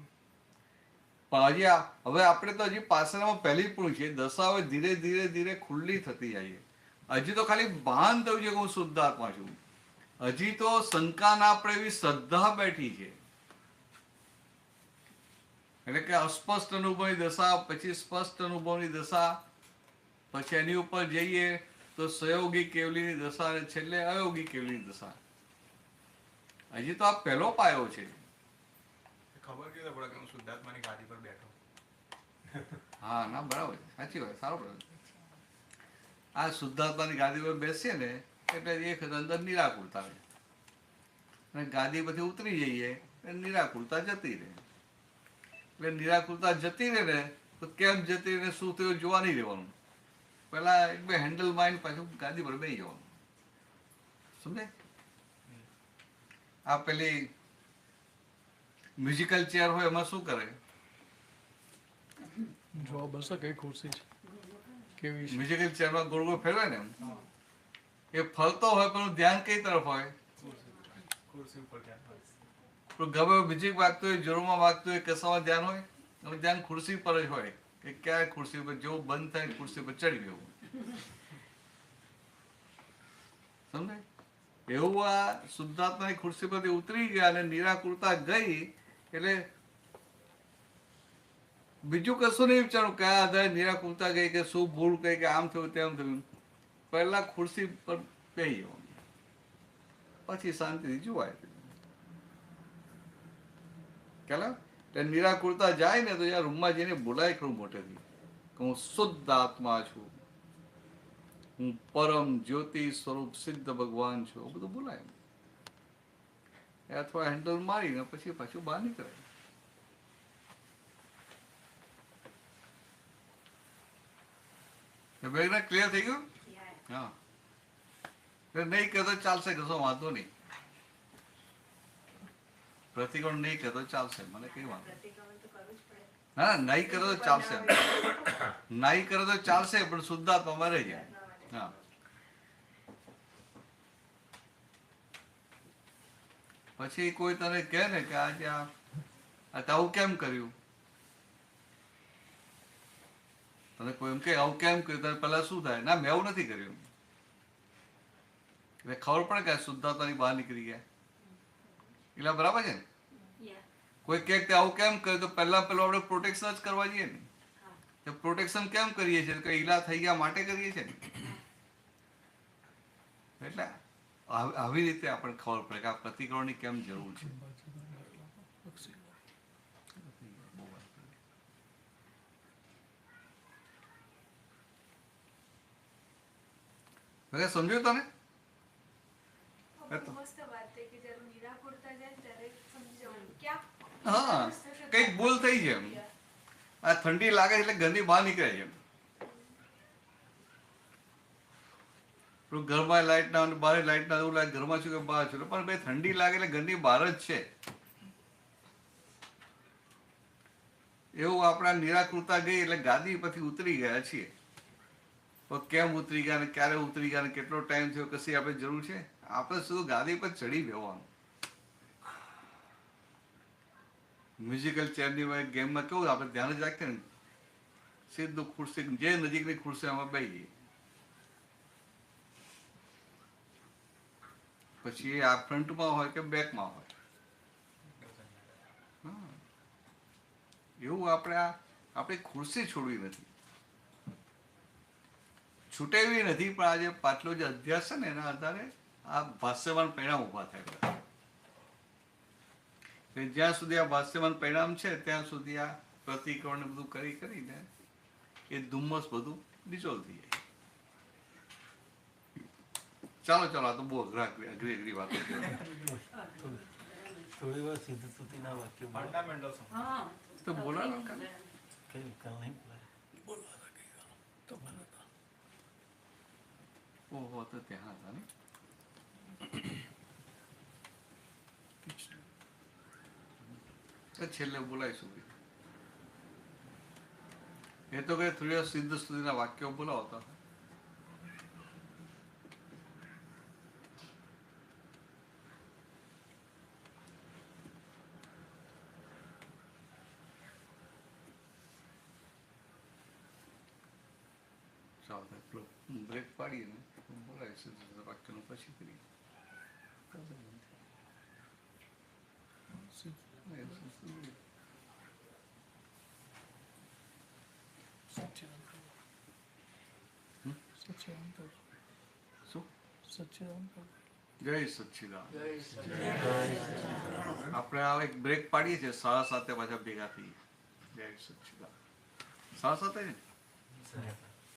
પણ હજી હવે આપણે તો હજી પાછળમાં પહેલી પણ છીએ. દશા હવે ધીરે ધીરે ધીરે ખુલ્લી થતી જાય. હજી તો ખાલી ભાન થયું છે કે હું શુદ્ધાત્મા છું. હજી તો શંકા ના પડે એવી શ્રદ્ધા બેઠી છે. એટલે કે અસ્પષ્ટ અનુભવની દશા, પછી સ્પષ્ટ અનુભવની દશા, પછી એની ઉપર જઈએ તો સહયોગી કેવલીની દશા, અને છેલ્લે અયોગી કેવલીની દશા. હજી તો આ પહેલો પાયો છે. ખબર કેવી પડે કે હું શુદ્ધાત્માની ગાદી પર બેઠો? હા, ના બરાબર, સાચી વાત, સારો પ્રશ્ન. આ શુદ્ધાત્માની ગાદી પર બેસીએ ને એટલે એક અંદર નિરાકુરતા રહે, અને ગાદી પછી ઉતરી જઈએ એટલે નિરાકુરતા જતી રહે. એટલે નિરાકુરતા જતી રહે ને તો કેમ જતી રહે, શું થયું જોવા નહીં રહેવાનું. પેલા એક બે હેન્ડલ મારીને પાછું ગાદી પર બેસી જવાનું. સમજે? આ પેલી મ્યુઝિકલ ચેર હોય એમાં શું કરે? જવાબ હશે કઈ ખુરશી છે કેવી છે? મ્યુઝિકલ ચેરમાં ગોળ ગોળ ફેરવે ને એ ફરતો હોય પણ ધ્યાન કઈ તરફ હોય? ખુરશી ઉપર ધ્યાન હોય. ગમે મ્યુઝિક વાગતું હોય, જોરમાં વાગતું હોય, કશામાં ધ્યાન હોય? એનું ધ્યાન ખુરશી પર જ હોય કે ક્યારે ખુરશી ઉપર જેવું બંધ થાય ખુરશી પર ચડી ગયું. સમજાય? એવું આ શુદ્ધાત્માની ખુરશી પરથી ઉતરી ગયા અને નિરાકુરતા ગઈ એટલે બીજું કશું નહીં વિચારું કયા આધારે નિરાકુરતા ગઈ, કે શું ભૂલ કઈ, કે આમ થયું તેમ થયું. પહેલા ખુરશી પર બેસી જવાનું, પછી શાંતિથી જોવાય. ખ્યાલ? નિરાકુરતા જાય ને તો યાર રૂમમાં જઈને બોલાય ખરું મોટેથી કે હું શુદ્ધ આત્મા છું, હું પરમ જ્યોતિ સ્વરૂપ સિદ્ધ ભગવાન છું, એવું બધું બોલાય. અથવા હેન્ડલ મારીને પછી પાછું બહાર નીકળાય. ક્લિયર થઈ ગયું? હા, નહીં કહેતો ચાલશે, કશો વાંધો નહીં. પ્રતિક્રમણ નહીં કરતો ચાલશે, મને કઈ વાંધો. ના, નહીં કરો તો ચાલશે, નહીં કરો તો ચાલશે, પણ શુદ્ધાત્મામાં રહી જાય. હા, પછી કોઈ તને કહે ને કે આજે આવું કેમ કર્યું, તને કોઈ એમ કે આવું કેમ કર્યું, તને પેલા શું થાય? ના, મેં આવું નથી કર્યું. એટલે ખબર પડે કે શુદ્ધાત્માની બહાર નીકળી ગયા. એટલે બરાબર છે ને? કોઈ કે આવું કેમ કર્યું તો પેલા આપણે પ્રોટેક્શન જ કરવા જઈએ ને. પ્રોટેક્શન કેમ કરીએ છીએ? કે ઈલા થઈ ગયા માટે કરીએ છીએ ને. એટલે આવી રીતે આપણને ખબર પડે કે આ પ્રતિક્રમણની કેમ જરૂર છે. સમજ્યું તને? હા, કઈક ભૂલ થઈ છે. આ ઠંડી લાગે એટલે ગંદી બહાર નીકળે છે. ઘરમાં લાઈટ ના બહાર લાઈટ ના એવું લાગે ઘરમાં છું કે બહાર છું, પણ ભાઈ ઠંડી લાગે એટલે ગંદી બહાર જ છે. એવું આપણા નિરાકૃતા ગઈ એટલે ગાદી પરથી ઉતરી ગયા છીએ. તો કેમ ઉતરી ગયા ને ક્યારે ઉતરી ગયા ને કેટલો ટાઈમ થયો કશી આપણે જરૂર છે? આપણે શું ગાદી પર ચડી બેવાનું. મ્યુઝિકલ ચેરની ગેમમાં કેવું આપણે ધ્યાન જ રાખીએ ને, સીધું ખુરશી જે નજીકની ખુરશી આમાં બેસી જઈએ. પછી એ આ ફ્રન્ટમાં હોય કે બેકમાં હોય. એવું આપણે આપણી ખુરશી છોડવી નથી, છૂટેવી નથી. પણ આજે પાછલો જે અભ્યાસ છે ને એના આધારે આ ભાષ્યવાન પરિણામ ઊભા થાય. જ્યાં સુધી આ ભાષ્યવાન પરિણામ છે ત્યાં સુધી આ પ્રતિક્રમણ બધું કરીને એ ધુમ્મસ બધું ડિઝોલ્વ થઈ જાય. ચાલો આ તો બહુ અઘરી વાતો છે. થોડી વાર સીધું સુધીના વાક્યો ફંડામેન્ટલ્સ તો બોલાવો કઈ કાલ નહીં બોલાય તમારે ઓહો તો ત્યાં હતા ને. છેલ્લે બોલાવીશું. એ તો કઈ થોડી વાર સીધું સુધીના વાક્યો બોલાવતા. બ્રેક પાડીએ ને બોલાવીશું વાક્યનું પછી કરીએ. જય સચ્ચિદાનંદ. આપણે આ એક બ્રેક પાડીએ છીએ, 7:30 પાછા ભેગા થઈએ. જય સચ્ચિદાનંદ. 7:30 ને